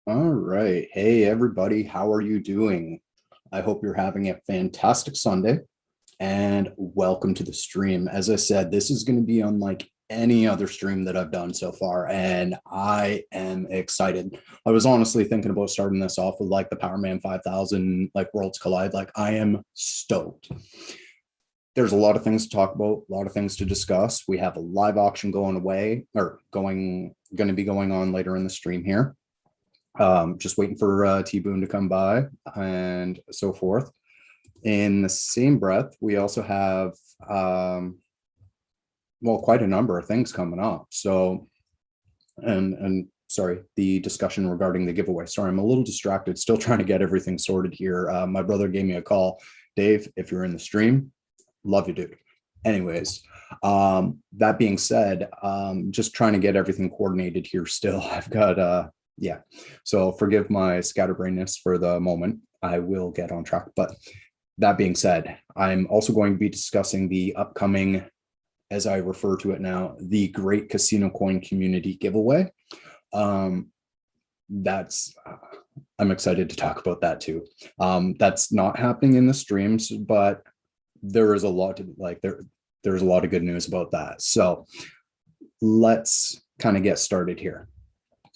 All right. Hey, everybody. How are you doing? I hope you're having a fantastic Sunday and welcome to the stream. As I said, this is going to be unlike any other stream that I've done so far, and I am excited. I was honestly thinking about starting this off with like the Power Man 5000, like Worlds Collide. Like, I am stoked. There's a lot of things to talk about, a lot of things to discuss. We have a live auction going to be going on later in the stream here. Just waiting for TBoone to come by and so forth. In the same breath, we also have, quite a number of things coming up. So, and sorry, the discussion regarding the giveaway. Sorry, I'm a little distracted, still trying to get everything sorted here. My brother gave me a call. Dave, if you're in the stream, love you, dude. Anyways, that being said, just trying to get everything coordinated here still. I've got, yeah, so forgive my scatterbrainness for the moment. I will get on track. But that being said, I'm also going to be discussing the upcoming, as I refer to it now, the Great CasinoCoin Community Giveaway. That's I'm excited to talk about that too. That's not happening in the streams, but there is a lot to like there's a lot of good news about that. So let's kind of get started here.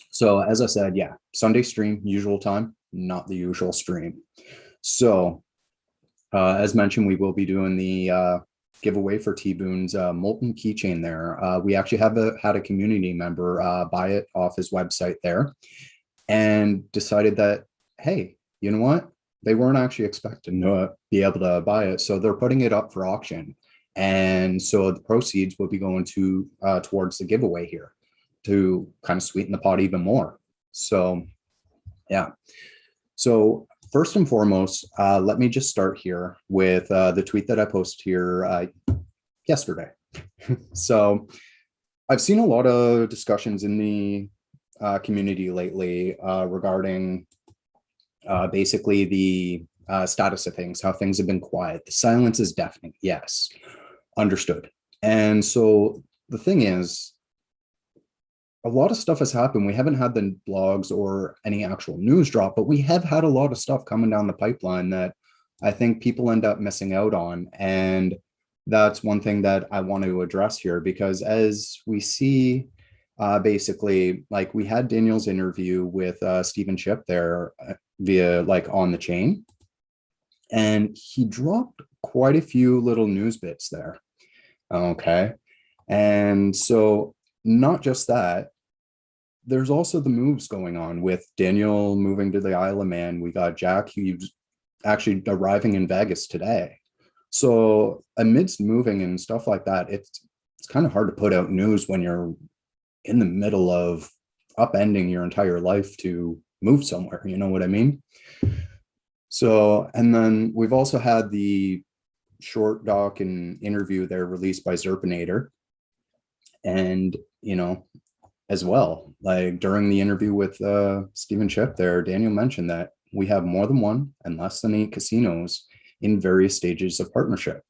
So as I said, yeah, Sunday stream, usual time, not the usual stream. So as mentioned, we will be doing the giveaway for TBoone's molten keychain there. We actually have had a community member buy it off his website there and decided that, hey, you know what? They weren't actually expecting to be able to buy it. So they're putting it up for auction. And so the proceeds will be going to towards the giveaway here to kind of sweeten the pot even more. So, yeah. So first and foremost, let me just start here with the tweet that I posted here yesterday. So I've seen a lot of discussions in the community lately regarding basically the status of things, how things have been quiet. The silence is deafening. Yes, understood. And so the thing is, a lot of stuff has happened. We haven't had the blogs or any actual news drop, but we have had a lot of stuff coming down the pipeline that I think people end up missing out on. And that's one thing that I want to address here, because as we see, basically, like we had Daniel's interview with Stephen Chip there via like on the chain, and he dropped quite a few little news bits there. Okay. And so not just that, there's also the moves going on with Daniel moving to the Isle of Man. We got Jack, who's actually arriving in Vegas today. So amidst moving and stuff like that, it's kind of hard to put out news when you're in the middle of upending your entire life to move somewhere. You know what I mean? So, and then we've also had the short doc and interview there released by Zerpinator. And, you know, as well, like during the interview with Stephen Chip there, Daniel mentioned that we have more than one and less than 8 casinos in various stages of partnership,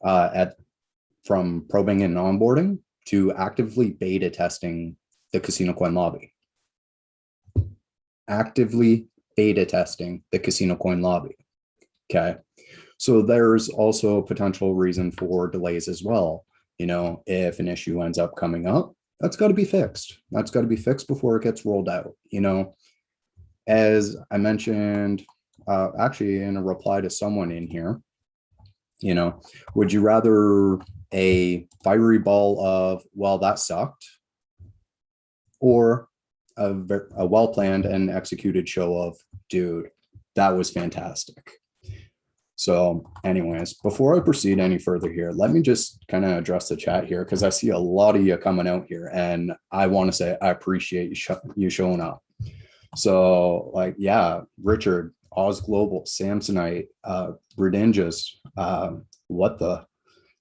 from probing and onboarding to actively beta testing the CasinoCoin lobby. Actively beta testing the CasinoCoin lobby. Okay. So there's also a potential reason for delays as well. You know, if an issue ends up coming up, that's got to be fixed. That's got to be fixed before it gets rolled out. You know, as I mentioned, actually in a reply to someone in here, you know, would you rather a fiery ball of, well, that sucked, or a well-planned and executed show of, dude, that was fantastic? So anyways, before I proceed any further here, let me just kind of address the chat here, because I see a lot of you coming out here, and I want to say I appreciate you showing up. So like, yeah, Richard, Oz Global, Samsonite, Redinjas, what the,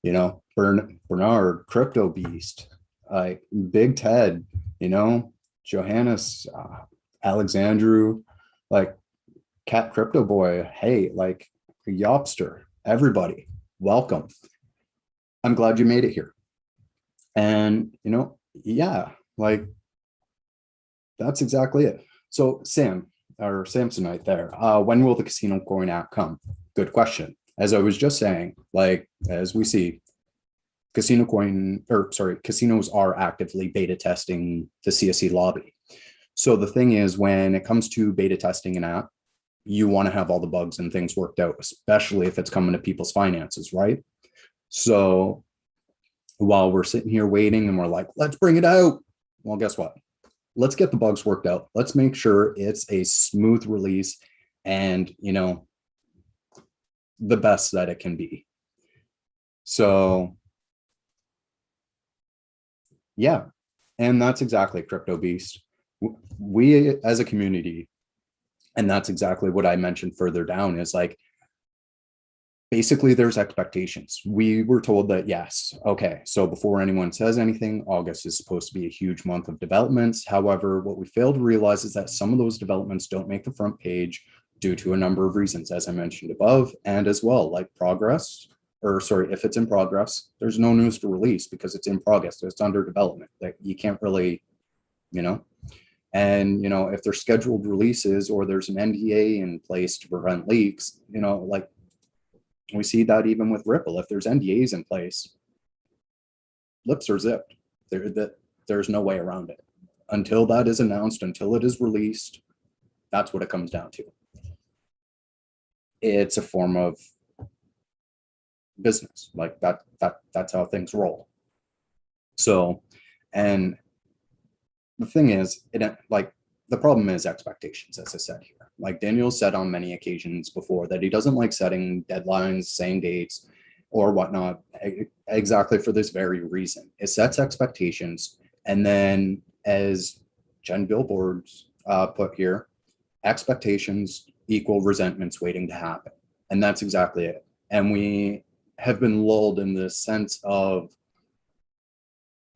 you know, Bernard, Crypto Beast, like Big Ted, you know, Johannes, Alexandru, like Cat Crypto Boy, hey, like Yopster, everybody, welcome. I'm glad you made it here. And, you know, yeah, like that's exactly it. So Samsonite there, when will the Casino Coin app come? Good question. As I was just saying, like, as we see, casinos are actively beta testing the CSE lobby. So the thing is, when it comes to beta testing an app, you want to have all the bugs and things worked out, especially if it's coming to people's finances, right? So while we're sitting here waiting and we're like, let's bring it out. Well, guess what? Let's get the bugs worked out. Let's make sure it's a smooth release and, the best that it can be. So yeah, and that's exactly Crypto Beast. We as a community, and that's exactly what I mentioned further down, is like, basically there's expectations. We were told that, yes, okay, so before anyone says anything, August is supposed to be a huge month of developments. However, what we failed to realize is that some of those developments don't make the front page due to a number of reasons, as I mentioned above, and as well, like if it's in progress, there's no news to release because it's in progress, it's under development. That you can't really, and if there's scheduled releases or there's an NDA in place to prevent leaks, like, we see that even with Ripple. If there's NDAs in place, lips are zipped. There's no way around it. Until that is announced, until it is released, that's what it comes down to. It's a form of business. Like that's how things roll. So, and the thing is, the problem is expectations, as I said here. Like Daniel said on many occasions before, that he doesn't like setting deadlines, saying dates or whatnot, exactly for this very reason. It sets expectations. And then, as Jen Billboards put here, expectations equal resentments waiting to happen. And that's exactly it. And we have been lulled in this sense of,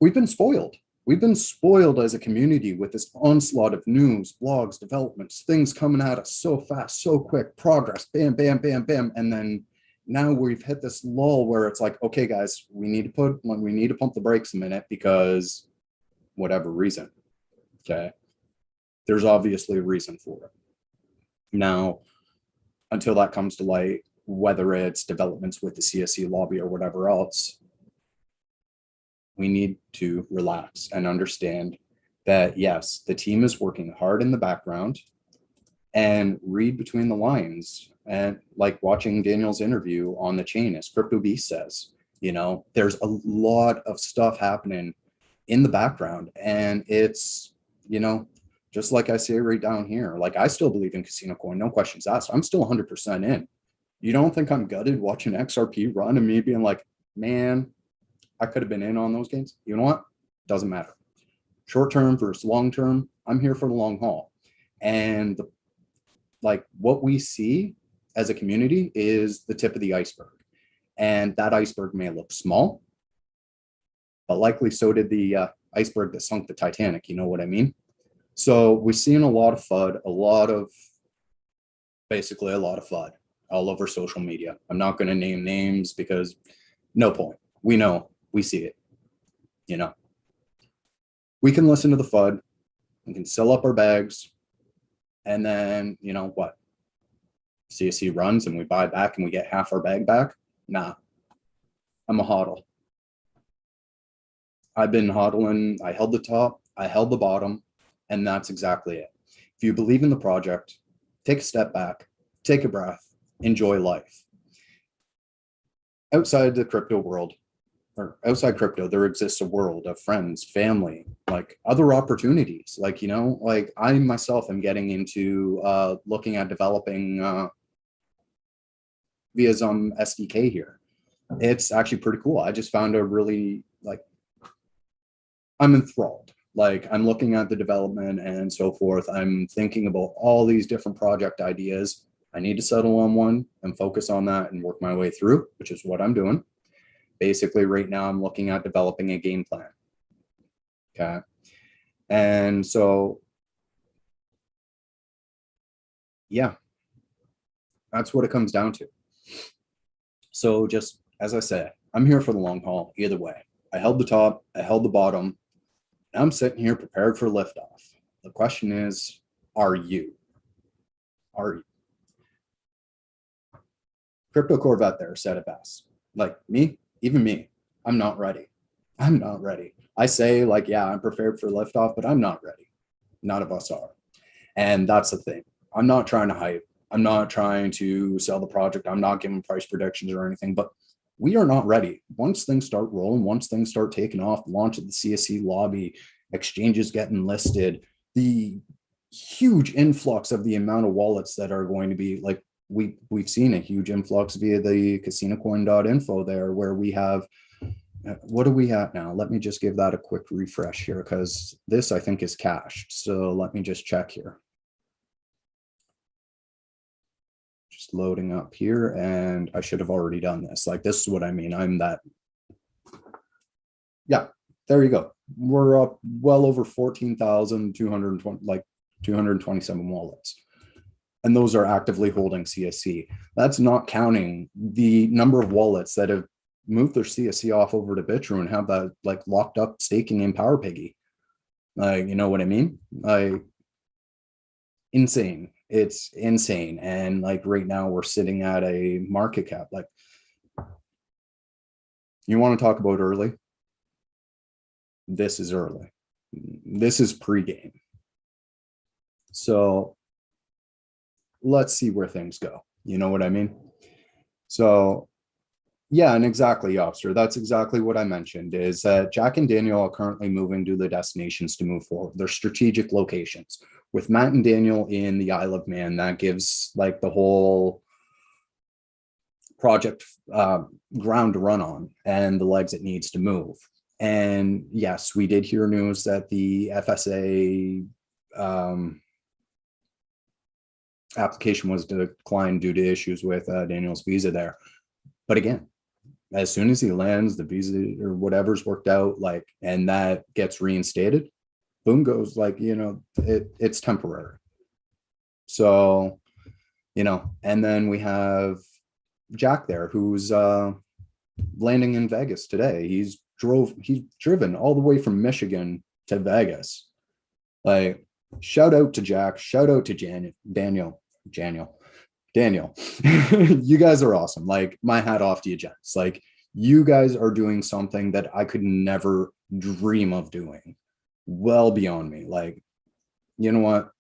we've been spoiled. We've been spoiled as a community with this onslaught of news, blogs, developments, things coming at us so fast, so quick, progress, bam, bam, bam, bam. And then now we've hit this lull where it's like, okay, guys, we need to pump the brakes a minute because whatever reason, okay? There's obviously a reason for it. Now, until that comes to light, whether it's developments with the CSE lobby or whatever else, we need to relax and understand that, yes, the team is working hard in the background, and read between the lines. And like watching Daniel's interview on the chain, as Crypto Beast says, there's a lot of stuff happening in the background. And it's, just like I say right down here, like, I still believe in Casino Coin, no questions asked. I'm still 100% in. You don't think I'm gutted watching XRP run and me being like, man, I could have been in on those gains? You know what? Doesn't matter. Short term versus long term, I'm here for the long haul. And what we see as a community is the tip of the iceberg. And that iceberg may look small, but likely so did the iceberg that sunk the Titanic. You know what I mean? So we've seen a lot of FUD, basically a lot of FUD all over social media. I'm not going to name names because no point. We know. We see it, we can listen to the FUD, we can sell up our bags, and then, what? CSE runs and we buy back and we get half our bag back? Nah, I'm a hodl. I've been hodling. I held the top, I held the bottom, and that's exactly it. If you believe in the project, take a step back, take a breath, enjoy life. Outside the crypto world, or outside crypto, there exists a world of friends, family, like other opportunities. Like, like I myself am getting into looking at developing via some SDK here. It's actually pretty cool. I just found a really, I'm enthralled. Like, I'm looking at the development and so forth. I'm thinking about all these different project ideas. I need to settle on one and focus on that and work my way through, which is what I'm doing. Basically, right now, I'm looking at developing a game plan. Okay. And so, yeah, that's what it comes down to. So just as I said, I'm here for the long haul either way. I held the top, I held the bottom. I'm sitting here prepared for liftoff. The question is, are you? Are you? Crypto Corvette there said it best. Like me, even me, I'm not ready. I'm not ready. I say like, yeah, I'm prepared for liftoff, but I'm not ready. None of us are. And that's the thing. I'm not trying to hype. I'm not trying to sell the project. I'm not giving price predictions or anything, but we are not ready. Once things start rolling, once things start taking off, launch of the CSC lobby, exchanges getting listed, the huge influx of the amount of wallets that are going to be like, we've seen a huge influx via the casinocoin.info there, where we have, what are we at now? Let me just give that a quick refresh here, because this I think is cached. So let me just check here. Just loading up here, and I should have already done this. Like, this is what I mean. I'm that. Yeah, there you go. We're up well over 14,220, like 227 wallets. And those are actively holding CSC. That's not counting the number of wallets that have moved their CSC off over to Bitrue and have that like locked up staking in PowerPiggy. Like, you know what I mean? Like, insane. It's insane. And like right now we're sitting at a market cap. Like, you want to talk about early? This is early. This is pregame. So let's see where things go. You know what I mean? So yeah, and exactly, Yobster. That's exactly what I mentioned, is that Jack and Daniel are currently moving to the destinations to move forward. They're strategic locations. With Matt and Daniel in the Isle of Man, that gives like the whole project ground to run on and the legs it needs to move. And yes, we did hear news that the FSA application was declined due to issues with Daniel's visa there. But again, as soon as he lands, the visa or whatever's worked out, like, and that gets reinstated, boom goes, like, you know, it's temporary. So, you know, and then we have Jack there, who's landing in Vegas today. He's driven all the way from Michigan to Vegas. Like, shout out to Jack, shout out to Daniel. You guys are awesome. Like, my hat off to you, gents. Like, you guys are doing something that I could never dream of doing. Well beyond me. Like, you know what?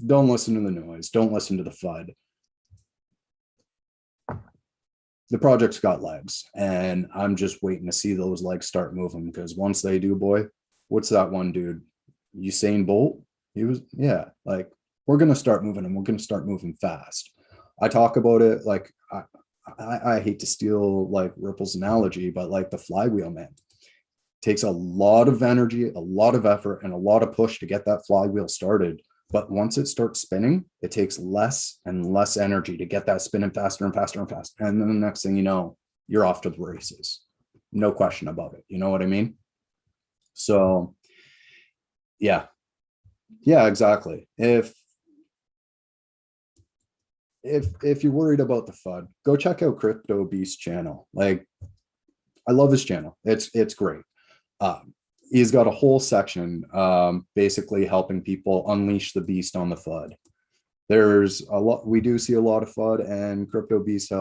Don't listen to the noise. Don't listen to the FUD. The project's got legs, and I'm just waiting to see those legs start moving, because once they do, boy, what's that one dude? Usain Bolt? He was, yeah, like, we're going to start moving, and we're going to start moving fast. I talk about it like, I hate to steal like Ripple's analogy, but like the flywheel, man, takes a lot of energy, a lot of effort, and a lot of push to get that flywheel started. But once it starts spinning, it takes less and less energy to get that spinning faster and faster and faster. And then the next thing you know, you're off to the races. No question about it. You know what I mean? So yeah, exactly. If you're worried about the FUD, go check out Crypto Beast channel. Like, I love his channel. It's great. He's got a whole section basically helping people unleash the beast on the FUD. There's a lot, we do see a lot of FUD, and Crypto Beast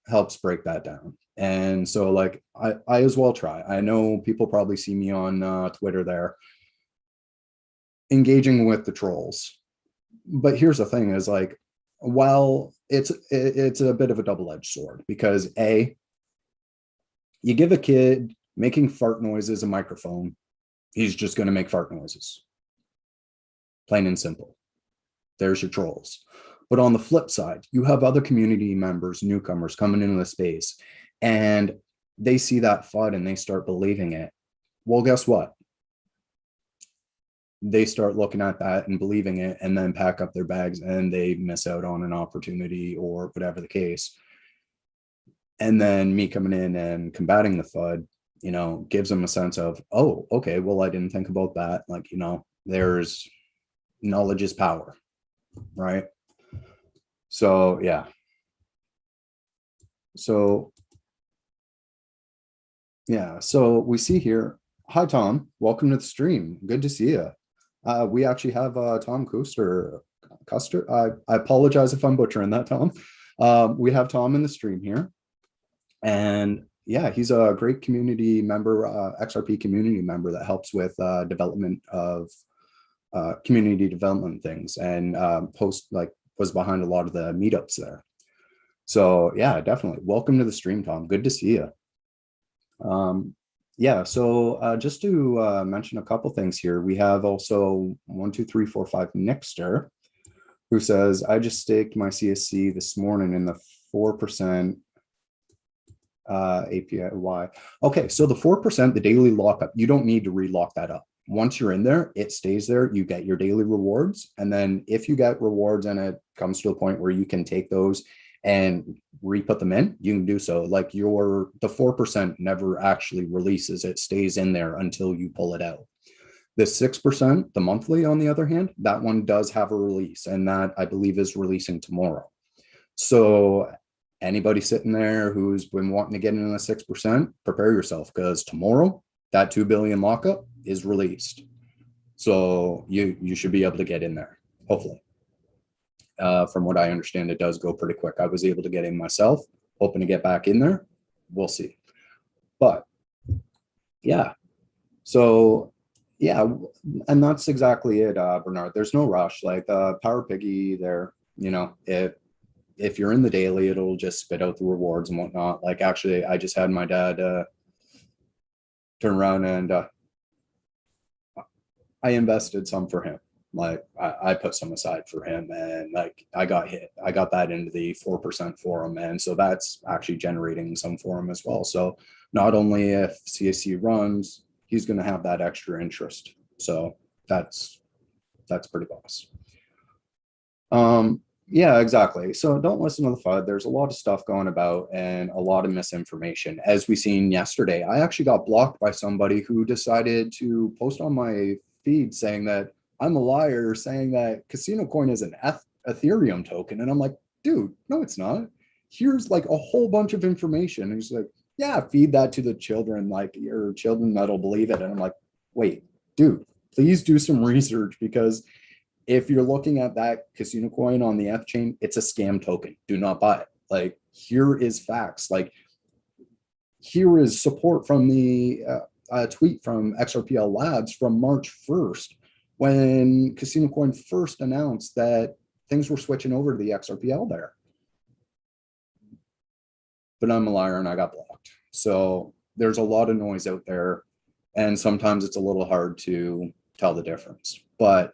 helps break that down. And so like, I as well try. I know people probably see me on Twitter there engaging with the trolls. But here's the thing is, like, while it's a bit of a double-edged sword, because A, you give a kid making fart noises a microphone, he's just going to make fart noises. Plain and simple. There's your trolls. But on the flip side, you have other community members, newcomers coming into the space, and they see that FUD and they start believing it. Well, guess what? They start looking at that and believing it, and then pack up their bags, and they miss out on an opportunity or whatever the case. And then me coming in and combating the FUD, you know, gives them a sense of, oh, okay, well, I didn't think about that. Like, you know, there's knowledge is power, right? So yeah. So yeah, so we see here, hi Tom, welcome to the stream, good to see you. We actually have Tom Koester Custer. I apologize if I'm butchering that, Tom. We have Tom in the stream here. And yeah, he's a great community member, XRP community member that helps with development of community development things, and was behind a lot of the meetups there. So yeah, definitely. Welcome to the stream, Tom. Good to see you. Yeah, so just to mention a couple things here, we have also 1, 2, 3, 4, 5 Nixter, who says, I just staked my CSC this morning in the 4% APY. Okay, so the 4%, the daily lockup, you don't need to relock that up. Once you're in there, it stays there. You get your daily rewards. And then if you get rewards and it comes to a point where you can take those and re-put them in, you can do so. Like the 4% never actually releases. It stays in there until you pull it out. The 6%, the monthly, on the other hand, that one does have a release, and that I believe is releasing tomorrow. So anybody sitting there who's been wanting to get into the 6%, prepare yourself, because tomorrow that 2 billion lockup is released. So you should be able to get in there, hopefully. From what I understand, it does go pretty quick. I was able to get in myself, hoping to get back in there. We'll see. But yeah, so yeah, and that's exactly it, Bernard. There's no rush. Like Power Piggy there, if you're in the daily, it'll just spit out the rewards and whatnot. Like actually, I just had my dad turn around and I invested some for him. Like I put some aside for him, and like I got that into the 4% for him, and so that's actually generating some for him as well. So not only if CSC runs, he's going to have that extra interest. So that's pretty boss. Yeah, exactly. So don't listen to the FUD. There's a lot of stuff going about and a lot of misinformation. As we seen yesterday, I actually got blocked by somebody who decided to post on my feed saying that I'm a liar, saying that CasinoCoin is an Ethereum token. And I'm like, dude, no, it's not. Here's like a whole bunch of information. And he's like, yeah, feed that to the children, like your children that'll believe it. And I'm like, wait, dude, please do some research, because if you're looking at that CasinoCoin on the F chain, it's a scam token. Do not buy it. Like, here is facts. Like, here is support from the tweet from XRPL Labs from March 1st, when CasinoCoin first announced that things were switching over to the XRPL there. But I'm a liar and I got blocked. So there's a lot of noise out there, and sometimes it's a little hard to tell the difference. But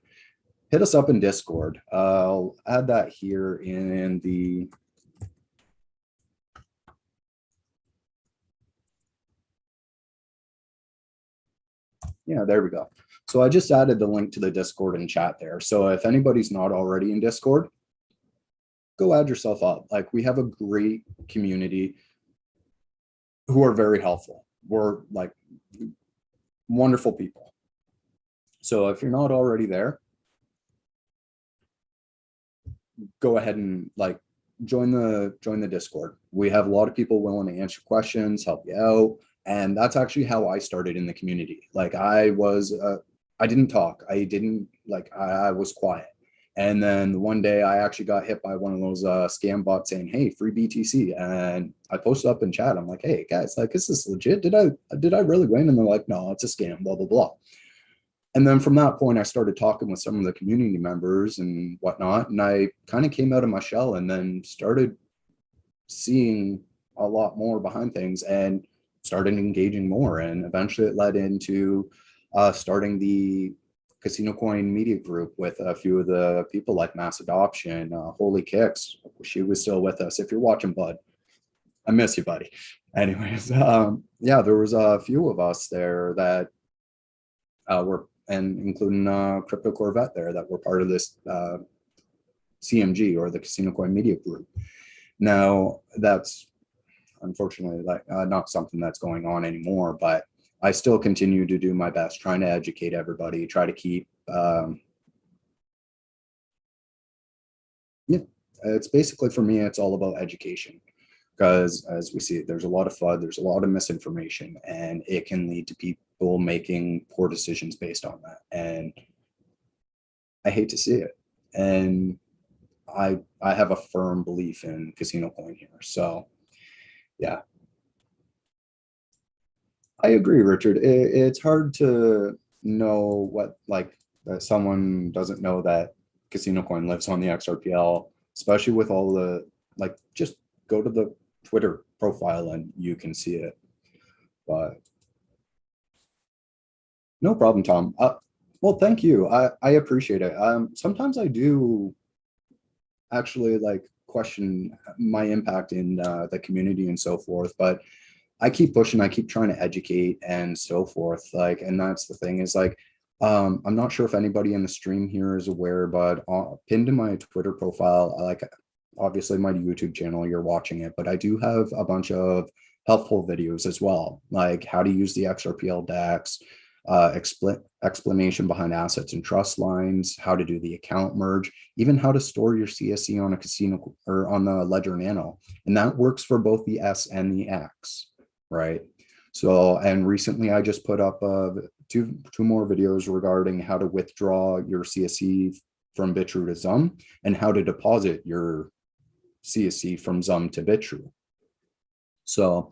hit us up in Discord. I'll add that here in the yeah, there we go. So I just added the link to the Discord and chat there. So if anybody's not already in Discord, go add yourself up. Like, we have a great community who are very helpful. We're like wonderful people. So if you're not already there, go ahead and like join the Discord. We have a lot of people willing to answer questions, help you out. And that's actually how I started in the community. Like, I didn't talk. I was quiet. And then one day I actually got hit by one of those scam bots saying, hey, free BTC. And I posted up in chat. I'm like, hey guys, like, is this legit? Did I really win? And they're like, no, it's a scam, blah, blah, blah. And then from that point, I started talking with some of the community members and whatnot. And I kind of came out of my shell and then started seeing a lot more behind things and started engaging more. And eventually it led into starting the CasinoCoin media group with a few of the people like Mass Adoption, Holy Kicks. She was still with us. If you're watching, bud, I miss you, buddy. Anyways, yeah, there was a few of us there that were, and including Crypto Corvette there, that were part of this CMG, or the CasinoCoin media group. Now, that's unfortunately like not something that's going on anymore, but I still continue to do my best, trying to educate everybody, try to keep, yeah, it's basically, for me, it's all about education, because as we see, there's a lot of FUD, there's a lot of misinformation, and it can lead to people making poor decisions based on that. And I hate to see it. And I have a firm belief in CasinoCoin here. So yeah, I agree, Richard. It's hard to know what, like, that someone doesn't know that CasinoCoin lives on the XRPL, especially with all the, like, just go to the Twitter profile and you can see it. But no problem, Tom. Well, thank you. I appreciate it. Sometimes I do actually like question my impact in the community and so forth, but I keep pushing, I keep trying to educate and so forth. Like, and that's the thing is like, I'm not sure if anybody in the stream here is aware, but pinned to my Twitter profile, like obviously my YouTube channel, you're watching it, but I do have a bunch of helpful videos as well, like how to use the XRPL DEX, explanation behind assets and trust lines, how to do the account merge, even how to store your CSC on a casino or on the Ledger Nano. And that works for both the S and the X, right? So, and recently I just put up two more videos regarding how to withdraw your CSC from Bitrue to Zum and how to deposit your CSC from Zum to Bitrue. So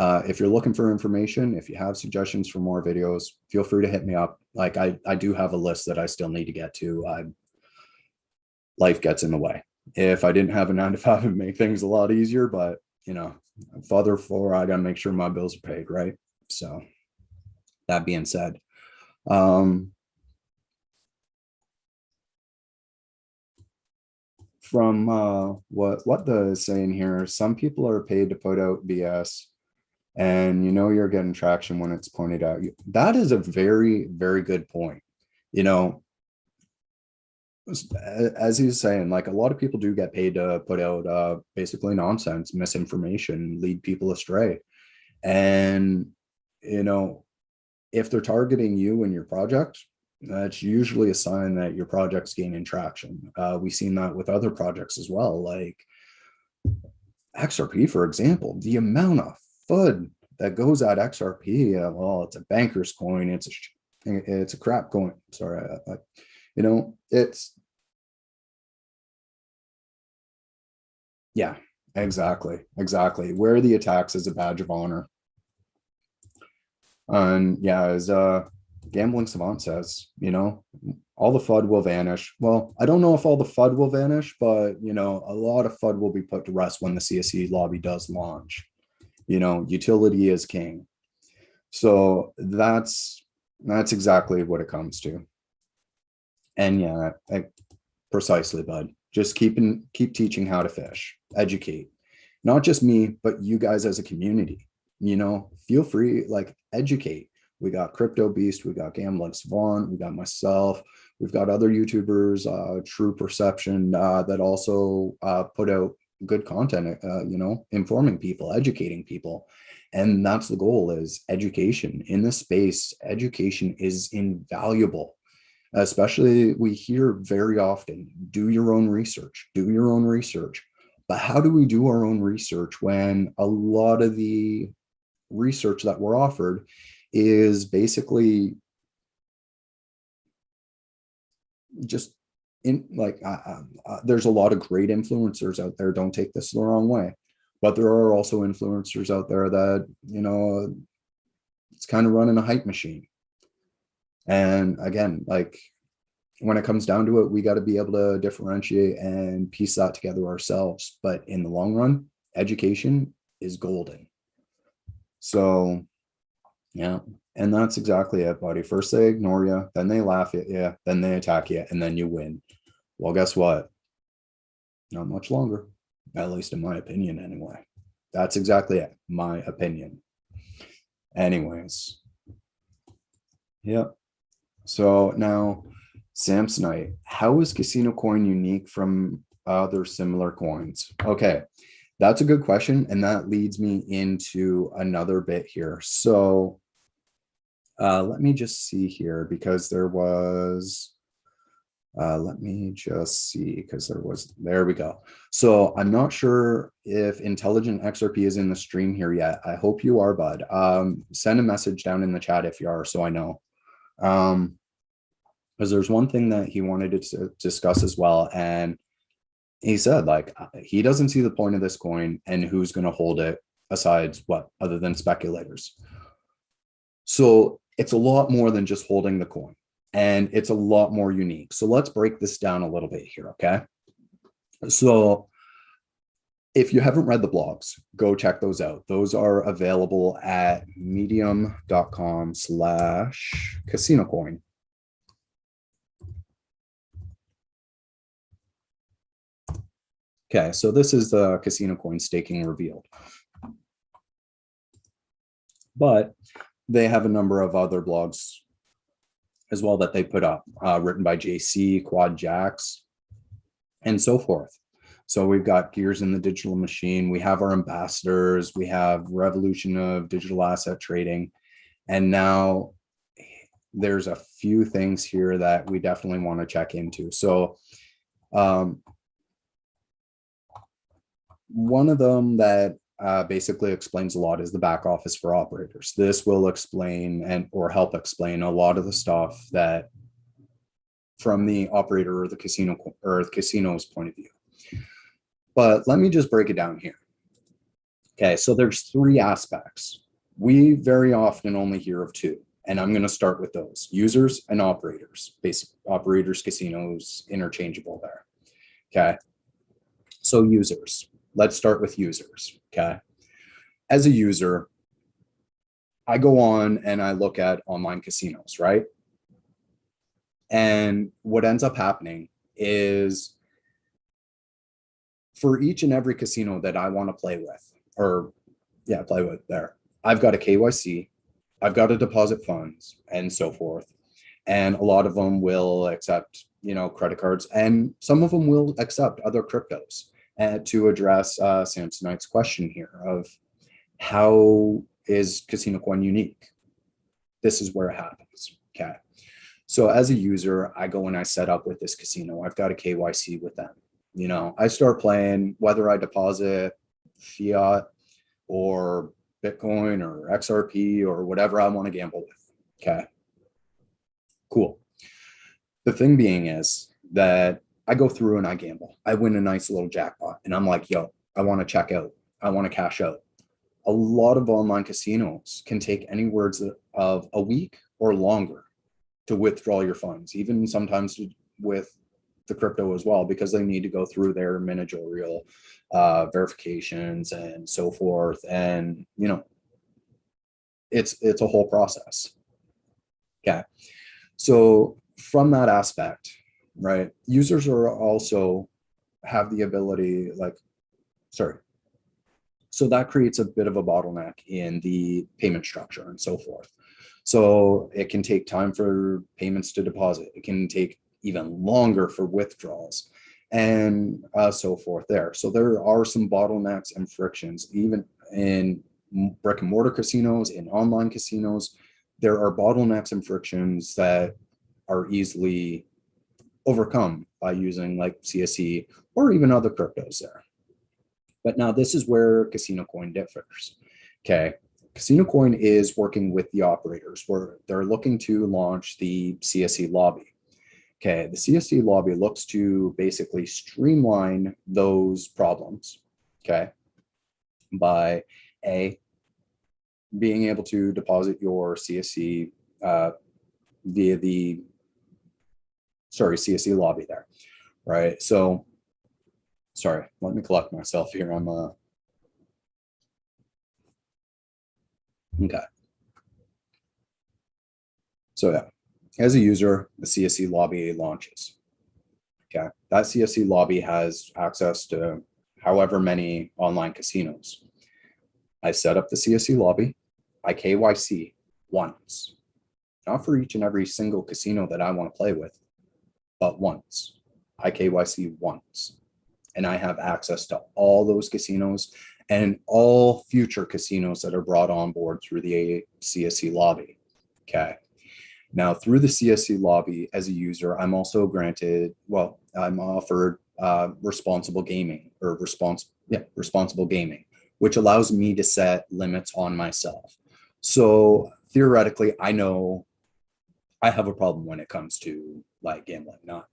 if you're looking for information, if you have suggestions for more videos, feel free to hit me up. Like I do have a list that I still need to get to. Life gets in the way. If I didn't have a 9 to 5, it'd make things a lot easier, but you know, father of four, I gotta make sure my bills are paid, right? So that being said, from what the is saying here, some people are paid to put out BS, and you know you're getting traction when it's pointed out. That is a very, very good point. You know, as he's saying, like a lot of people do get paid to put out basically nonsense, misinformation, lead people astray. And, you know, if they're targeting you and your project, that's usually a sign that your project's gaining traction. We've seen that with other projects as well, like XRP, for example. The amount of FUD that goes at XRP, well, it's a banker's coin, it's a crap coin. Sorry, you know, it's, yeah, exactly. Wear the attacks as a badge of honor. And yeah, as Gambling Savant says, you know, all the FUD will vanish. Well, I don't know if all the FUD will vanish, but you know, a lot of FUD will be put to rest when the CSE lobby does launch. You know, utility is king. So that's exactly what it comes to. And yeah, precisely, bud. Just keep teaching how to fish, educate, not just me, but you guys as a community. You know, feel free, like, educate. We got Crypto Beast, we got Gambling Savant, we got myself, we've got other YouTubers, True Perception, that also put out good content, you know, informing people, educating people. And that's the goal, is education. In this space, education is invaluable. Especially, we hear very often, do your own research, do your own research. But how do we do our own research when a lot of the research that we're offered is basically just in, like, there's a lot of great influencers out there, don't take this the wrong way, but there are also influencers out there that, you know, it's kind of running a hype machine. And again, like, when it comes down to it, we got to be able to differentiate and piece that together ourselves. But in the long run, education is golden. So yeah, and that's exactly it, buddy. First they ignore you, then they laugh at you, then they attack you, and then you win. Well, guess what? Not much longer, at least in my opinion anyway. That's exactly it, my opinion. Anyways, yep. So now, Samsonite, how is CasinoCoin unique from other similar coins? Okay, that's a good question, and that leads me into another bit here. So let me just see here, because there was, let me just see, because there we go. So I'm not sure if Intelligent XRP is in the stream here yet. I hope you are, bud. Send a message down in the chat if you are, so I know. because there's one thing that he wanted to discuss as well. And he said, like, he doesn't see the point of this coin and who's going to hold it aside what other than speculators. So it's a lot more than just holding the coin, and it's a lot more unique. So let's break this down a little bit here. Okay. So if you haven't read the blogs, go check those out. Those are available at medium.com/CasinoCoin. Okay, so this is the CasinoCoin staking revealed. But they have a number of other blogs as well that they put up, written by JC, Quad Jacks, and so forth. So we've got Gears in the Digital Machine. We have our ambassadors. We have Revolution of Digital Asset Trading. And now there's a few things here that we definitely want to check into. So one of them that basically explains a lot is the back office for operators. This will explain or help explain a lot of the stuff that from the operator or the casino or the casino's point of view. But let me just break it down here. Okay, so there's three aspects. We very often only hear of two, and I'm going to start with those: users and operators. Basic operators, casinos, interchangeable there. Okay, so users. Let's start with users. Okay, as a user, I go on and I look at online casinos, right? And what ends up happening is, for each and every casino that I want to play with, I've got a KYC, I've got to deposit funds and so forth. And a lot of them will accept, credit cards, and some of them will accept other cryptos. And to address Samsonite's question here of how is CasinoCoin unique? This is where it happens. Okay. So as a user, I go and I set up with this casino. I've got a KYC with them. I start playing, whether I deposit fiat or Bitcoin or XRP or whatever I want to gamble with. Okay. Cool. The thing being is that I go through and I gamble. I win a nice little jackpot and I'm like, yo, I want to check out. I want to cash out. A lot of online casinos can take anywhere of a week or longer to withdraw your funds, even sometimes with the crypto as well, because they need to go through their managerial verifications and so forth. And, it's a whole process. Okay. So from that aspect, right, users are also have the ability, so that creates a bit of a bottleneck in the payment structure and so forth. So it can take time for payments to deposit. It can take even longer for withdrawals and so forth there. So there are some bottlenecks and frictions, even in brick and mortar casinos, in online casinos. There are bottlenecks and frictions that are easily overcome by using like CSE or even other cryptos there. But now this is where CasinoCoin differs. Okay. CasinoCoin is working with the operators where they're looking to launch the CSE lobby. Okay, the CSE lobby looks to basically streamline those problems, okay, by being able to deposit your CSE via the CSE lobby there, right? So, sorry, let me collect myself here. Okay. So yeah, as a user, the CSE lobby launches. Okay, that CSE lobby has access to however many online casinos. I set up the CSE lobby. I KYC once, not for each and every single casino that I want to play with, but once. I KYC once, and I have access to all those casinos and all future casinos that are brought on board through the CSE lobby. Okay. Now, through the CSE lobby as a user, I'm also granted, I'm offered responsible gaming, which allows me to set limits on myself. So theoretically, I know I have a problem when it comes to like gambling. Not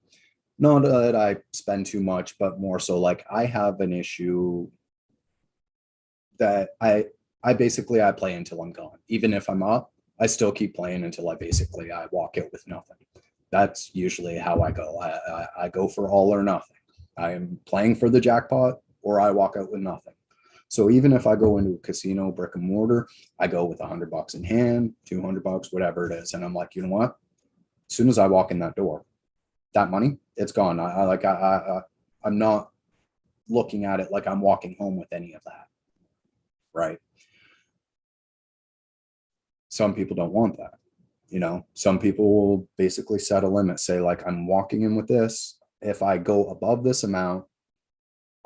that I spend too much, but more so like I have an issue that I basically I play until I'm gone. Even if I'm up, I still keep playing until I walk out with nothing. That's usually how I go. I go for all or nothing. I'm playing for the jackpot or I walk out with nothing. So even if I go into a casino brick and mortar, I go with $100 in hand, $200, whatever it is. And I'm like, you know what? As soon as I walk in that door, that money, it's gone. I'm not looking at it like I'm walking home with any of that. Right. Some people don't want that. You know, some people will basically set a limit, say like, I'm walking in with this. If I go above this amount,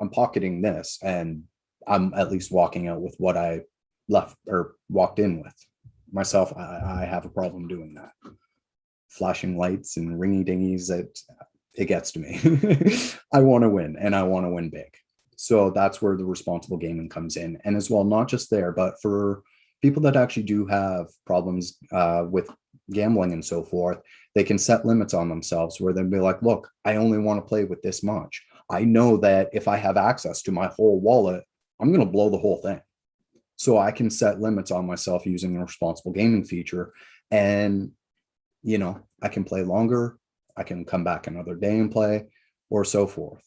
I'm pocketing this and I'm at least walking out with what I left or walked in with. Myself, I have a problem doing that. Flashing lights and ringy dingies, it gets to me. I want to win and I want to win big. So that's where the responsible gaming comes in. And as well, not just there, but for people that actually do have problems with gambling and so forth, they can set limits on themselves where they'll be like, look, I only want to play with this much. I know that if I have access to my whole wallet, I'm going to blow the whole thing. So I can set limits on myself using the responsible gaming feature. And, you know, I can play longer. I can come back another day and play or so forth.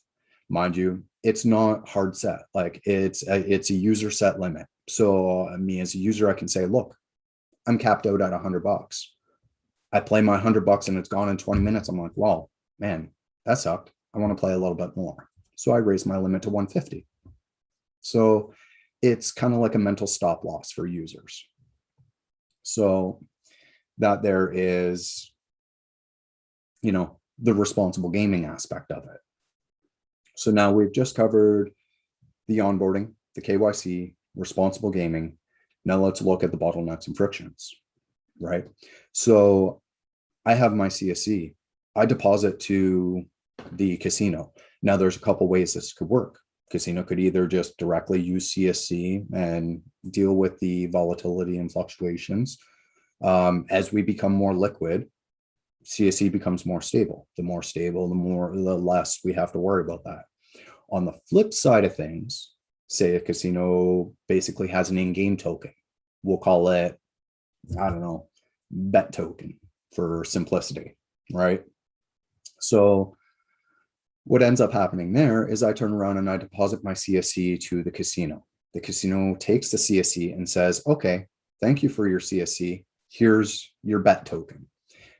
Mind you, it's not hard set. Like it's a user set limit. So me as a user, I can say, look, I'm capped out at $100. I play my $100 and it's gone in 20 minutes. I'm like, well, man, that sucked. I want to play a little bit more. So I raise my limit to 150. So it's kind of like a mental stop loss for users. So that there is, you know, the responsible gaming aspect of it. So now we've just covered the onboarding, the KYC, responsible gaming. Now let's look at the bottlenecks and frictions, right? So I have my CSC. I deposit to the casino. Now there's a couple ways this could work. Casino could either just directly use CSC and deal with the volatility and fluctuations. As we become more liquid, CSC becomes more stable. The more stable, the less we have to worry about that. On the flip side of things, say a casino basically has an in-game token. We'll call it, I don't know, bet token for simplicity, right? So what ends up happening there is I turn around and I deposit my CSC to the casino. The casino takes the CSC and says, okay, thank you for your CSC. Here's your bet token.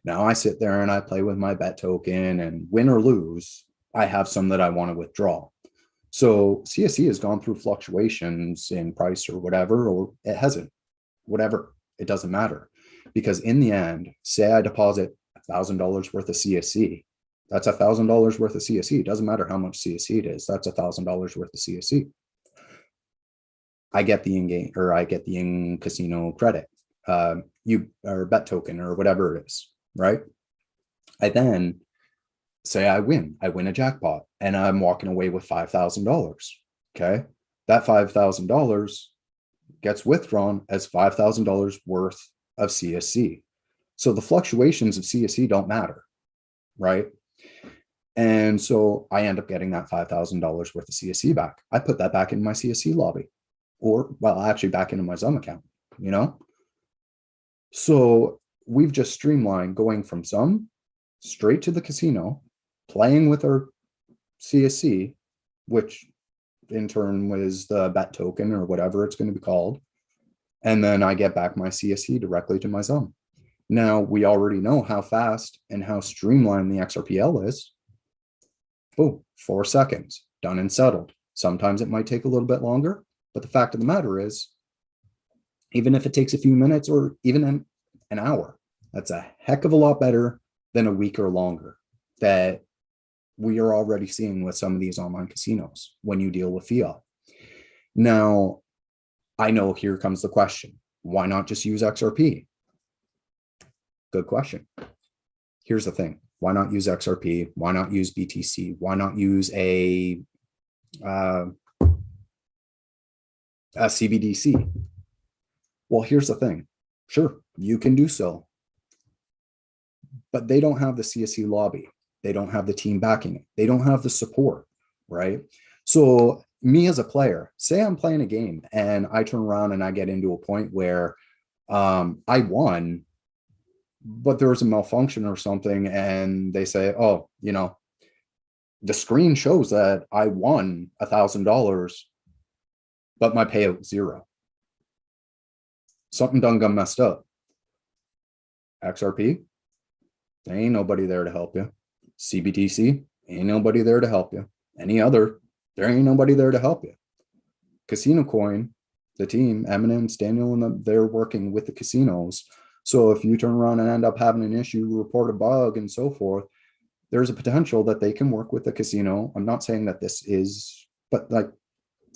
Now I sit there and I play with my bet token, and win or lose, I have some that I want to withdraw. So CSC has gone through fluctuations in price or whatever, or it hasn't, whatever, it doesn't matter. Because in the end, say I deposit $1,000 worth of CSC, that's $1,000 worth of CSC. It doesn't matter how much CSC it is. That's $1,000 worth of CSC. I get the in-game, or I get the in-casino credit, or bet token or whatever it is, right? I then say I win a jackpot and I'm walking away with $5,000. Okay. That $5,000 gets withdrawn as $5,000 worth of CSC. So the fluctuations of CSC don't matter, right? And so I end up getting that $5,000 worth of CSC back. I put that back in my CSC lobby, or well, actually back into my Zum account, you know? So we've just streamlined going from Zum straight to the casino, playing with our CSC, which in turn was the bet token or whatever it's going to be called. And then I get back my CSC directly to my Zum. Now we already know how fast and how streamlined the XRPL is. Boom, 4 seconds, done and settled. Sometimes it might take a little bit longer, but the fact of the matter is, even if it takes a few minutes or even an hour, that's a heck of a lot better than a week or longer that we are already seeing with some of these online casinos when you deal with fiat. Now, I know here comes the question, why not just use XRP? Good question. Here's the thing. Why not use XRP? Why not use BTC? Why not use a CBDC? Well, here's the thing. Sure, you can do so. but they don't have the CSE lobby. They don't have the team backing it. They don't have the support, right? So me as a player, say I'm playing a game and I turn around and I get into a point where I won, but there was a malfunction or something, and they say, oh, the screen shows that I won $1,000, but my payout was zero. Something done got messed up. XRP, there ain't nobody there to help you. CBTC, ain't nobody there to help you. Any other, there ain't nobody there to help you. CasinoCoin, the team, Eminence, Daniel, and them, they're working with the casinos. So if you turn around and end up having an issue, report a bug and so forth, there's a potential that they can work with the casino. I'm not saying that this is, but like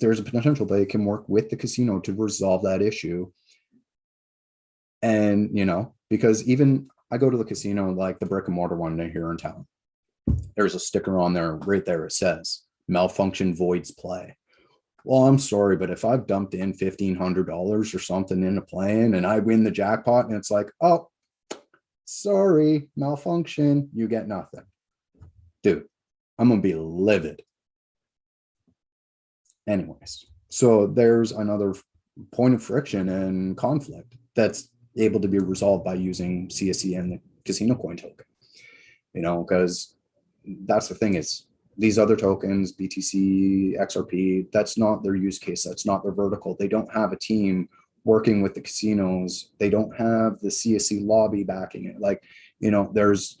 there's a potential they can work with the casino to resolve that issue. And, because even I go to the casino, like the brick and mortar one here in town, there's a sticker on there right there. It says malfunction voids play. Well, I'm sorry, but if I've dumped in $1,500 or something into playing and I win the jackpot and it's like, oh, sorry, malfunction, you get nothing. Dude, I'm going to be livid. Anyways, so there's another point of friction and conflict that's able to be resolved by using CSE and the CasinoCoin token. Because that's the thing is these other tokens, BTC, XRP, that's not their use case. That's not their vertical. They don't have a team working with the casinos. They don't have the CSE lobby backing it. Like, there's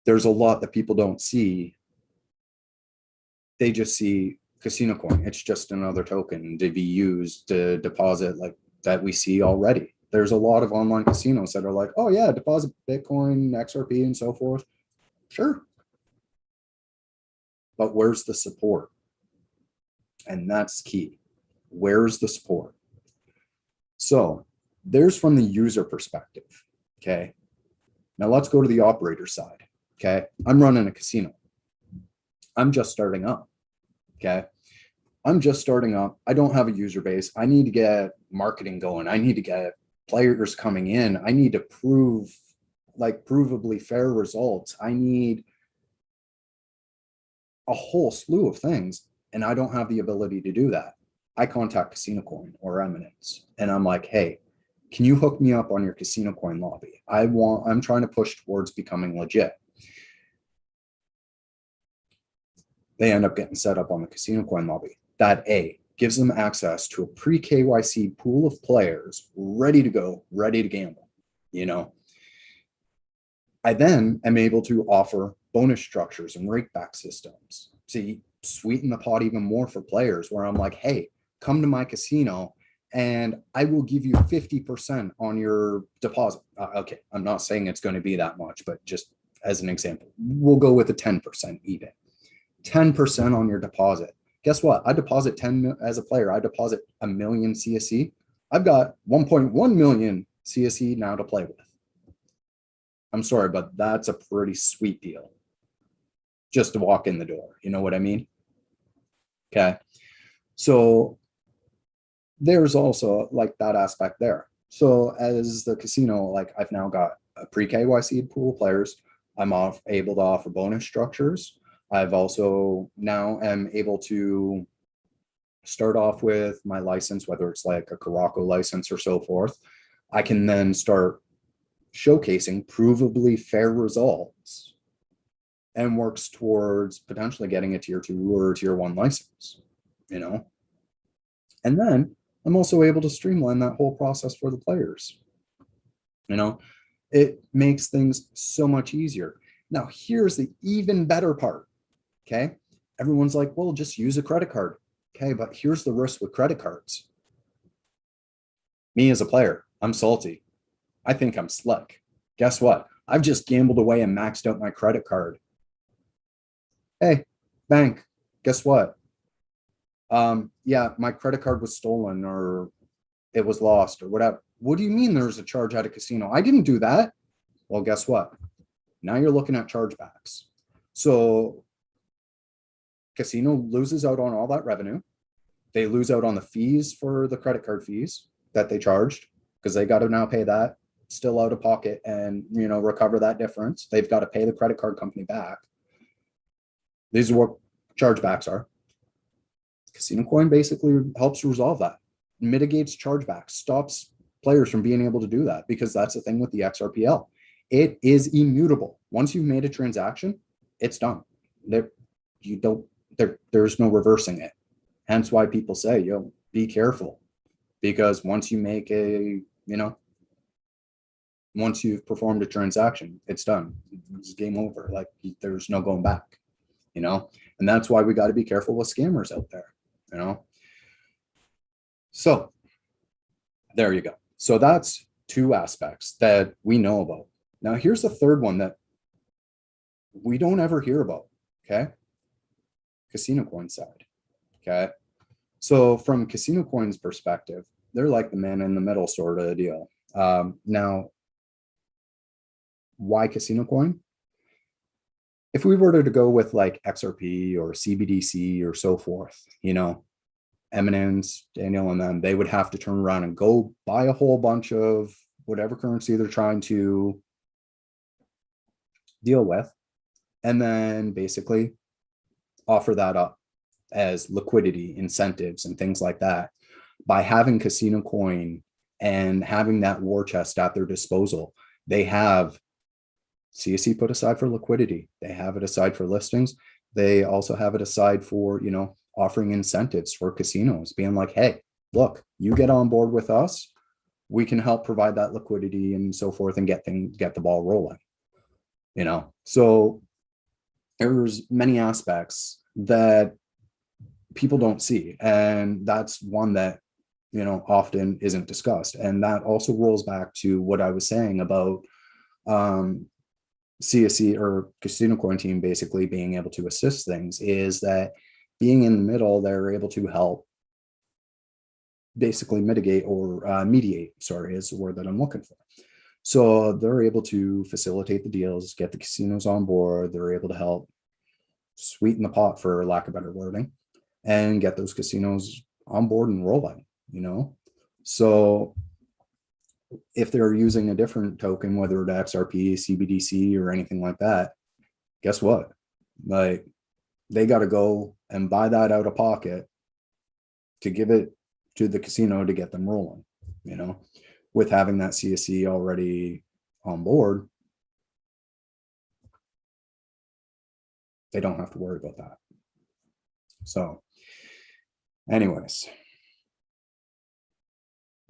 a lot that people don't see. They just see CasinoCoin. It's just another token to be used to deposit like that we see already. There's a lot of online casinos that are like, oh yeah, deposit Bitcoin, XRP, and so forth. Sure. But where's the support? And that's key. Where's the support? So there's from the user perspective. Okay. Now let's go to the operator side. Okay. I'm running a casino. I'm just starting up. Okay. I'm just starting up. I don't have a user base. I need to get marketing going. I need to get players coming in. I need to prove like provably fair results. I need a whole slew of things, and I don't have the ability to do that. I contact CasinoCoin or Eminence, and I'm like, hey, can you hook me up on your CasinoCoin lobby? I'm trying to push towards becoming legit. They end up getting set up on the CasinoCoin lobby. That gives them access to a pre-KYC pool of players ready to go, ready to gamble. I then am able to offer bonus structures and rakeback systems to sweeten the pot even more for players, where I'm like, hey, come to my casino and I will give you 50% on your deposit. Okay, I'm not saying it's going to be that much, but just as an example, we'll go with a 10% even. 10% on your deposit. Guess what? I deposit 10 as a player. I deposit $1 million CSE. I've got 1.1 million CSE now to play with. I'm sorry, but that's a pretty sweet deal just to walk in the door. You know what I mean? Okay. So there's also like that aspect there. So as the casino, like I've now got a pre-KYC pool of players. I'm able to offer bonus structures. I've also now am able to start off with my license, whether it's like a Caraco license or so forth. I can then start showcasing provably fair results and works towards potentially getting a tier 2 or tier 1 license, And then I'm also able to streamline that whole process for the players. It makes things so much easier. Now, here's the even better part. Okay. Everyone's like, well, just use a credit card. Okay. But here's the risk with credit cards. Me as a player, I'm salty. I think I'm slick. Guess what? I've just gambled away and maxed out my credit card. Hey, bank, guess what? Yeah, my credit card was stolen or it was lost or whatever. What do you mean there's a charge at a casino? I didn't do that. Well, guess what? Now you're looking at chargebacks. So casino loses out on all that revenue. They lose out on the fees for the credit card fees that they charged because they got to now pay that. still out of pocket and, recover that difference. They've got to pay the credit card company back. These are what chargebacks are. CasinoCoin basically helps resolve that, mitigates chargebacks, stops players from being able to do that, because that's the thing with the XRPL. It is immutable. Once you've made a transaction, it's done. There's no reversing it. Hence why people say, be careful, because once you make once you've performed a transaction, it's done. It's game over. Like, there's no going back, and that's why we got to be careful with scammers out there, So there you go. So that's two aspects that we know about. Now, here's the third one that we don't ever hear about, okay? CasinoCoin side, okay? So from CasinoCoin's perspective, they're like the man in the middle sort of deal. Now, why CasinoCoin? If we were to go with like XRP or CBDC or so forth, Eminence, Daniel, and them, they would have to turn around and go buy a whole bunch of whatever currency they're trying to deal with, and then basically offer that up as liquidity incentives and things like that. By having CasinoCoin and having that war chest at their disposal, they have CSC put aside for liquidity. They have it aside for listings. They also have it aside for, offering incentives for casinos, being like, hey, look, you get on board with us, we can help provide that liquidity and so forth and get the ball rolling. So there's many aspects that people don't see, and that's one that often isn't discussed. And that also rolls back to what I was saying about CSC or CasinoCoin team basically being able to assist things, is that being in the middle, they're able to help basically mitigate or mediate, is the word that I'm looking for. So they're able to facilitate the deals, get the casinos on board. They're able to help sweeten the pot, for lack of better wording, and get those casinos on board and rolling, So if they're using a different token, whether it's XRP, CBDC, or anything like that, guess what? Like, they got to go and buy that out of pocket to give it to the casino to get them rolling, with having that CSC already on board. They don't have to worry about that. So anyways,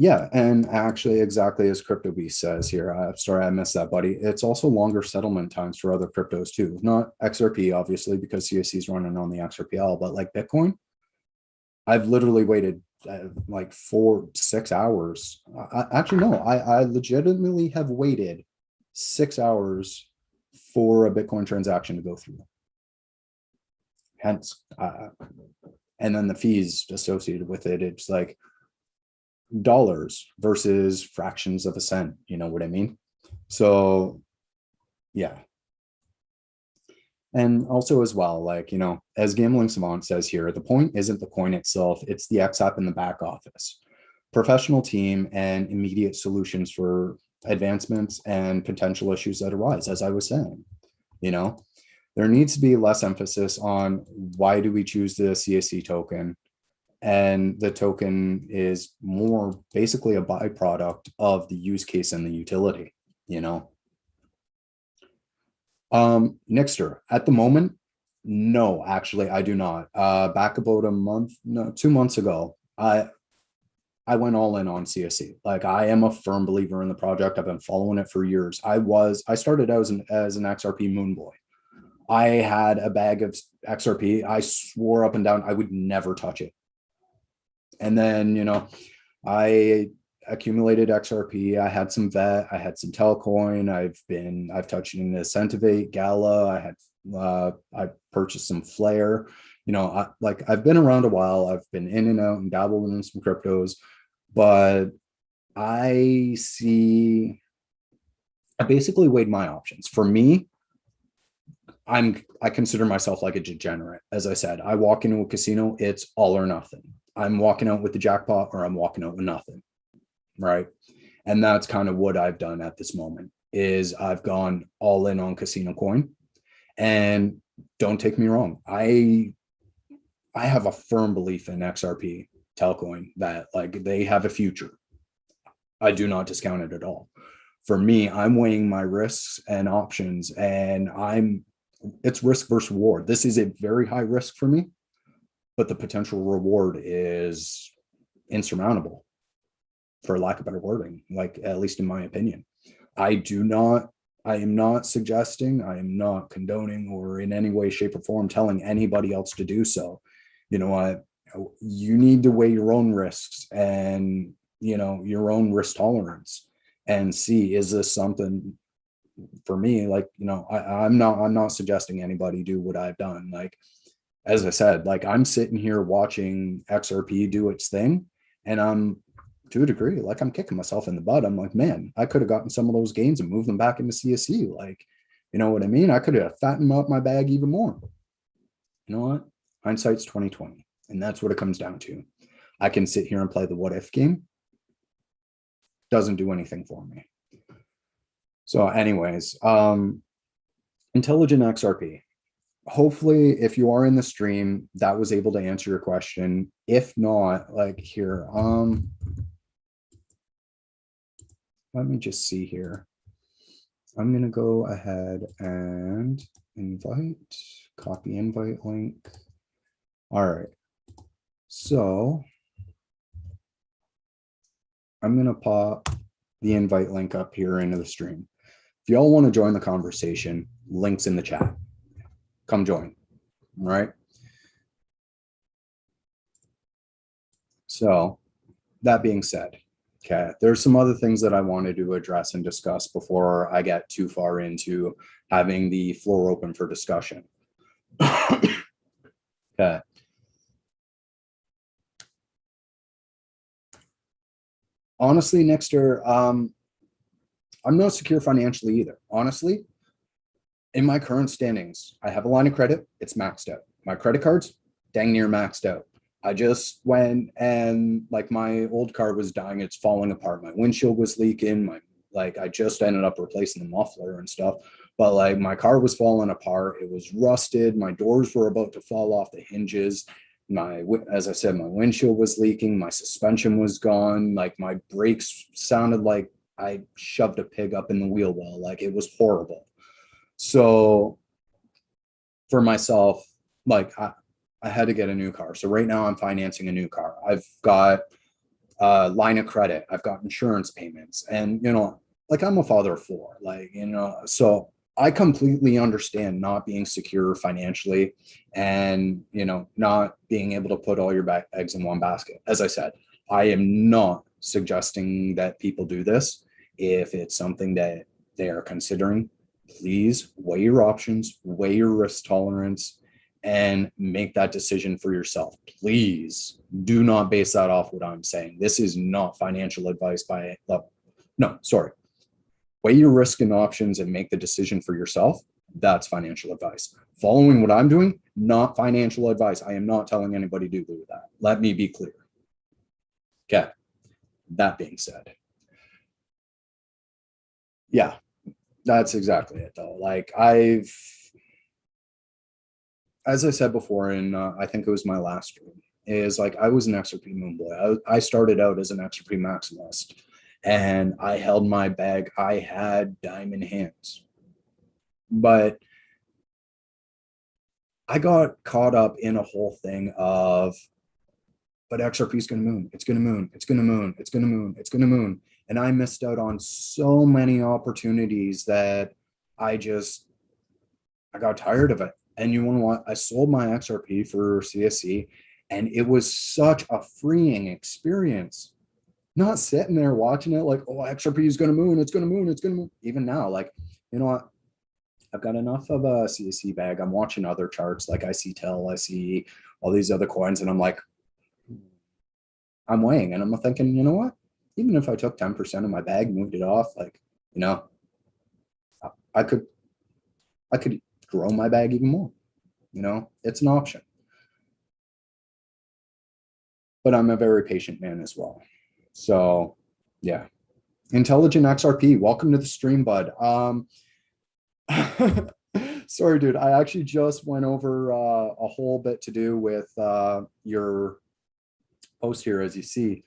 yeah, and actually, exactly as CryptoBeast says here, I'm sorry I missed that, buddy. It's also longer settlement times for other cryptos too. Not XRP, obviously, because CSC is running on the XRPL, but like Bitcoin, I've literally waited like 4-6 hours. I legitimately have waited 6 hours for a Bitcoin transaction to go through. Hence, and then the fees associated with it, it's like dollars versus fractions of a cent, you know what I mean? So yeah. And also as well, like, as Gambling Savant says here, the point isn't the coin itself, it's the XApp in the back office, professional team, and immediate solutions for advancements and potential issues that arise. As I was saying, there needs to be less emphasis on why do we choose the CSC token, and the token is more basically a byproduct of the use case and the utility, Nixter, at the moment, no, actually, I do not. Back about 2 months ago, I went all in on CSC. Like, I am a firm believer in the project. I've been following it for years. I started out as an XRP moon boy. I had a bag of XRP. I swore up and down I would never touch it. And then, I accumulated XRP. I had some VET, I had some Telcoin. I've touched in the Centivate, Gala. I purchased some Flare. I've been around a while. I've been in and out and dabbled in some cryptos, but I basically weighed my options. For me, I consider myself like a degenerate. As I said, I walk into a casino, it's all or nothing. I'm walking out with the jackpot or I'm walking out with nothing. Right. And that's kind of what I've done at this moment is I've gone all in on Casino Coin. And don't take me wrong, I have a firm belief in XRP Telcoin that like they have a future. I do not discount it at all. For me, I'm weighing my risks and options, and it's risk versus reward. This is a very high risk for me, but the potential reward is insurmountable, for lack of better wording, like at least in my opinion. I am not suggesting, I am not condoning or in any way, shape, or form telling anybody else to do so. You know what? You need to weigh your own risks and, your own risk tolerance and see, is this something for me? Like, I'm not suggesting anybody do what I've done. Like, as I said, like I'm sitting here watching XRP do its thing, and I'm to a degree, like I'm kicking myself in the butt. I'm like, man, I could have gotten some of those gains and moved them back into CSE. Like, you know what I mean? I could have fattened up my bag even more. You know what? Hindsight's 2020. And that's what it comes down to. I can sit here and play the what if game. Doesn't do anything for me. So anyways, Intelligent XRP. Hopefully, if you are in the stream, that was able to answer your question. If not, like here, let me just see here. I'm going to go ahead and copy invite link. All right. So I'm going to pop the invite link up here into the stream. If y'all want to join the conversation, links in the chat. Come join. All right. So that being said, okay, there's some other things that I wanted to address and discuss before I get too far into having the floor open for discussion. Okay. Honestly, Nixter, I'm not secure financially either. Honestly, in my current standings, I have a line of credit. It's maxed out. My credit cards, dang near maxed out. I just went and like my old car was dying. It's falling apart. My windshield was leaking. I just ended up replacing the muffler and stuff. But like my car was falling apart. It was rusted. My doors were about to fall off the hinges. As I said, my windshield was leaking. My suspension was gone. Like my brakes sounded like I shoved a pig up in the wheel well. Like it was horrible. So for myself, like I had to get a new car. So right now I'm financing a new car. I've got a line of credit. I've got insurance payments, and like I'm a father of four, so I completely understand not being secure financially and, not being able to put all your eggs in one basket. As I said, I am not suggesting that people do this. If it's something that they are considering, please weigh your options, weigh your risk tolerance, and make that decision for yourself. Please do not base that off what I'm saying. This is not financial advice Weigh your risk and options and make the decision for yourself. That's financial advice. Following what I'm doing, not financial advice. I am not telling anybody to do that. Let me be clear. Okay. That being said, yeah, that's exactly it though. Like as I said before, in I think it was my last stream, is like I was an XRP moon boy. I started out as an XRP maximalist, and I held my bag. I had diamond hands, but I got caught up in a whole thing of, but XRP is going to moon. It's going to moon. It's going to moon. It's going to moon. It's going to moon. And I missed out on so many opportunities that I got tired of it. And you want to what? I sold my XRP for CSE, and it was such a freeing experience. Not sitting there watching it like, oh, XRP is going to moon. It's going to moon. It's going to moon. Even now, like, you know what? I've got enough of a CSE bag. I'm watching other charts like I see TEL, I see all these other coins, and I'm like, I'm weighing, and I'm thinking, you know what? Even if I took 10% of my bag, moved it off, like, I could grow my bag even more. It's an option. But I'm a very patient man as well. So, yeah. Intelligent XRP, welcome to the stream, bud. Sorry, dude. I actually just went over a whole bit to do with your post here, as you see.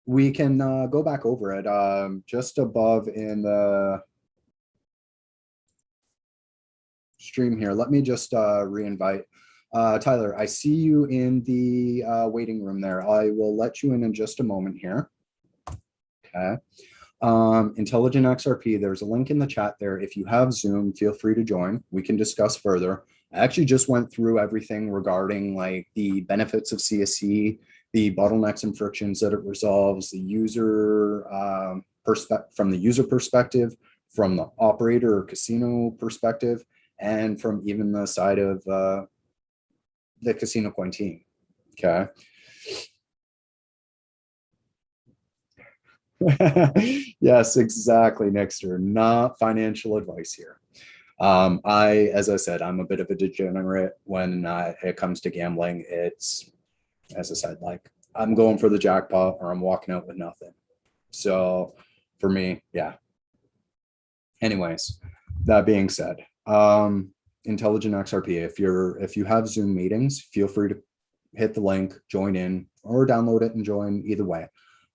We can go back over it just above in the stream here. Let me just re-invite. Tyler, I see you in the waiting room there. I will let you in just a moment here. Okay. Intelligent XRP, there's a link in the chat there. If you have Zoom, feel free to join. We can discuss further. I actually just went through everything regarding like the benefits of CSC, the bottlenecks and frictions that it resolves, the user from the user perspective, from the operator or casino perspective, and from even the side of the CasinoCoin team. Okay. Yes, exactly, Nixter. Not financial advice here. As I said, I'm a bit of a degenerate when it comes to gambling. It's, as I said, like I'm going for the jackpot or I'm walking out with nothing. So for me, yeah. Anyways, that being said, Intelligent XRP, if you have Zoom meetings, feel free to hit the link, join in, or download it and join. Either way,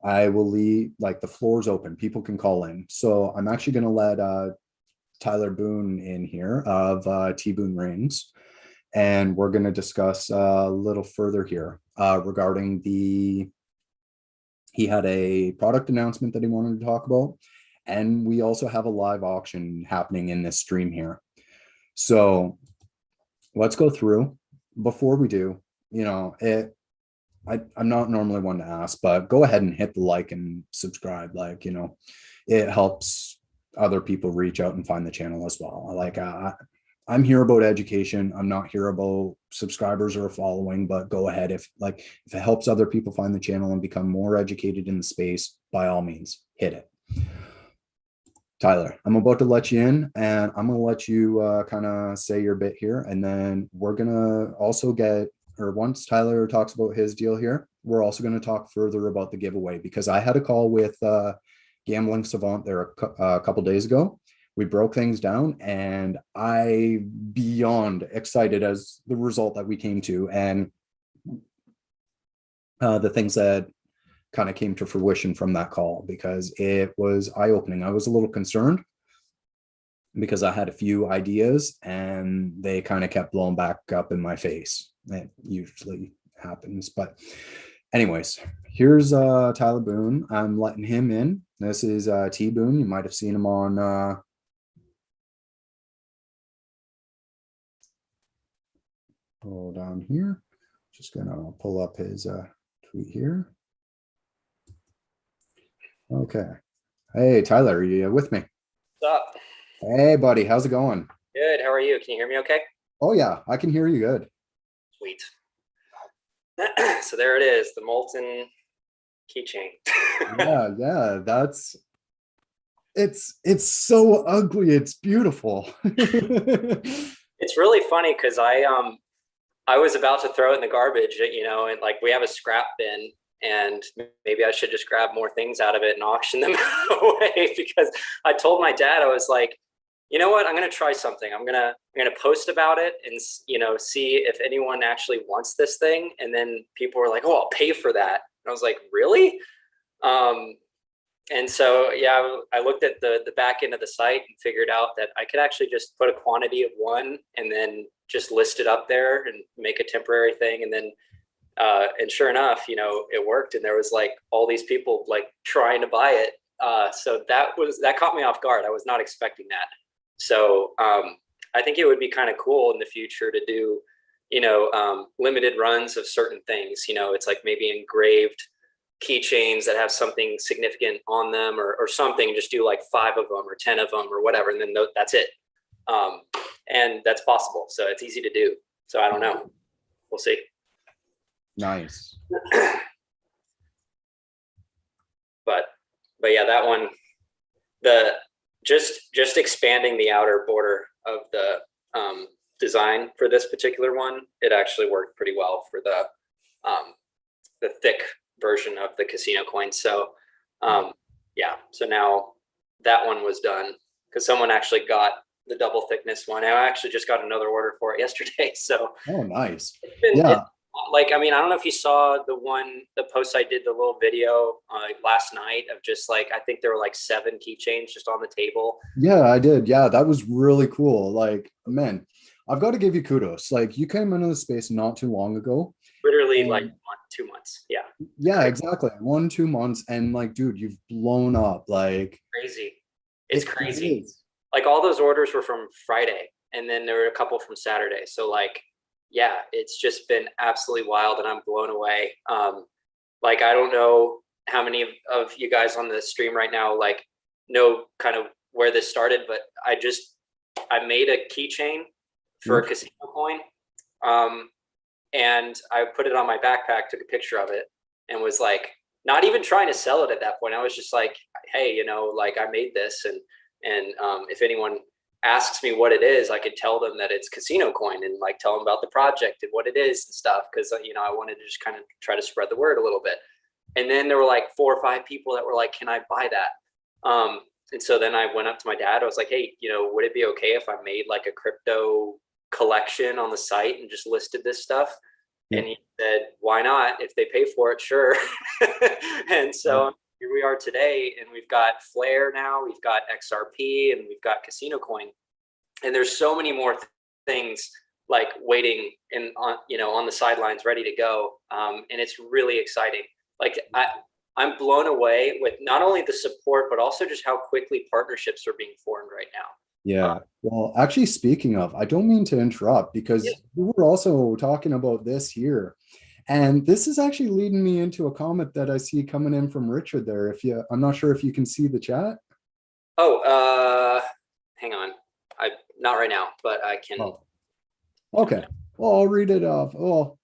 I will leave, like, the floor is open. People can call in. So I'm actually going to let TBoone in here of TBoone Rings, and we're going to discuss a little further here regarding he had a product announcement that he wanted to talk about, and we also have a live auction happening in this stream here. So let's go through. Before we do, I'm not normally one to ask, but go ahead and hit the like and subscribe. Like, it helps other people reach out and find the channel as well. Like, I'm here about education. I'm not here about subscribers or a following, but go ahead. If it helps other people find the channel and become more educated in the space, by all means, hit it. Tyler, I'm about to let you in, and I'm going to let you kind of say your bit here. And then we're going to also once Tyler talks about his deal here, we're also going to talk further about the giveaway, because I had a call with Gambling Savant there a couple days ago. We broke things down, and I beyond excited as the result that we came to, and the things that kind of came to fruition from that call, because it was eye-opening. I was a little concerned because I had a few ideas and they kind of kept blowing back up in my face. It usually happens. But anyways, here's TBoone. I'm letting him in. This is TBoone. You might have seen him on hold on here. Just gonna pull up his tweet here. Okay. Hey, Tyler, are you with me? What's up? Hey, buddy. How's it going? Good. How are you? Can you hear me okay? Oh, yeah. I can hear you good. Sweet. So there it is, the molten keychain. Yeah. It's so ugly. It's beautiful. It's really funny because I was about to throw it in the garbage, and like we have a scrap bin, and maybe I should just grab more things out of it and auction them away, because I told my dad, I was like, you know what, I'm going to try something. I'm going to post about it and, see if anyone actually wants this thing. And then people were like, oh, I'll pay for that. And I was like, really? And so, yeah, I looked at the back end of the site and figured out that I could actually just put a quantity of one and then just list it up there and make a temporary thing. And then, and sure enough, it worked. And there was like all these people like trying to buy it. So that caught me off guard. I was not expecting that. So I think it would be kind of cool in the future to do, limited runs of certain things. It's like maybe engraved keychains that have something significant on them, or something. Just do like 5 of them or 10 of them or whatever, and then that's it. And that's possible. So it's easy to do. So I don't know. We'll see. Nice. But yeah, that one, just expanding the outer border of the design for this particular one, it actually worked pretty well for the thick version of the casino coin. So Yeah. So now that one was done because someone actually got the double thickness one. I actually just got another order for it yesterday. So Oh, nice. it's Yeah. like, I mean, I don't know if you saw the post I did, the little video last night of just like, I think there were like 7 keychains just on the table. Yeah, I did. Yeah, that was really cool. Like, man, I've got to give you kudos. Like, you came into the space not too long ago. Literally like And 2 months. Yeah. yeah, exactly. 1, 2 months. And like, dude, you've blown up. Like, Crazy. It's crazy. it is. Like all those orders were from Friday and then there were a couple from Saturday. So like, yeah, it's just been absolutely wild and I'm blown away. Like, I don't know how many of you guys on the stream right now, like know kind of where this started, but I made a keychain for a casino coin. And I put it on my backpack, took a picture of it and was like, not even trying to sell it at that point. I was just like, hey, you know, like I made this and if anyone asks me what it is, I could tell them that it's casino coin and like tell them about the project and what it is and stuff. Cause you know, I wanted to just kind of try to spread the word a little bit. And then there were like 4 or 5 people that were like, can I buy that? And so then I went up to my dad. I was like, hey, you know, would it be okay if I made like a crypto collection on the site and just listed this stuff? Yeah. And he said, why not? If they pay for it, sure. And so here we are today, and we've got Flare now, we've got XRP, and we've got Casino Coin, and there's so many more things like waiting and on, you know, on the sidelines, ready to go, and it's really exciting. Like I'm blown away with not only the support, but also just how quickly partnerships are being formed right now. Yeah. Well, actually, speaking of, I don't mean to interrupt because we were also talking about this here. And this is actually leading me into a comment that I see coming in from Richard there. I'm not sure if you can see the chat. Oh, hang on. Not right now, but I can. Oh. Okay. Well, I'll read it off. Well,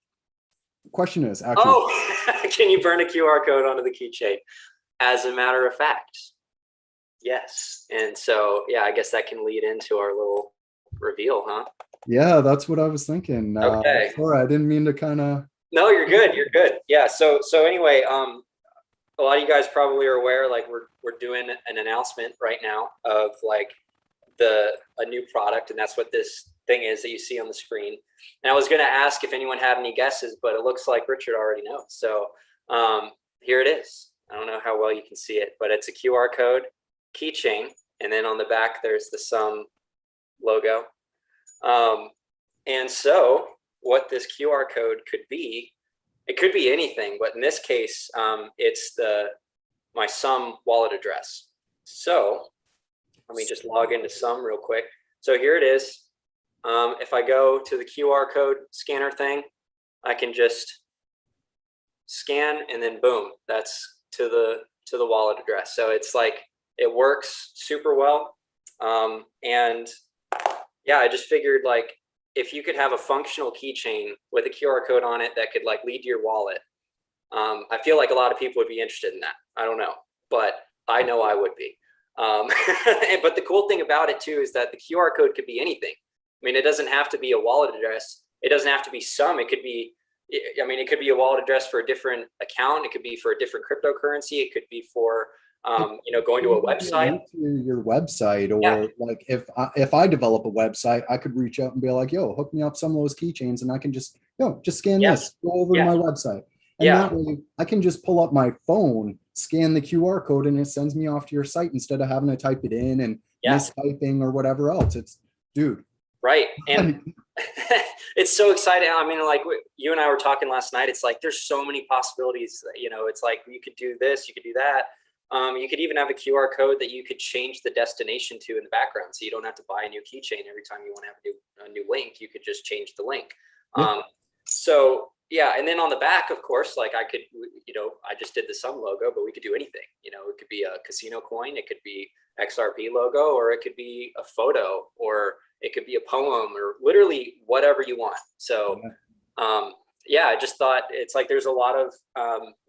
question is actually. Oh, can you burn a QR code onto the keychain? As a matter of fact, yes. And so, yeah, I guess that can lead into our little reveal, huh? Yeah, that's what I was thinking. Okay. Sorry, I didn't mean to kind of. No, you're good. You're good. Yeah. So anyway, a lot of you guys probably are aware, like we're doing an announcement right now of like a new product, and that's what this thing is that you see on the screen. And I was going to ask if anyone had any guesses, but it looks like Richard already knows. So here it is. I don't know how well you can see it, but it's a QR code keychain, and then on the back there's the Sum logo. And so what this QR code could be, it could be anything, but in this case, it's my Sum wallet address. So let me just log into Sum real quick. So here it is. If I go to the QR code scanner thing, I can just scan and then boom, that's to the wallet address. So it's like, it works super well. And yeah, I just figured like, if you could have a functional keychain with a QR code on it that could like lead to your wallet, I feel like a lot of people would be interested in that. I don't know, but I know I would be. But the cool thing about it too is that the QR code could be anything. I mean, it doesn't have to be a wallet address. It doesn't have to be Sum. It could be, I mean, it could be a wallet address for a different account. It could be for a different cryptocurrency. It could be for you know, going to a website. To your website, or like if I develop a website, I could reach out and be like, yo, hook me up some of those keychains and I can just scan this, go over to my website. And that way I can just pull up my phone, scan the QR code, and it sends me off to your site instead of having to type it in and mistyping or whatever else. It's, dude. Right. And it's so exciting. I mean, like you and I were talking last night, it's like, there's so many possibilities, you know, it's like, you could do this, you could do that. You could even have a QR code that you could change the destination to in the background. So you don't have to buy a new keychain every time you want to have a new link. You could just change the link. So yeah. And then on the back, of course, like I could, you know, I just did the Sum logo, but we could do anything. You know, it could be a casino coin, it could be XRP logo, or it could be a photo, or it could be a poem, or literally whatever you want. So yeah, I just thought it's like there's a lot of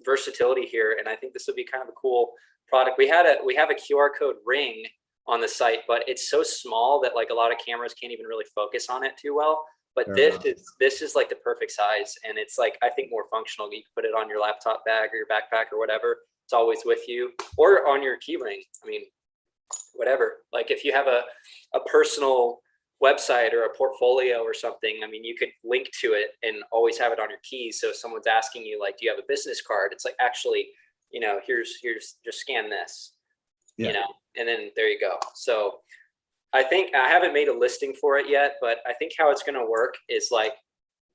versatility here, and I think this would be kind of a cool product. We have a QR code ring on the site, but it's so small that like a lot of cameras can't even really focus on it too well. But this is like the perfect size, and it's like, I think, more functional. You can put it on your laptop bag or your backpack or whatever, It's always with you, or on your key ring. I mean, whatever. Like if you have a personal website or a portfolio or something, I mean, you could link to it and always have it on your keys. So if someone's asking you, like, do you have a business card? It's like, actually, you know, here's just scan this, you know, and then there you go. So I think I haven't made a listing for it yet, but I think how it's going to work is like,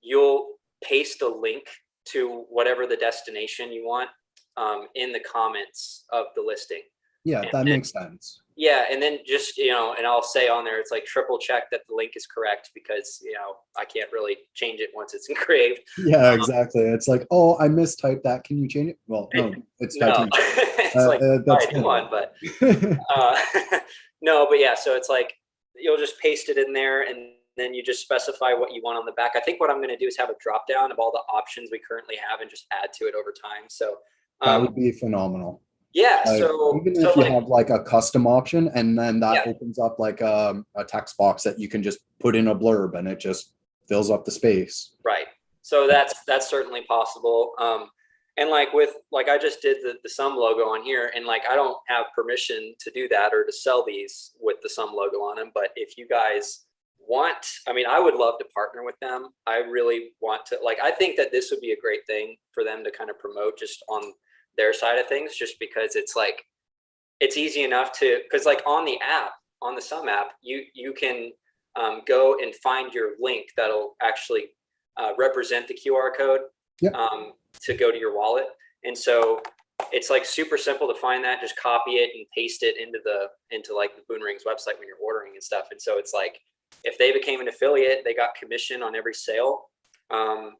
you'll paste a link to whatever the destination you want in the comments of the listing. Yeah, that makes sense. Yeah, and then just, you know, and I'll say on there, it's like triple check that the link is correct, because, you know, I can't really change it once it's engraved. Yeah, exactly. It's like, oh, I mistyped that. Can you change it? Well, no, it's titanium. It's like, that's come on, but no, but yeah, so it's like, you'll just paste it in there, and then you just specify what you want on the back. I think what I'm going to do is have a drop down of all the options we currently have and just add to it over time. So that would be phenomenal. Yeah. Like, So even if you have like a custom option, and then that opens up like a text box that you can just put in a blurb, and it just fills up the space. Right. So that's certainly possible. And like I just did the Sum logo on here, and like I don't have permission to do that or to sell these with the Sum logo on them. But if you guys want, I mean, I would love to partner with them. I really want to, like, I think that this would be a great thing for them to kind of promote just on their side of things, just because it's like, it's easy enough to, because like on the app, on the Sum app, you can go and find your link that'll actually represent the QR code to go to your wallet. And so it's like super simple to find that, just copy it and paste it into like the Boone Rings website when you're ordering and stuff. And so it's like, if they became an affiliate, they got commission on every sale. I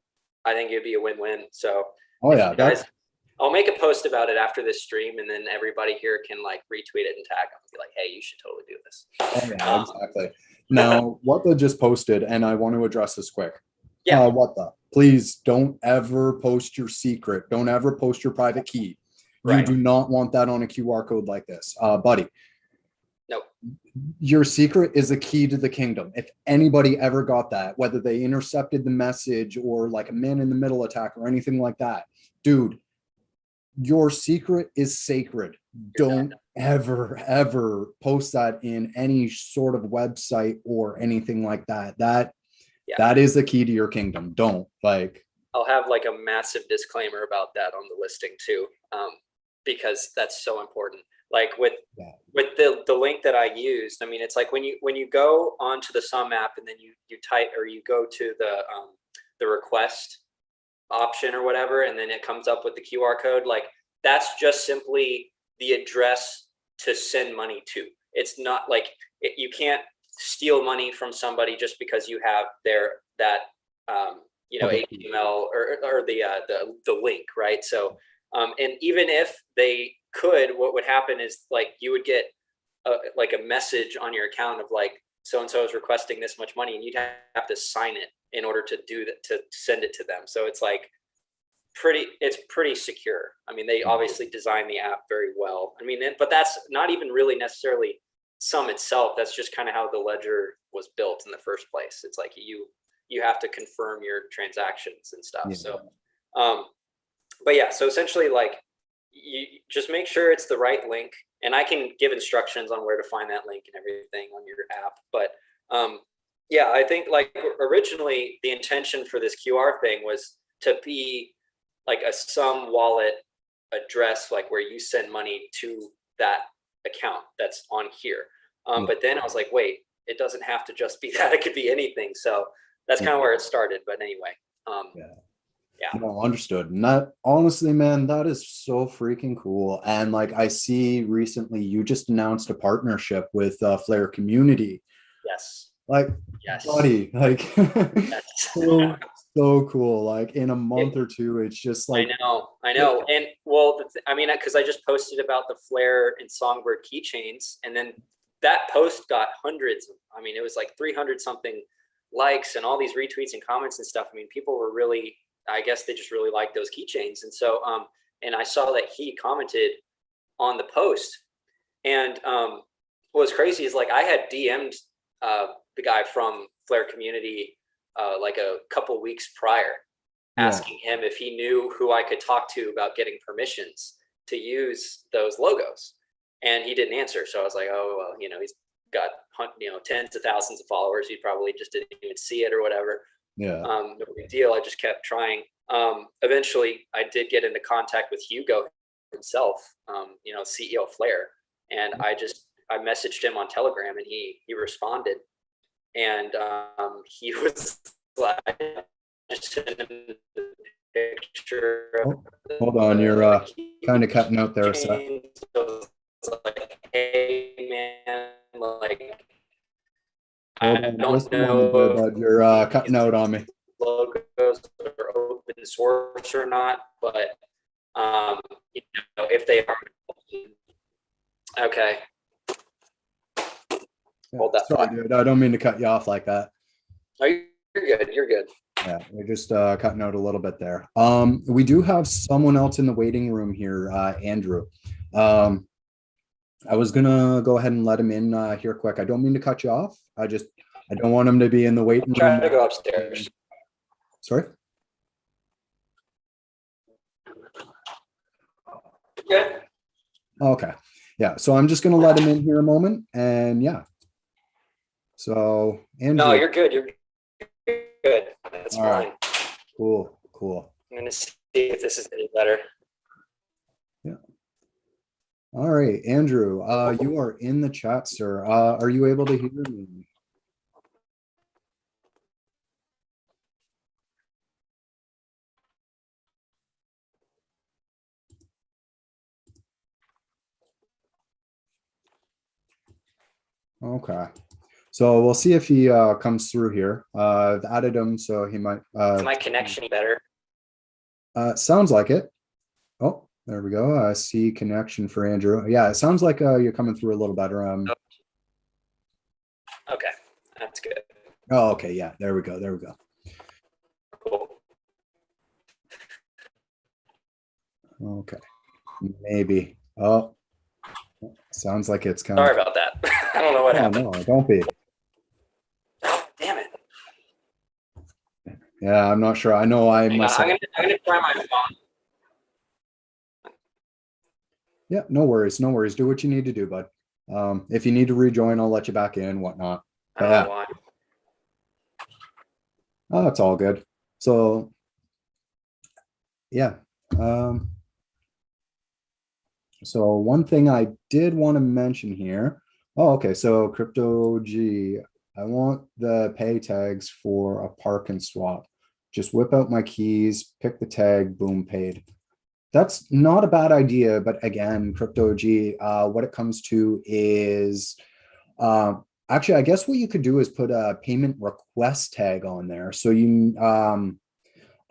think it'd be a win-win. So guys, I'll make a post about it after this stream, and then everybody here can like retweet it and tag them and be like, hey, you should totally do this. Oh, yeah, exactly. Now, what they just posted, and I want to address this quick. Yeah. What the? Please don't ever post your secret. Don't ever post your private key. You do not want that on a QR code like this. Buddy. Nope. Your secret is a key to the kingdom. If anybody ever got that, whether they intercepted the message or like a man in the middle attack or anything like that, dude, your secret is sacred. Don't ever post that in any sort of website or anything like that. That is the key to your kingdom. Don't, like, I'll have like a massive disclaimer about that on the listing too, because that's so important. Like with the link that I used, I mean, it's like when you go onto the Sum app and then you type, or you go to the request option or whatever, and then it comes up with the QR code, like that's just simply the address to send money to. It's not like you can't steal money from somebody just because you have that HTML or the link, right? So and even if they could, what would happen is like you would get like a message on your account of like, so and so is requesting this much money, and you'd have to sign it in order to do that, to send it to them. So it's like it's pretty secure. I mean, they obviously designed the app very well. I mean, but that's not even really necessarily Sum itself. That's just kind of how the ledger was built in the first place. It's like you have to confirm your transactions and stuff. So but yeah, so essentially like you just make sure it's the right link, and I can give instructions on where to find that link and everything on your app. But yeah, I think like originally the intention for this QR thing was to be like a Sum wallet address, like where you send money to that account that's on here. But then I was like, wait, it doesn't have to just be that, it could be anything. So that's kind of where it started. But anyway, no, understood. And that, honestly, man, that is so freaking cool. And like I see recently you just announced a partnership with Flare Community. Yes. Like, buddy, like so cool. Like in a month or two, it's just like, I know. And well, I mean, because I just posted about the Flare and Songbird keychains, and then that post got hundreds. I mean, it was like 300 something likes and all these retweets and comments and stuff. I mean, people were really, I guess they just really liked those keychains. And so, and I saw that he commented on the post, and what was crazy is like I had DM'd the guy from Flare Community like a couple weeks prior, asking him if he knew who I could talk to about getting permissions to use those logos, and he didn't answer. So I was like, oh, well, he's got, tens of thousands of followers. He probably just didn't even see it or whatever. Yeah. No big deal. I just kept trying. Eventually I did get into contact with Hugo himself, CEO of Flare. And I messaged him on Telegram, and he responded, and he was like, just sent him the picture. Hold on, you're kind of cutting out there. So it's like, hey man, like, I don't know but you're cutting out on me. Logos are open source or not, but if they are, okay. Hold that Sorry, thought. dude. I don't mean to cut you off like that. Oh, you're good. You're good. Yeah, we're just cutting out a little bit there. We do have someone else in the waiting room here, Andrew. I was gonna go ahead and let him in here quick. I don't mean to cut you off. I don't want him to be in the waiting room. Try to go upstairs. Sorry? Good. Okay. Yeah. So I'm just gonna let him in here a moment, and yeah. So Andrew. No, you're good. You're good. That's All fine. Right. Cool. I'm gonna see if this is any better. Yeah. All right, Andrew. You are in the chat, sir. Are you able to hear me? Okay. So we'll see if he comes through here. I've added him, so he might. Is my connection better? Sounds like it. Oh, there we go. I see connection for Andrew. Yeah, it sounds like you're coming through a little better. Okay, that's good. Oh, okay. Yeah, there we go. Cool. Okay. Maybe. Oh, sounds like it's coming. Sorry about that. I don't know what happened. No, don't be. Oh, damn it. Yeah, I'm not sure. I know I must. I'm gonna try my phone. Yeah, no worries. Do what you need to do, bud. If you need to rejoin, I'll let you back in, whatnot. I don't know why. Oh, it's all good. So, yeah. So one thing I did want to mention here. Oh, okay. So Crypto G, I want the pay tags for a park and swap. Just whip out my keys, pick the tag, boom, paid. That's not a bad idea, but again, Crypto G, what it comes to is, actually, I guess what you could do is put a payment request tag on there. So I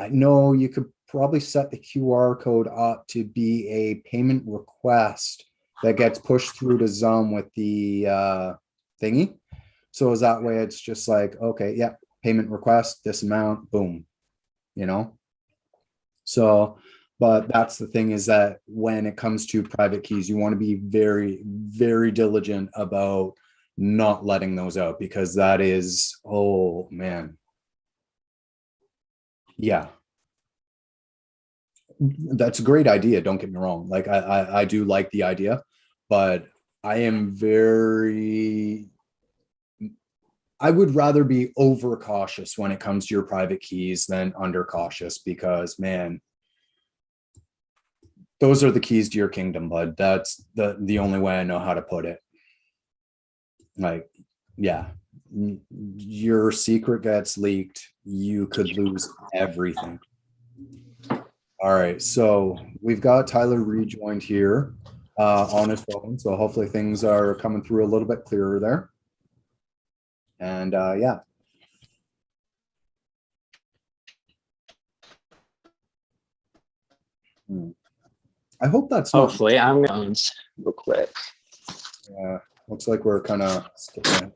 know you could probably set the QR code up to be a payment request that gets pushed through to Zum with the thingy. So is that way it's just like, okay, yeah, payment request, this amount, boom, So, but that's the thing, is that when it comes to private keys, you want to be very, very diligent about not letting those out, because that is, oh man. Yeah. That's a great idea. Don't get me wrong. Like I do like the idea, but I would rather be over cautious when it comes to your private keys than under cautious, because man, those are the keys to your kingdom, bud. That's the only way I know how to put it. Like, yeah, your secret gets leaked, you could lose everything. All right, so we've got Tyler rejoined here on his phone, so hopefully things are coming through a little bit clearer there. And yeah. I hope that's not. Hopefully, I'm going real quick. Yeah, looks like we're kind of skipping.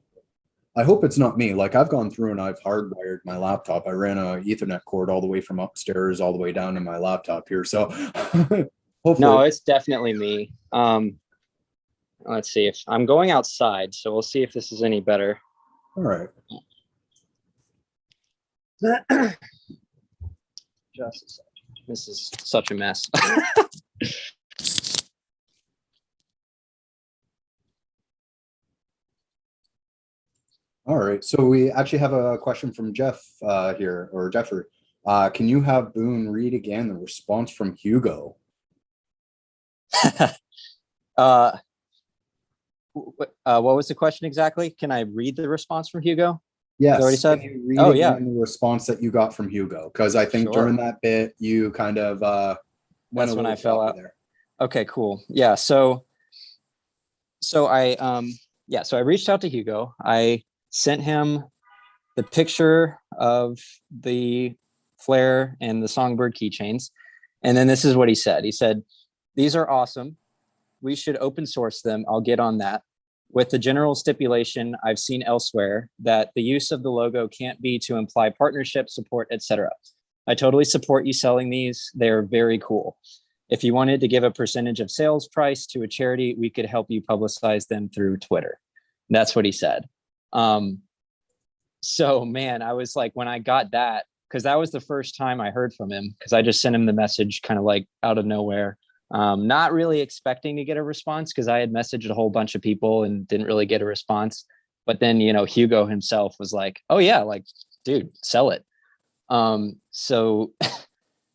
I hope it's not me. Like, I've gone through and I've hardwired my laptop. I ran a Ethernet cord all the way from upstairs all the way down to my laptop here. So hopefully. No, it's definitely me. Let's see if I'm going outside, so we'll see if this is any better. All right. Just a second. This is such a mess. All right. So we actually have a question from Jeff here, or Jeffrey. Can you have Boone read again the response from Hugo? uh, what was the question exactly? Can I read the response from Hugo? Yes. Already said? Can you read Oh, again the response that you got from Hugo? Because I think during Sure. that bit you kind of went That's a when little I fell floppy out. there. Okay, cool. Yeah. So I reached out to Hugo. I sent him the picture of the flare and the songbird keychains. And then this is what he said. He said, "These are awesome. We should open source them. I'll get on that. With the general stipulation I've seen elsewhere that the use of the logo can't be to imply partnership, support, etc. I totally support you selling these. They're very cool. If you wanted to give a percentage of sales price to a charity, we could help you publicize them through Twitter." And that's what he said. So man, I was like, when I got that, because that was the first time I heard from him, because I just sent him the message kind of like out of nowhere, not really expecting to get a response, because I had messaged a whole bunch of people and didn't really get a response. But then, Hugo himself was like, "Oh yeah, like, dude, sell it." So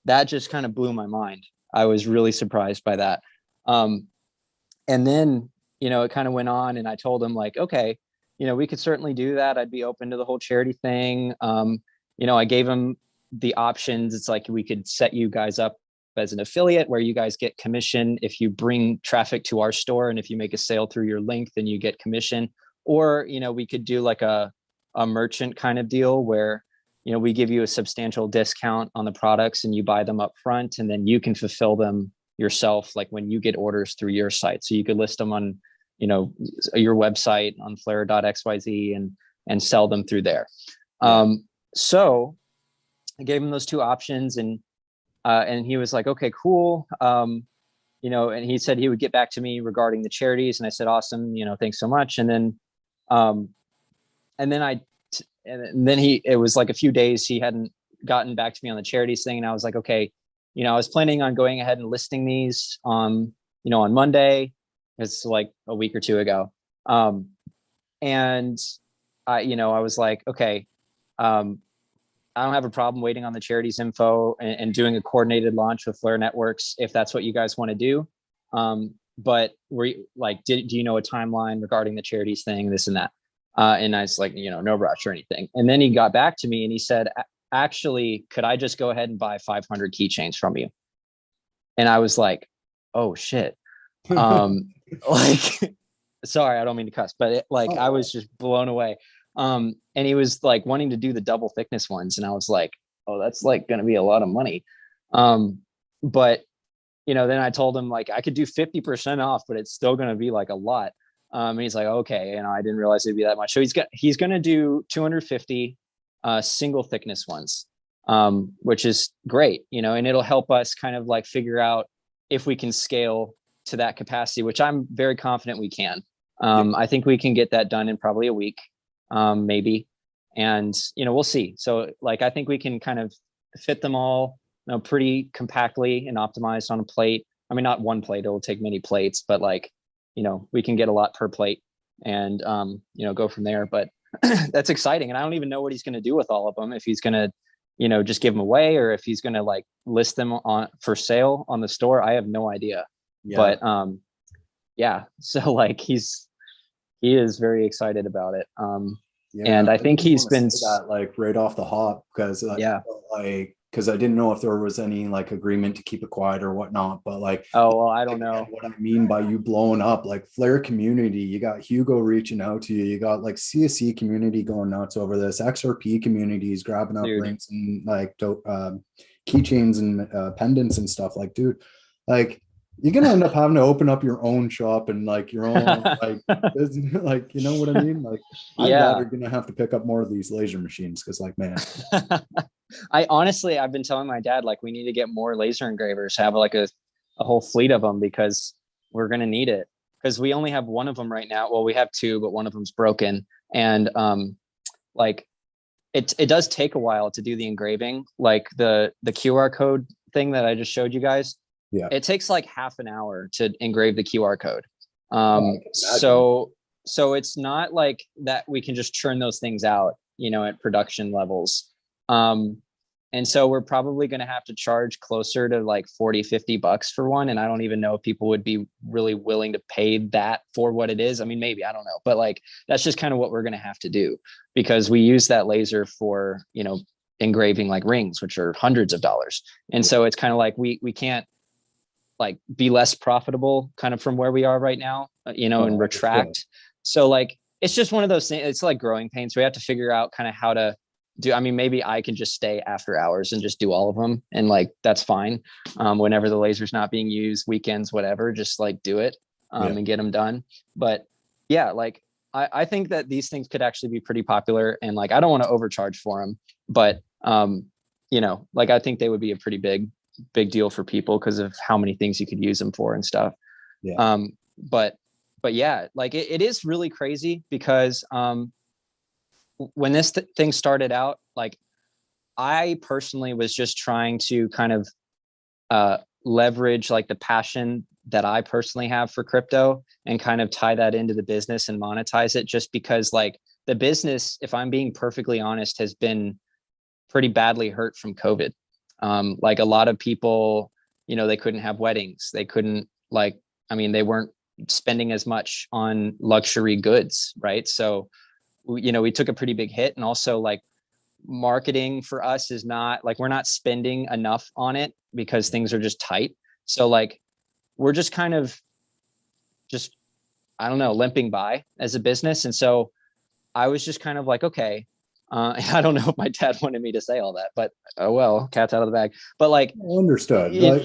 that just kind of blew my mind. I was really surprised by that. And then, it kind of went on, and I told him like, okay, we could certainly do that. I'd be open to the whole charity thing. I gave him the options. It's like, we could set you guys up as an affiliate where you guys get commission if you bring traffic to our store, and if you make a sale through your link, then you get commission. Or, we could do like a merchant kind of deal where, we give you a substantial discount on the products and you buy them up front, and then you can fulfill them yourself, like when you get orders through your site. So you could list them on, your website on flare.xyz and sell them through there. Yeah. So I gave him those two options, and he was like, "Okay, cool." And he said he would get back to me regarding the charities, and I said, "Awesome, thanks so much." And then it was like a few days he hadn't gotten back to me on the charities thing, and I was like, okay, I was planning on going ahead and listing these on Monday. It's like a week or two ago. And I was like, okay, I don't have a problem waiting on the charities info and doing a coordinated launch with Flare Networks if that's what you guys want to do. But do you know a timeline regarding the charities thing, this and that? And I was like, no rush or anything. And then he got back to me and he said, "Actually, could I just go ahead and buy 500 keychains from you?" And I was like, "Oh shit." Like, sorry, I don't mean to cuss, but I was just blown away. And he was like wanting to do the double thickness ones. And I was like, "Oh, that's like going to be a lot of money." But then I told him like I could do 50% off, but it's still going to be like a lot. And he's like, "Okay," I didn't realize it'd be that much. So he's going to do 250 single thickness ones, which is great, and it'll help us kind of like figure out if we can scale to that capacity, which I'm very confident we can. I think we can get that done in probably a week, maybe. And, we'll see. So like, I think we can kind of fit them all, pretty compactly and optimized on a plate. I mean, not one plate, it'll take many plates, but like, we can get a lot per plate and, go from there. But that's exciting. And I don't even know what he's going to do with all of them. If he's going to, just give them away, or if he's going to like list them on for sale on the store. I have no idea. Yeah. But yeah, so like he is very excited about it. Yeah, and I think he's been that like right off the hop, because because I didn't know if there was any like agreement to keep it quiet or whatnot, but like, oh well, I don't know what I mean by you blowing up, like Flare community, you got Hugo reaching out to you, you got like CSC community going nuts over this, XRP communities grabbing up links and like keychains and pendants and stuff. Like, dude, like you're gonna end up having to open up your own shop and like your own like business, like, you know what I mean? Like, yeah, you're gonna have to pick up more of these laser machines, because like, man. I've been telling my dad, like, we need to get more laser engravers, have like a whole fleet of them, because we're going to need it, because we only have one of them right now. Well, we have two, but one of them's broken. And like it does take a while to do the engraving, like the QR code thing that I just showed you guys. Yeah, it takes like half an hour to engrave the QR code. So so it's not like that we can just churn those things out, at production levels. And so we're probably going to have to charge closer to like 40-50 bucks for one. And I don't even know if people would be really willing to pay that for what it is. I mean, maybe, I don't know, but like, that's just kind of what we're going to have to do, because we use that laser for, engraving like rings, which are hundreds of dollars. And so it's kind of like, we can't like be less profitable kind of from where we are right now, and retract. So like, it's just one of those things. It's like growing pains. We have to figure out kind of how to do. I mean, maybe I can just stay after hours and just do all of them. And like, that's fine. Whenever the laser's not being used, weekends, whatever, just like do it and get them done. But yeah, like I think that these things could actually be pretty popular, and like, I don't want to overcharge for them, but like I think they would be a pretty big deal for people because of how many things you could use them for and stuff. Yeah. But yeah, like it is really crazy because when this thing started out, like I personally was just trying to kind of leverage like the passion that I personally have for crypto and kind of tie that into the business and monetize it, just because like the business, if I'm being perfectly honest, has been pretty badly hurt from COVID. Like a lot of people, they couldn't have weddings. They couldn't they weren't spending as much on luxury goods. Right. So, we took a pretty big hit, and also like marketing for us is not like, we're not spending enough on it because things are just tight. So like, we're just kind of I don't know, limping by as a business. And so I was just kind of like, okay, I don't know if my dad wanted me to say all that, but oh well, cat's out of the bag. But like, Understood. Yeah.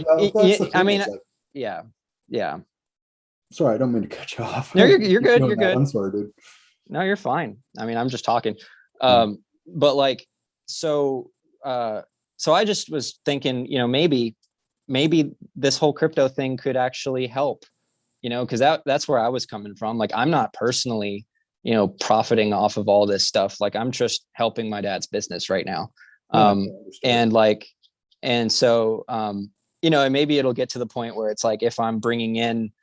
Sorry, I don't mean to cut you off. No, you're good. No, You're good. I'm sorry, dude. No, you're fine. I mean, I'm just talking. But like, so I just was thinking, maybe this whole crypto thing could actually help, because that's where I was coming from. Like, I'm not personally, profiting off of all this stuff. Like, I'm just helping my dad's business right now. And so, and maybe it'll get to the point where it's like, if I'm bringing in,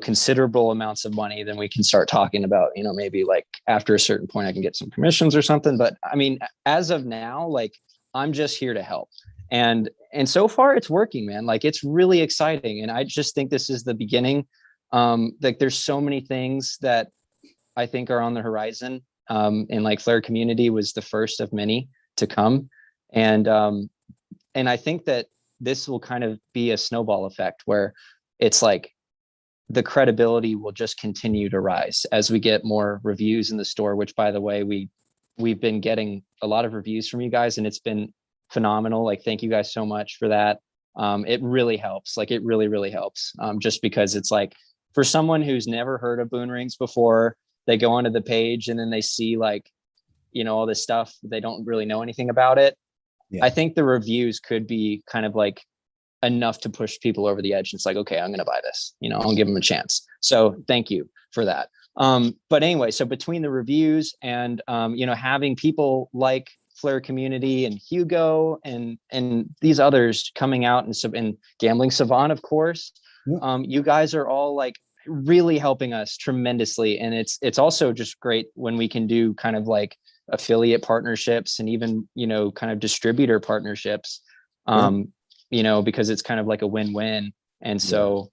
considerable amounts of money, then we can start talking about, maybe like after a certain point, I can get some commissions or something. But I mean, as of now, like, I'm just here to help. And so far it's working, man. Like, it's really exciting. And I just think this is the beginning. Like, there's so many things that I think are on the horizon. And like Flare community was the first of many to come. And I think that this will kind of be a snowball effect where it's like the credibility will just continue to rise as we get more reviews in the store, which, by the way, we've been getting a lot of reviews from you guys, and it's been phenomenal. Like, thank you guys so much for that. It really helps. Like, it really, really helps. Just because it's like, for someone who's never heard of Boone Rings before, they go onto the page and then they see like, all this stuff. They don't really know anything about it. Yeah. I think the reviews could be kind of like enough to push people over the edge. And it's like, okay, I'm going to buy this, I'll give them a chance. So thank you for that. But anyway, so between the reviews and, having people like Flare community and Hugo and these others coming out, and Gambling Savant, of course, you guys are all like really helping us tremendously. And it's also just great when we can do kind of like affiliate partnerships and even, kind of distributor partnerships, because it's kind of like a win-win. And so,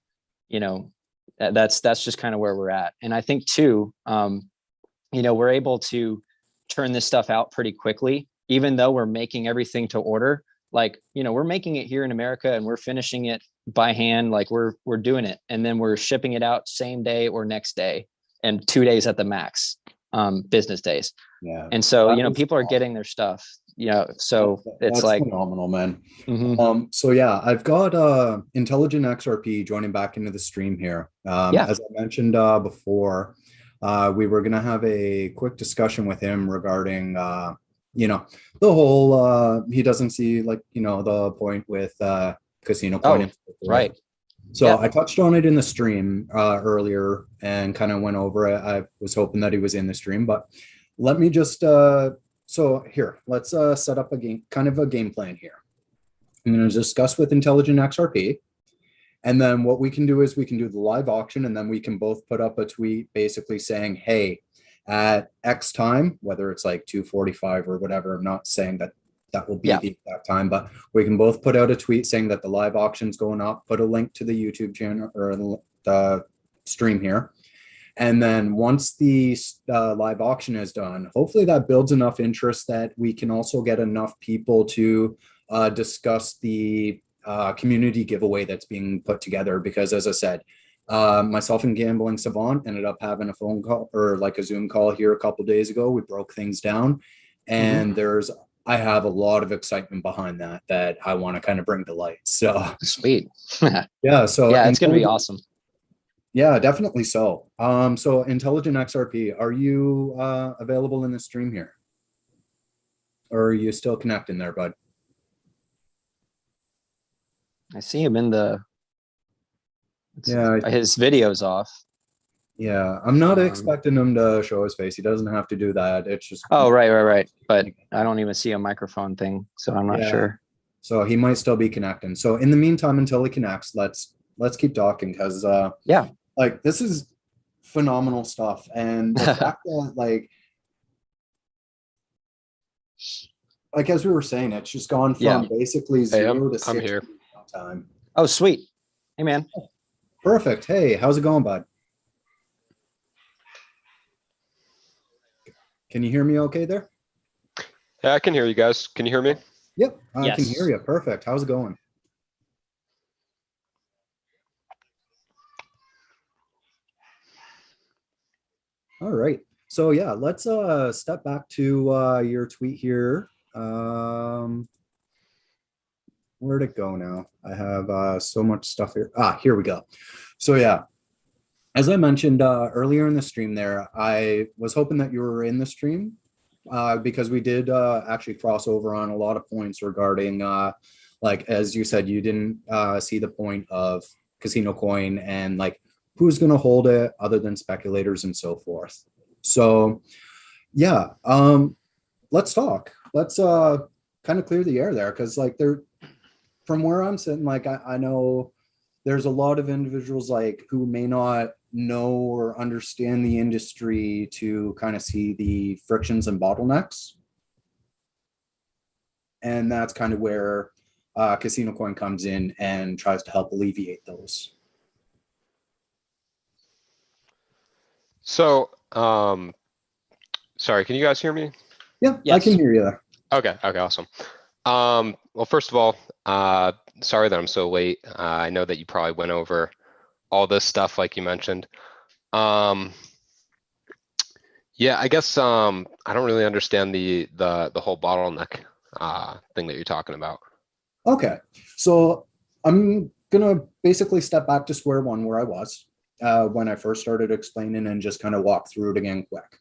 that's just kind of where we're at. And I think too, we're able to turn this stuff out pretty quickly, even though we're making everything to order. Like, we're making it here in America and we're finishing it by hand. Like, we're doing it, and then we're shipping it out same day or next day, and 2 days at the max, business days. Yeah. And so, people are getting their stuff, so it's like phenomenal, man. Mm-hmm. So yeah, I've got Intelligent XRP joining back into the stream here. As I mentioned before, we were going to have a quick discussion with him regarding the whole he doesn't see like the point with casino coin. Right. So I touched on it in the stream earlier and kind of went over it. I was hoping that he was in the stream, but let me just so here, let's set up a game plan here. I'm going to discuss with Intelligent XRP, And then what we can do is we can do the live auction, and then we can both put up a tweet basically saying, hey, at X time, whether it's like 2:45 or whatever, I'm not saying that that will be Yeah. the exact time, but we can both put out a tweet saying that the live auction's going up, put a link to the YouTube channel or the stream here. And then once the live auction is done, hopefully that builds enough interest that we can also get enough people to discuss the community giveaway that's being put together. Because as I said, myself and Gambling Savant ended up having a phone call or like a Zoom call here a couple days ago. We broke things down, and I have a lot of excitement behind that I want to kind of bring to light. So Sweet. yeah, so Yeah, it's going to be awesome. Yeah, definitely so. So Intelligent XRP, are you available in the stream here? Or are you still connecting there, bud? I see him in the, Yeah. his video's off. Yeah, I'm not expecting him to show his face. He doesn't have to do that. It's just, Oh, right. But I don't even see a microphone thing, so I'm not sure. So he might still be connecting. So in the meantime, until he connects, let's keep talking, because Yeah. like this is phenomenal stuff. And the fact that like as we were saying, it's just gone from basically 0 to 60 I'm here. time. Oh, sweet. Hey, man. Perfect. Hey, how's it going, bud? Can you hear me okay there? Yeah, I can hear you guys. Can you hear me? Yep, I can Yes. hear you. Perfect. How's it going? All right. So yeah, let's step back to your tweet here. Where'd it go now? I have so much stuff here. Here we go. So yeah, as I mentioned earlier in the stream there, I was hoping that you were in the stream because we did actually cross over on a lot of points regarding, like, as you said, you didn't see the point of Casino Coin and like who's going to hold it other than speculators and so forth. So yeah, let's talk. Let's kind of clear the air there, because like from where I'm sitting, like I know there's a lot of individuals like who may not know or understand the industry to kind of see the frictions and bottlenecks. And that's kind of where Casino Coin comes in and tries to help alleviate those. So, sorry, can you guys hear me? Yeah, Yes. I can hear you there. Okay, awesome. Well, first of all, sorry that I'm so late. I know that you probably went over all this stuff like you mentioned. Yeah, I guess I don't really understand the whole bottleneck thing that you're talking about. Okay, so I'm gonna basically step back to square one where I was when I first started explaining and just kind of walk through it again quick.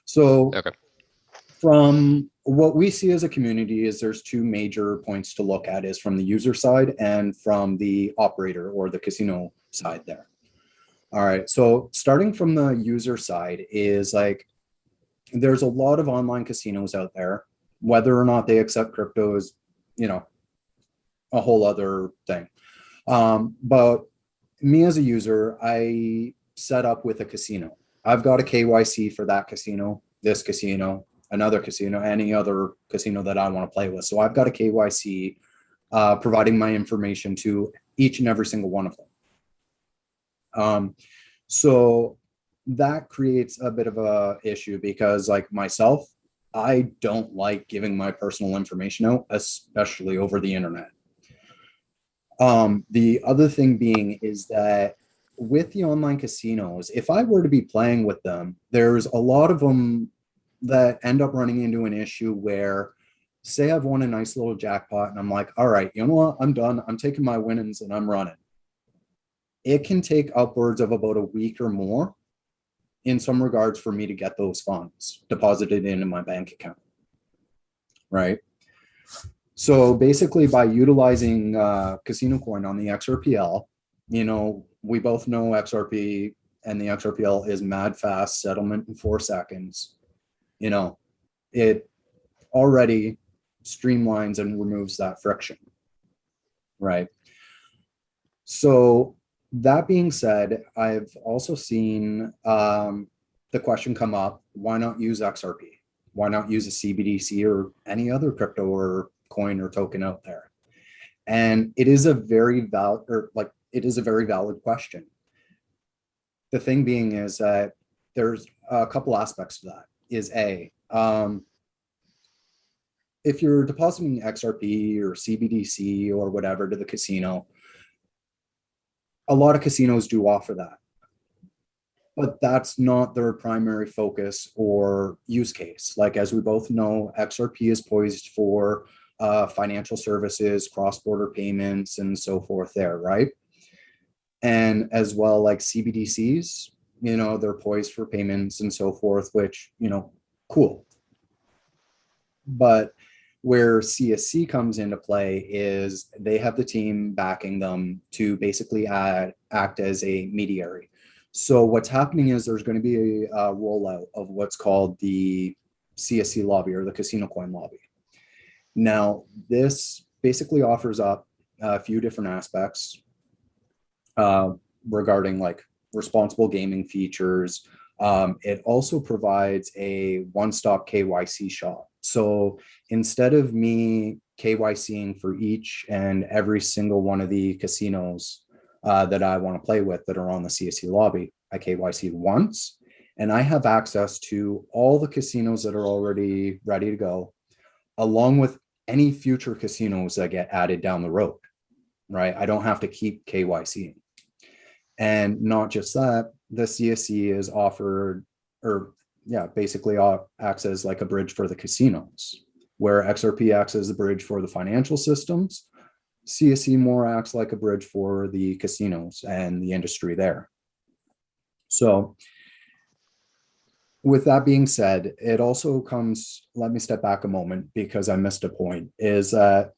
So Okay. From what we see as a community is there's two major points to look at, is from the user side and from the operator or the casino side there. All right, so starting from the user side is like, there's a lot of online casinos out there. Whether or not they accept crypto is, you know, a whole other thing. But me as a user, I set up with a casino. I've got a KYC for that casino, this casino, another casino, any other casino that I want to play with. So I've got a KYC providing my information to each and every single one of them. So that creates a bit of a issue because like myself, I don't like giving my personal information out, especially over the internet. The other thing being is that with the online casinos, if I were to be playing with them, there's a lot of them that end up running into an issue where, say I've won a nice little jackpot and I'm like, all right, you know what, I'm done. I'm taking my winnings and I'm running. It can take upwards of about a week or more in some regards for me to get those funds deposited into my bank account, right? So basically by utilizing Casino Coin on the XRPL, you know, we both know XRP and the XRPL is mad fast settlement in 4 seconds. You know, it already streamlines and removes that friction, right? So that being said, I've also seen the question come up, why not use XRP? Why not use a CBDC or any other crypto or coin or token out there? And it is a very valid, or like, it is a very valid question. The thing being is that there's a couple aspects to that. Is if you're depositing XRP or CBDC or whatever to the casino, a lot of casinos do offer that, but that's not their primary focus or use case. Like, as we both know, XRP is poised for financial services, cross-border payments, and so forth there, right? And as well, like CBDCs, they're poised for payments and so forth, which, cool. But where CSC comes into play is they have the team backing them to basically act as a mediary. So what's happening is there's going to be a rollout of what's called the CSC lobby, or the casino coin lobby. Now, this basically offers up a few different aspects regarding like responsible gaming features. It also provides a one-stop KYC shop. So instead of me KYCing for each and every single one of the casinos that I want to play with that are on the CSC lobby, I KYC once, and I have access to all the casinos that are already ready to go, along with any future casinos that get added down the road, right? I don't have to keep KYCing. And not just that, the CSC is offered, or basically acts as like a bridge for the casinos, where XRP acts as a bridge for the financial systems. CSC more acts like a bridge for the casinos and the industry there. So with that being said, it also comes, let me step back a moment because I missed a point, is that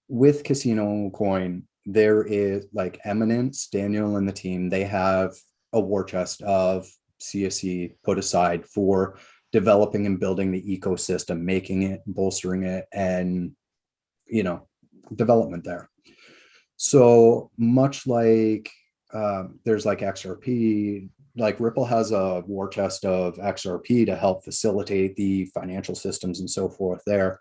with Casino Coin, there is like Eminence, Daniel and the team, they have a war chest of CSC put aside for developing and building the ecosystem, making it, bolstering it, and development there. So much like there's like XRP, like Ripple has a war chest of XRP to help facilitate the financial systems and so forth there.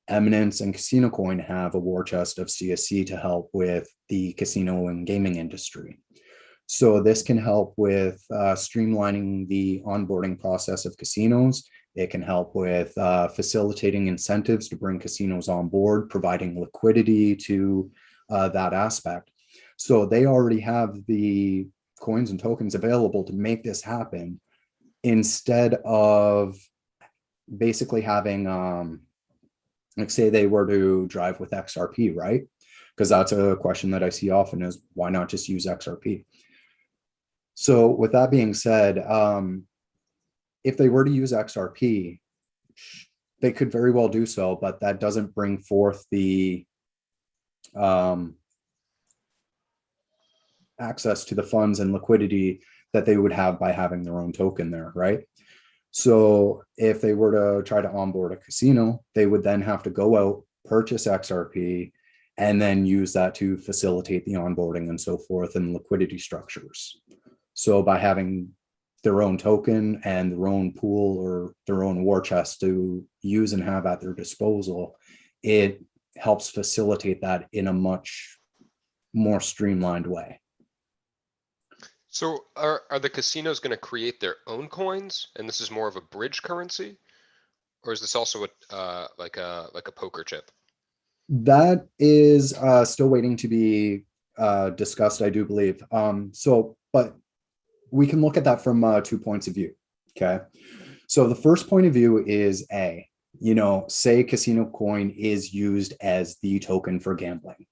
Eminence and Casino Coin have a war chest of CSC to help with the casino and gaming industry. So this can help with streamlining the onboarding process of casinos. It can help with facilitating incentives to bring casinos on board, providing liquidity to that aspect. So they already have the coins and tokens available to make this happen, instead of basically having, like say they were to drive with XRP, right? Because that's a question that I see often is, why not just use XRP? So with that being said, if they were to use XRP, they could very well do so, but that doesn't bring forth the access to the funds and liquidity that they would have by having their own token there, right? So if they were to try to onboard a casino, they would then have to go out, purchase XRP, and then use that to facilitate the onboarding and so forth and liquidity structures. So by having their own token and their own pool or their own war chest to use and have at their disposal, it helps facilitate that in a much more streamlined way. So are the casinos going to create their own coins, and this is more of a bridge currency, or is this also like a poker chip? That is still waiting to be discussed, I do believe. But we can look at that from 2 points of view. Okay, so the first point of view is say Casino Coin is used as the token for gambling.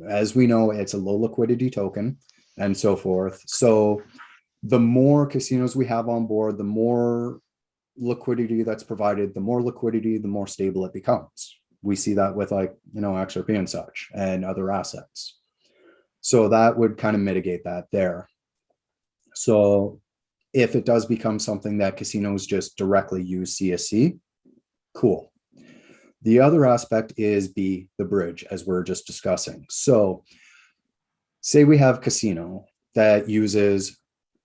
As we know, it's a low liquidity token and so forth. So the more casinos we have on board, the more liquidity that's provided, the more stable it becomes. We see that with XRP and such and other assets. So that would kind of mitigate that there. So if it does become something that casinos just directly use CSC, cool. The other aspect is the bridge, as we're just discussing. So say we have casino that uses,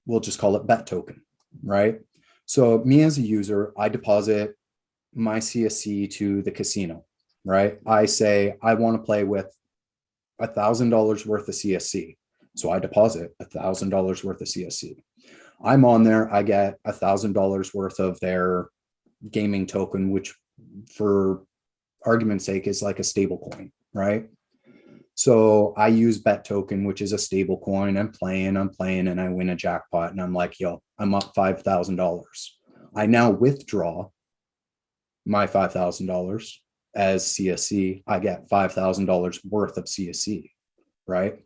we'll just call it bet token, right? So me as a user, I deposit my CSC to the casino, right? I say I want to play with $1,000 worth of CSC. So I deposit $1,000 worth of CSC. I'm on there, I get $1,000 worth of their gaming token, which for argument's sake is like a stable coin, right? So I use bet token, which is a stable coin. I'm playing, and I win a jackpot. And I'm like, yo, I'm up $5,000. I now withdraw my $5,000 as CSC. I get $5,000 worth of CSC, right?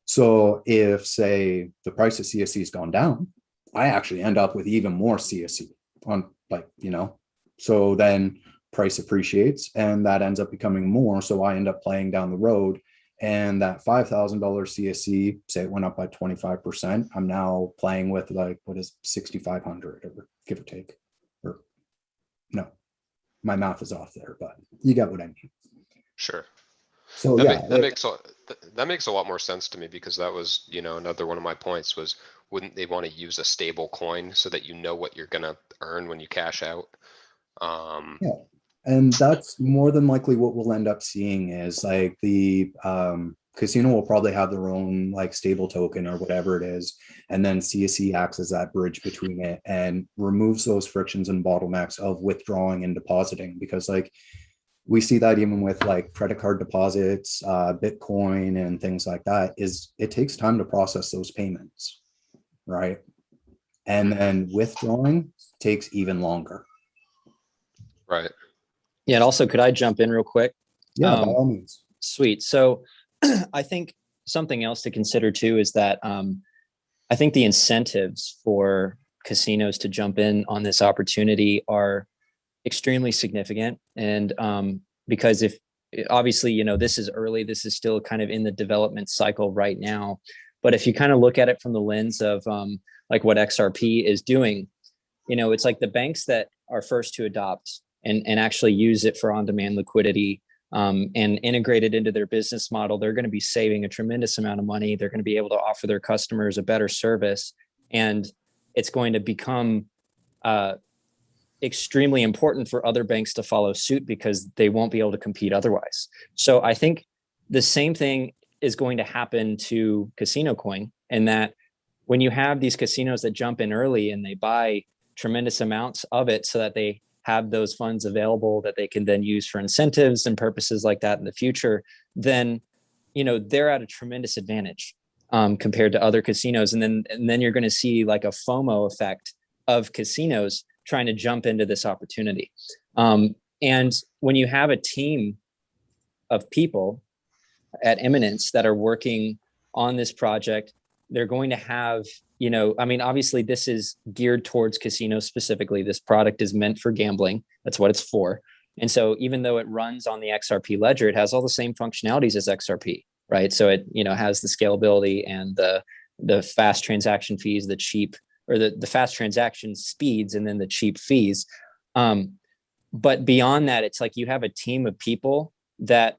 So if, say, the price of CSC has gone down, I actually end up with even more CSC on, like, you know, so then price appreciates and that ends up becoming more. So I end up playing down the road, and that $5,000 CSC, say it went up by 25%. I'm now playing with like, what is 6,500 or give or take, or no, my math is off there, but you get what I mean. Sure. So That, yeah, that makes a lot more sense to me, because that was, you know, another one of my points was, wouldn't they want to use a stable coin so that you know what you're gonna earn when you cash out? yeah. And that's more than likely what we'll end up seeing is like the casino will probably have their own like stable token or whatever it is. And then CSC acts as that bridge between it and removes those frictions and bottlenecks of withdrawing and depositing. Because like we see that even with like credit card deposits, Bitcoin and things like that, is it takes time to process those payments, right? And then withdrawing takes even longer. Right. Yeah, and also, could I jump in real quick? Yeah, by all means. Sweet. So I think something else to consider too is that I think the incentives for casinos to jump in on this opportunity are extremely significant. And because if obviously, you know, this is early, this is still kind of in the development cycle right now. But if you kind of look at it from the lens of like what XRP is doing, you know, it's like the banks that are first to adopt and actually use it for on-demand liquidity and integrate it into their business model, they're going to be saving a tremendous amount of money. They're going to be able to offer their customers a better service, and it's going to become extremely important for other banks to follow suit because they won't be able to compete otherwise. So I think the same thing is going to happen to CasinoCoin, in that when you have these casinos that jump in early and they buy tremendous amounts of it so that they have those funds available that they can then use for incentives and purposes like that in the future, then, you know, they're at a tremendous advantage compared to other casinos. And then you're going to see like a FOMO effect of casinos trying to jump into this opportunity. And when you have a team of people at Eminence that are working on this project, they're going to have, you know, I mean, obviously this is geared towards casinos specifically. This product is meant for gambling. That's what it's for. And so even though it runs on the XRP ledger, it has all the same functionalities as XRP, right? So it, you know, has the scalability and the fast transaction fees, the cheap, or the fast transaction speeds, and then the cheap fees. But beyond that, it's like you have a team of people that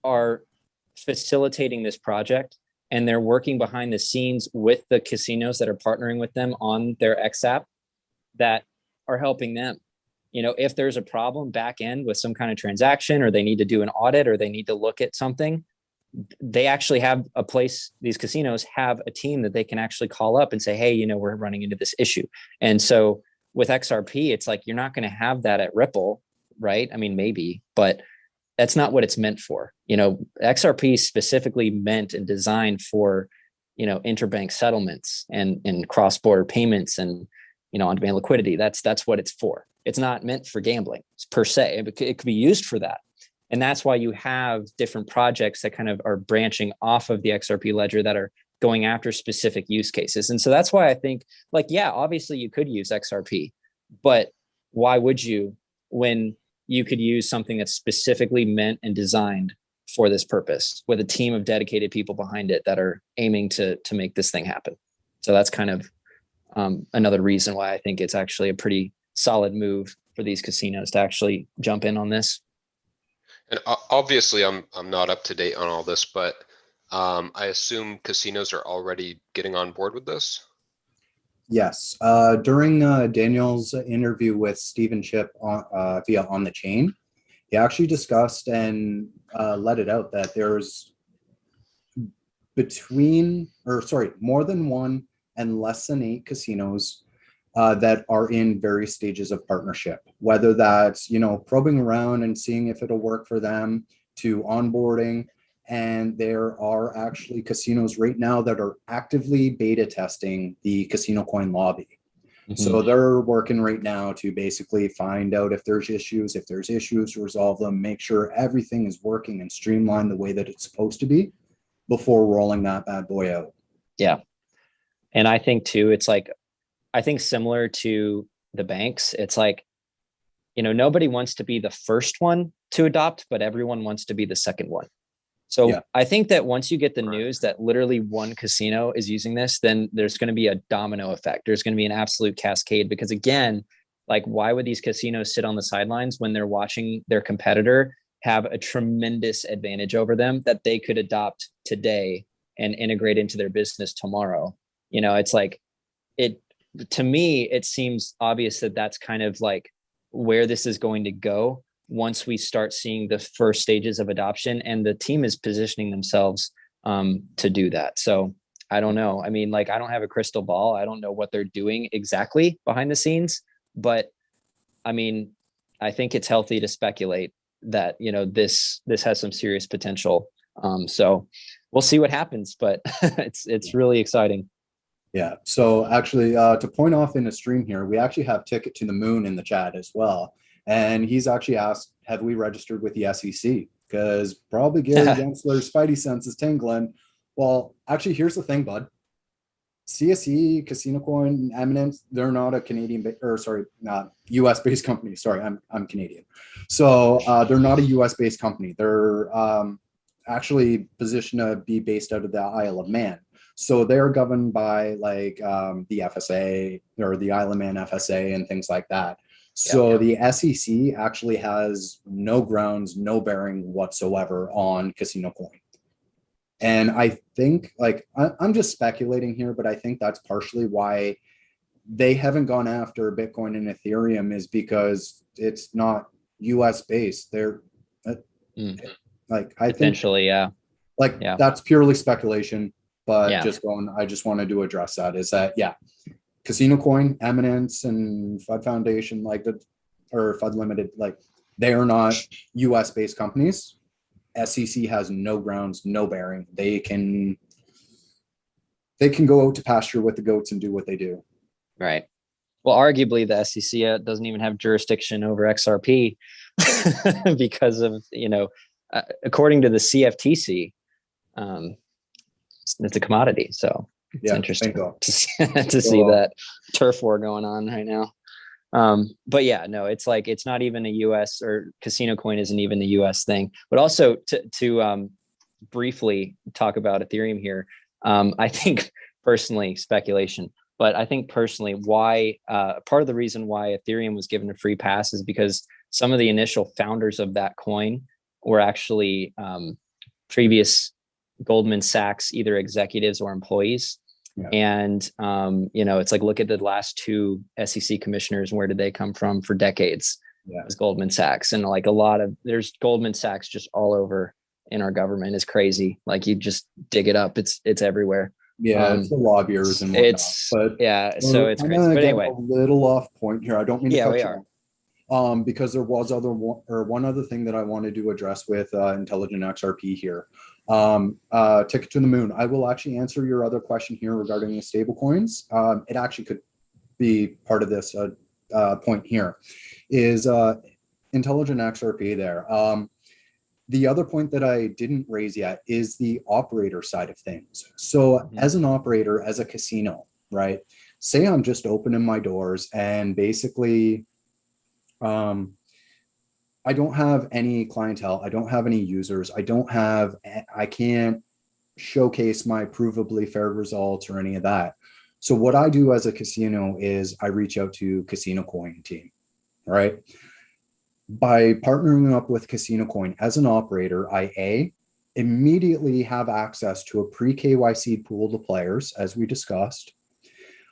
are facilitating this project, and they're working behind the scenes with the casinos that are partnering with them on their XApp that are helping them. You know, if there's a problem back end with some kind of transaction, or they need to do an audit, or they need to look at something, they actually have a place, these casinos have a team that they can actually call up and say, hey, you know, we're running into this issue. And so with XRP, it's like, you're not going to have that at Ripple, right? I mean, maybe, but that's not what it's meant for. You know, XRP is specifically meant and designed for, you know, interbank settlements and cross-border payments and, you know, on-demand liquidity. That's what it's for. It's not meant for gambling per se. It could be used for that. And that's why you have different projects that kind of are branching off of the XRP ledger that are going after specific use cases. And so that's why I think, like, yeah, obviously you could use XRP, but why would you, when you could use something that's specifically meant and designed for this purpose, with a team of dedicated people behind it that are aiming to make this thing happen? So that's kind of another reason why I think it's actually a pretty solid move for these casinos to actually jump in on this. And obviously I'm not up to date on all this, but I assume casinos are already getting on board with this. Yes, during Daniel's interview with Stephen Chip on, via On the Chain, he actually discussed and let it out that there's more than one and less than 8 casinos that are in various stages of partnership, whether that's, probing around and seeing if it'll work for them, to onboarding. And there are actually casinos right now that are actively beta testing the CasinoCoin lobby. So they're working right now to basically find out if there's issues, resolve them, make sure everything is working and streamlined the way that it's supposed to be before rolling that bad boy out. Yeah. And I think too, it's like, I think similar to the banks, it's like, nobody wants to be the first one to adopt, but everyone wants to be the second one. So Yeah. I think that once you get the news that literally one casino is using this, then there's going to be a domino effect. There's going to be an absolute cascade, because again, like, why would these casinos sit on the sidelines when they're watching their competitor have a tremendous advantage over them that they could adopt today and integrate into their business tomorrow? It's like, to me, it seems obvious that that's kind of like where this is going to go once we start seeing the first stages of adoption, and the team is positioning themselves to do that. So I don't know. I mean, like, I don't have a crystal ball. I don't know what they're doing exactly behind the scenes, but I mean, I think it's healthy to speculate that, this has some serious potential. So we'll see what happens, but it's really exciting. Yeah. So actually, to point off in a stream here, we actually have Ticket to the Moon in the chat as well. And he's actually asked, have we registered with the SEC? Because probably Gary Gensler's spidey sense is tingling. Well, actually, here's the thing, bud. CSE, CasinoCoin, Eminence, they're not a not US-based company. Sorry, I'm Canadian. So they're not a US-based company. They're actually positioned to be based out of the Isle of Man. So they're governed by like the FSA or the Isle of Man FSA and things like that. So the SEC actually has no grounds, no bearing whatsoever on CasinoCoin. And I think, like, I'm just speculating here, but I think that's partially why they haven't gone after Bitcoin and Ethereum, is because it's not US based. They're like, I Potentially, think, yeah. That's purely speculation, but Yeah. I just wanted to address that, is that, CasinoCoin, Eminence, and FUD Foundation, or FUD Limited, like, they are not US based companies. SEC has no grounds, no bearing. They can go out to pasture with the goats and do what they do. Right. Well, arguably the SEC doesn't even have jurisdiction over XRP because of, according to the CFTC, it's a commodity. So it's interesting to see that turf war going on right now. But yeah, no, it's like, it's not even a US, or CasinoCoin isn't even a US thing. But also to briefly talk about Ethereum here, I think personally, speculation, but I think personally why part of the reason why Ethereum was given a free pass is because some of the initial founders of that coin were actually previous Goldman Sachs, either executives or employees. Yeah. And, it's like, look at the last 2 SEC commissioners. Where did they come from for decades? It was Goldman Sachs. And like there's Goldman Sachs just all over in our government. Is crazy. Like, you just dig it up. It's everywhere. Yeah, it's the lobbyers and whatnot. So it's crazy. But anyway, a little off point here. I don't mean to cut we you are. Off. Because there was one other thing that I wanted to address with Intelligent XRP here. Ticket to the Moon. I will actually answer your other question here regarding the stable coins. It actually could be part of this point here, is Intelligent XRP there. The other point that I didn't raise yet is the operator side of things. So as an operator, as a casino, right? Say I'm just opening my doors and basically I don't have any clientele. I don't have any users. I can't showcase my provably fair results or any of that. So what I do as a casino is I reach out to CasinoCoin team, right? By partnering up with CasinoCoin as an operator, I immediately have access to a pre-KYC pool of players, as we discussed.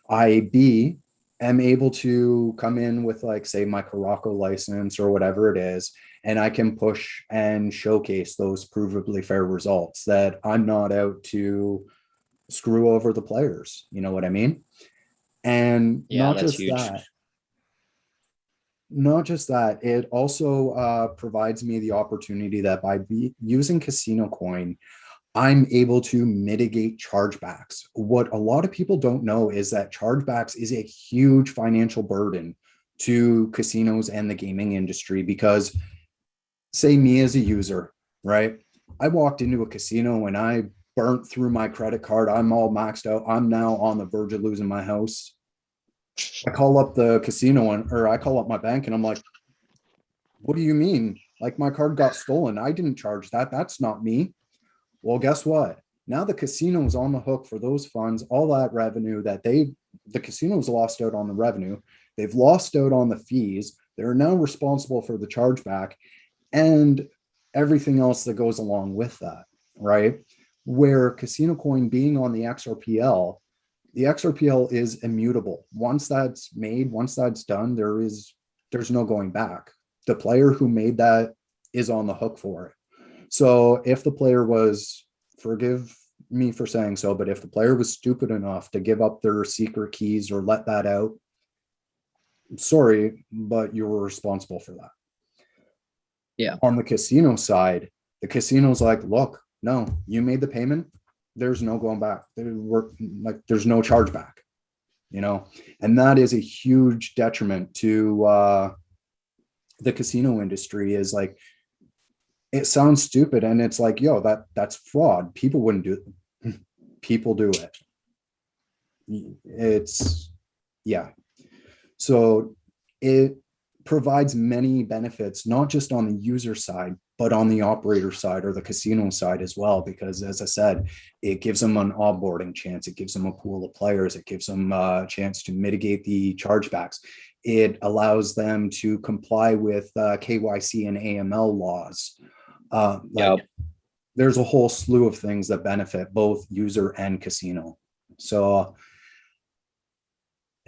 I B am able to come in with like, say, my Caraco license or whatever it is, and I can push and showcase those provably fair results that I'm not out to screw over the players. You know what I mean? And Yeah, not that's just huge. that, not just that, it also provides me the opportunity that by using Casino Coin, I'm able to mitigate chargebacks. What a lot of people don't know is that chargebacks is a huge financial burden to casinos and the gaming industry, because say me as a user, right? I walked into a casino and I burnt through my credit card. I'm all maxed out. I'm now on the verge of losing my house. I call up the casino or I call up my bank and I'm like, what do you mean? Like, my card got stolen. I didn't charge that. That's not me. Well, guess what? Now the casino is on the hook for those funds, all that revenue that the casinos lost out on the revenue. They've lost out on the fees. They're now responsible for the chargeback and everything else that goes along with that, right? Where Casino Coin being on the XRPL is immutable. Once that's made, once that's done, there's no going back. The player who made that is on the hook for it. So if the player was, forgive me for saying so, but if the player was stupid enough to give up their secret keys or let that out, sorry, but you were responsible for that. Yeah. On the casino side, the casino's like, look, no, you made the payment. There's no going back. There's no chargeback, you know, and that is a huge detriment to the casino industry. Is like, it sounds stupid and it's like, yo, that's fraud. People wouldn't do it. People do it. It's, yeah. So it provides many benefits, not just on the user side, but on the operator side or the casino side as well. Because as I said, it gives them an onboarding chance. It gives them a pool of players. It gives them a chance to mitigate the chargebacks. It allows them to comply with KYC and AML laws. There's a whole slew of things that benefit both user and casino. So,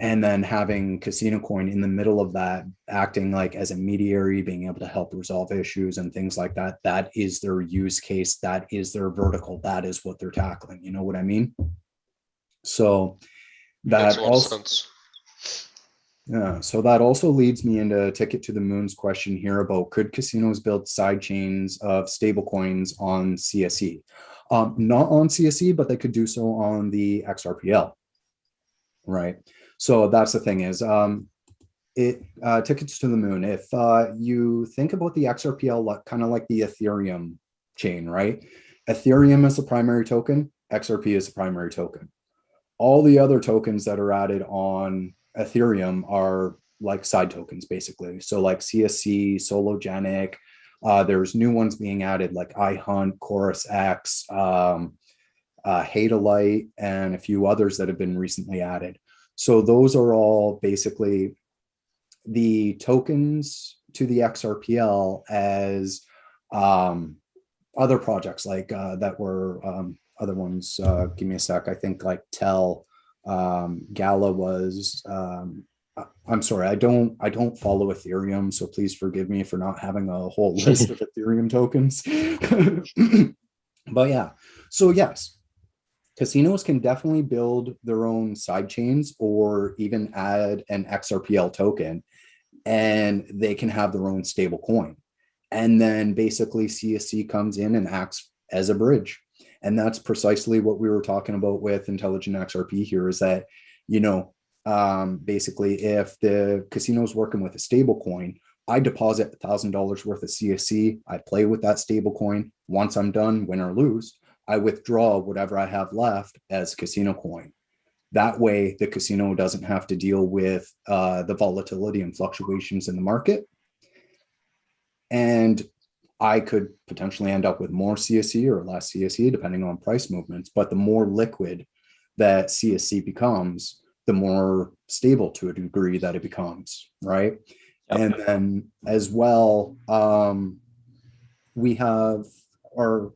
and then having Casino Coin in the middle of that, acting like as a mediator, being able to help resolve issues and things like that, that is their use case. That is their vertical. That is what they're tackling. You know what I mean? So that also, yeah, so that also leads me into Ticket to the Moon's question here about, could casinos build side chains of stable coins on CSE? Not on CSE, but they could do so on the XRPL, right? So that's the thing is, Tickets to the Moon, if you think about the XRPL kind of like the Ethereum chain, right? Ethereum is the primary token, XRP is the primary token. All the other tokens that are added on Ethereum are like side tokens, basically. So like CSC, Sologenic, there's new ones being added like iHunt, Chorus X, Hadolite, and a few others that have been recently added. So those are all basically the tokens to the XRPL as other projects like that were other ones. Give me a sec. I think like Tel, Gala was. I'm sorry, I don't follow Ethereum, so please forgive me for not having a whole list of Ethereum tokens. But yeah, so yes, casinos can definitely build their own side chains or even add an XRPL token, and they can have their own stable coin. And then basically CSC comes in and acts as a bridge. And that's precisely what we were talking about with Intelligent XRP here, is that, you know, basically if the casino's working with a stable coin, I deposit $1,000 worth of CSC, I play with that stable coin. Once I'm done, win or lose, I withdraw whatever I have left as casino coin. That way, the casino doesn't have to deal with the volatility and fluctuations in the market. And I could potentially end up with more CSE or less CSE, depending on price movements. But the more liquid that CSC becomes, the more stable to a degree that it becomes, right? Yep. And then as well, we have our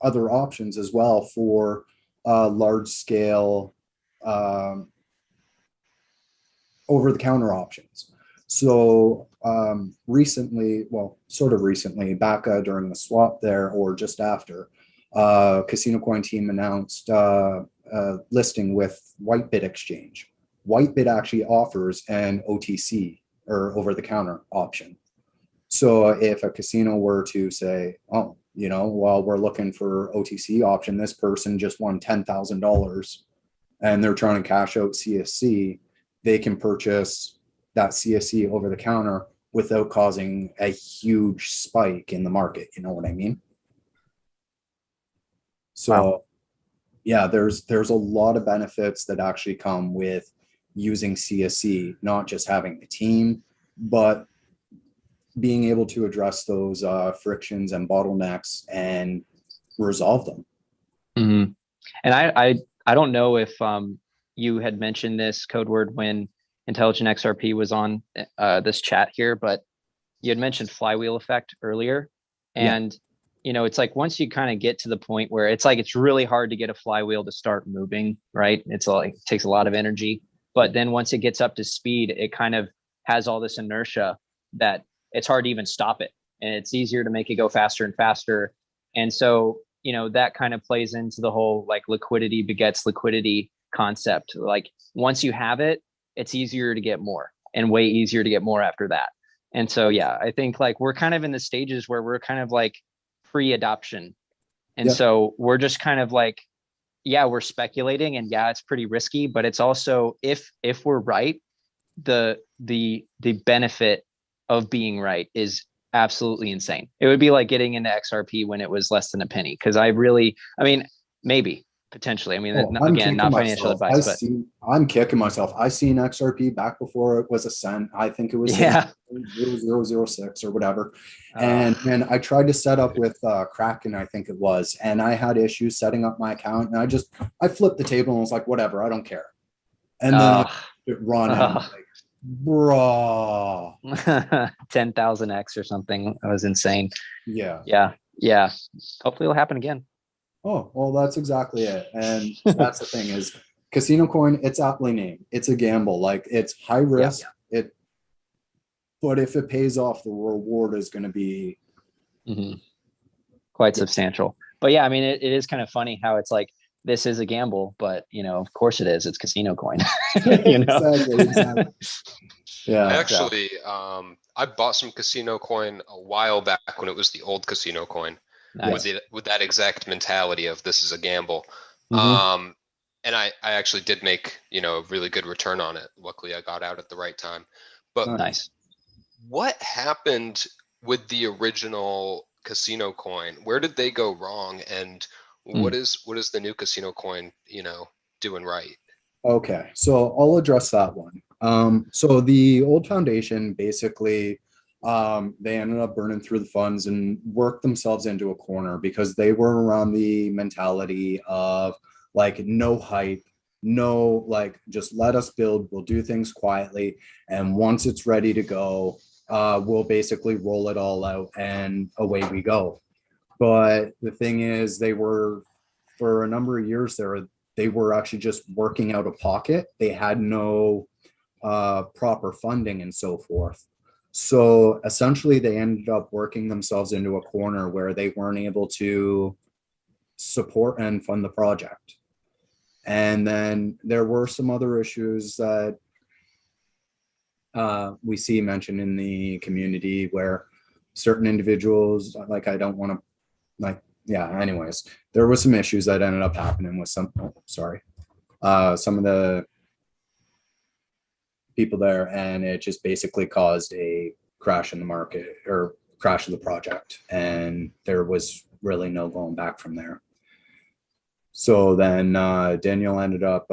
other options as well for large scale over the counter options. So recently, well, sort of recently, back during the swap there or just after, CasinoCoin team announced listing with Whitebit Exchange. Whitebit actually offers an OTC or over the counter option. So if a casino were to say, oh, you know, while we're looking for OTC option, this person just won $10,000 and they're trying to cash out CSC, they can purchase that CSC over the counter without causing a huge spike in the market. You know what I mean? So Wow. yeah, there's a lot of benefits that actually come with using CSC, not just having the team, but being able to address those frictions and bottlenecks and resolve them. Mm-hmm. And I don't know if you had mentioned this code word when Intelligent XRP was on this chat here, but you had mentioned flywheel effect earlier. And you know, it's like once you kind of get to the point where it's like it's really hard to get a flywheel to start moving, right? It's like it takes a lot of energy, but then once it gets up to speed, it kind of has all this inertia that it's hard to even stop it, and it's easier to make it go faster and faster. And so, you know, that kind of plays into the whole like liquidity begets liquidity concept. Like once you have it, it's easier to get more and way easier to get more after that. And so, yeah, I think like we're kind of in the stages where we're kind of like pre-adoption. And so we're just kind of like, yeah, we're speculating, and yeah, it's pretty risky, but it's also if we're right, the benefit of being right is absolutely insane. It would be like getting into XRP when it was less than a penny. Cause I mean, maybe potentially, I mean, again, not financial advice, but I'm kicking myself. I seen XRP back before it was a cent. I think it was 0.0006 or whatever. And I tried to set up with Kraken, I think it was, and I had issues setting up my account, and I flipped the table and was like, whatever, I don't care. And then it run and I'm like, bro, 10,000x or something. That was insane. Yeah. Hopefully it'll happen again. Oh, well, that's exactly it. And that's the thing is CasinoCoin, it's aptly named. It's a gamble. Like it's high risk. But if it pays off, the reward is going to be quite substantial. But yeah, I mean, it is kind of funny how it's like, this is a gamble, but you know, of course it is. It's CasinoCoin. You know? Exactly. Yeah. Actually, I bought some CasinoCoin a while back when it was the old CasinoCoin. Nice. With that exact mentality of this is a gamble. And I actually did make, you know, a really good return on it. Luckily I got out at the right time. But nice. What happened with the original CasinoCoin? Where did they go wrong? And what is the new CasinoCoin, you know, doing right? Okay, so I'll address that one. So the old foundation basically they ended up burning through the funds and worked themselves into a corner because they were around the mentality of like no hype, no, like just let us build, we'll do things quietly, and once it's ready to go, we'll basically roll it all out and away we go. But the thing is, they were, for a number of years there, they were actually just working out of pocket. They had no proper funding and so forth. So essentially they ended up working themselves into a corner where they weren't able to support and fund the project. And then there were some other issues that we see mentioned in the community where certain individuals, like I don't want to, like, yeah, anyways, there was some issues that ended up happening with some of the people there, and it just basically caused a crash in the market or crash of the project, and there was really no going back from there. So then Daniel ended up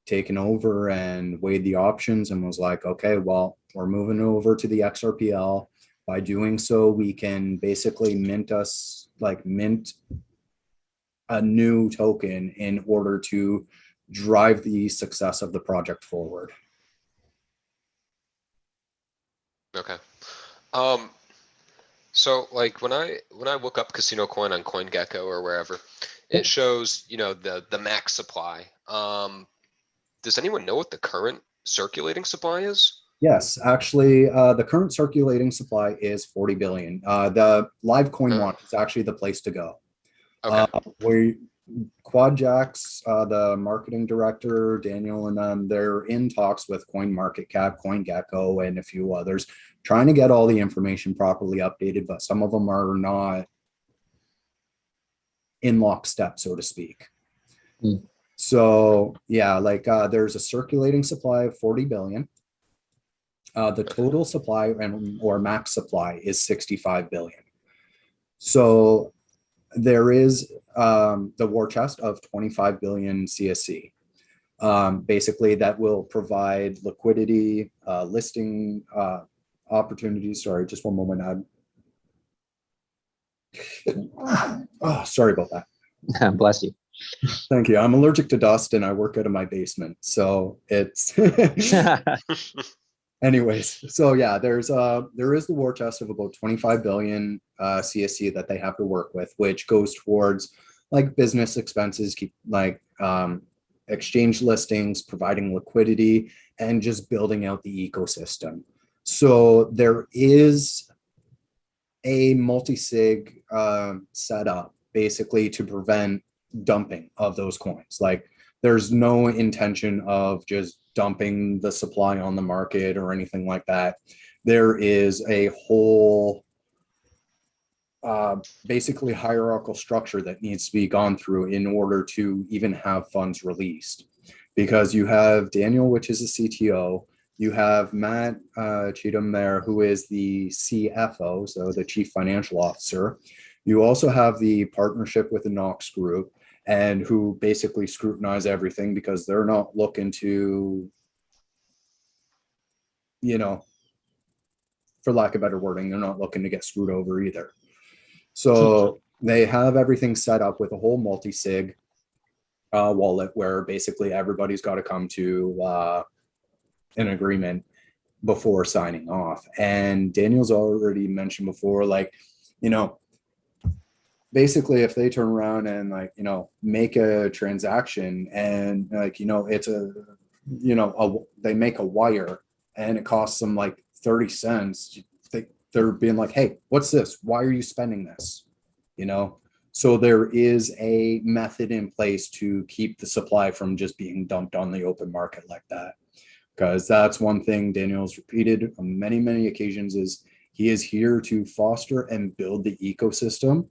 taking over and weighed the options and was like, okay, well, we're moving over to the XRPL. By doing so, we can basically mint a new token in order to drive the success of the project forward. Okay. So like when I look up Casino Coin on CoinGecko or wherever, it shows, the max supply. Does anyone know what the current circulating supply is? Yes, actually, the current circulating supply is 40 billion. The live coin Oh, watch is actually the place to go. okay. Where Quadjacks, the marketing director, Daniel, and them, they're in talks with CoinMarketCap, CoinGecko, and a few others, trying to get all the information properly updated, but some of them are not in lockstep, so to speak. Hmm. So yeah, like there's a circulating supply of 40 billion. The total supply or max supply is 65 billion. So there is the war chest of 25 billion CSC. Basically, that will provide liquidity, listing opportunities. Sorry, just one moment. Oh, sorry about that. Bless you. Thank you. I'm allergic to dust and I work out of my basement. So it's anyways, so yeah, there is the war chest of about 25 billion CSC that they have to work with, which goes towards like business expenses, keep like exchange listings, providing liquidity, and just building out the ecosystem. So there is a multi-sig setup basically to prevent dumping of those coins. Like there's no intention of just dumping the supply on the market or anything like that. There is a whole basically hierarchical structure that needs to be gone through in order to even have funds released. Because you have Daniel, which is a CTO, you have Matt Cheatham there, who is the CFO, so the Chief Financial Officer. You also have the partnership with the Knox Group, and who basically scrutinize everything because they're not looking to, for lack of better wording, they're not looking to get screwed over either. So they have everything set up with a whole multi-sig wallet where basically everybody's got to come to an agreement before signing off. And Daniel's already mentioned before, like, basically if they turn around and make a transaction and it's they make a wire and it costs them like 30 cents, they're being like, hey, what's this? Why are you spending this? So there is a method in place to keep the supply from just being dumped on the open market like that. Because that's one thing Daniel's repeated on many, many occasions is he is here to foster and build the ecosystem.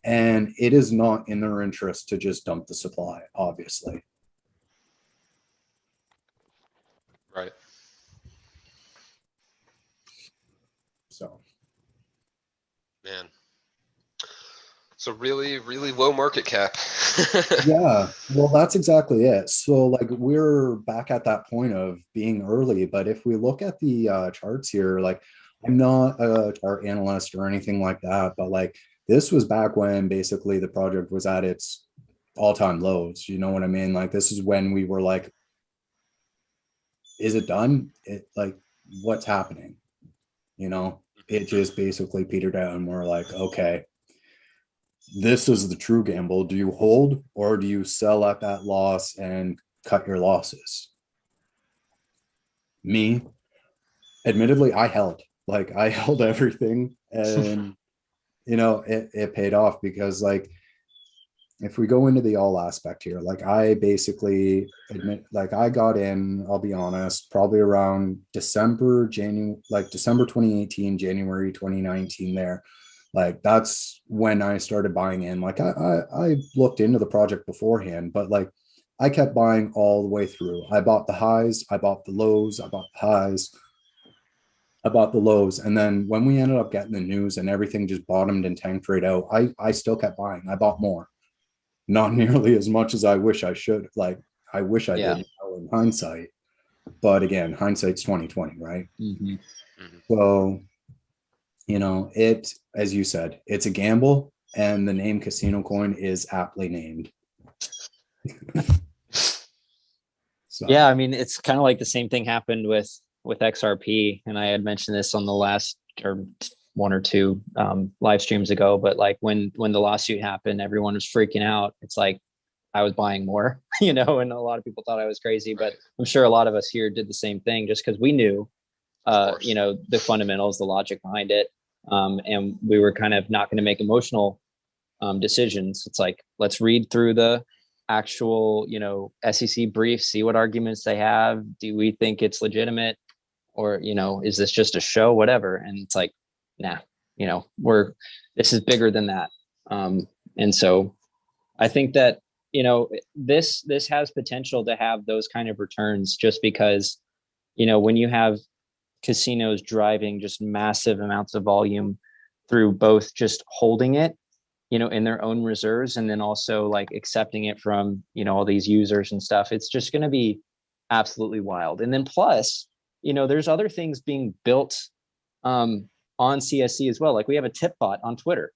And it is not in their interest to just dump the supply, obviously. Right. So. Man. So really, really low market cap. Yeah, well, that's exactly it. So like we're back at that point of being early, but if we look at the charts here, like I'm not a chart analyst or anything like that, but like this was back when basically the project was at its all-time lows. You know what I mean? Like this is when we were like, is it done? What's happening? It just basically petered out and we're like, okay, this is the true gamble. Do you hold or do you sell at that loss and cut your losses? Me, admittedly, I held. Like I held everything and it paid off because like if we go into the all aspect here, like I basically admit, like I got in, I'll be honest, probably around December 2018, January 2019 there. Like that's when I started buying in. Like I looked into the project beforehand, but like I kept buying all the way through. I bought the highs, I bought the lows, I bought the highs, I bought the lows. And then when we ended up getting the news and everything just bottomed and tanked right out, I still kept buying. I bought more. Not nearly as much as I wish I should. Like I wish I did in hindsight. But again, hindsight's 2020, right? Mm-hmm. So it, as you said, it's a gamble, and the name Casino Coin is aptly named. So. Yeah, I mean, it's kind of like the same thing happened with XRP, and I had mentioned this on the last or one or two live streams ago, but like when the lawsuit happened, everyone was freaking out. It's like I was buying more, and a lot of people thought I was crazy, but I'm sure a lot of us here did the same thing just because we knew, the fundamentals, the logic behind it. And we were kind of not going to make emotional decisions. It's like, let's read through the actual, SEC brief, see what arguments they have. Do we think it's legitimate, or, is this just a show, whatever? And it's like, nah, this is bigger than that. And so I think that, this has potential to have those kind of returns, just because, when you have casinos driving just massive amounts of volume through both just holding it, in their own reserves, and then also like accepting it from, all these users and stuff, it's just going to be absolutely wild. And then plus, there's other things being built on CSC as well. Like we have a tip bot on Twitter,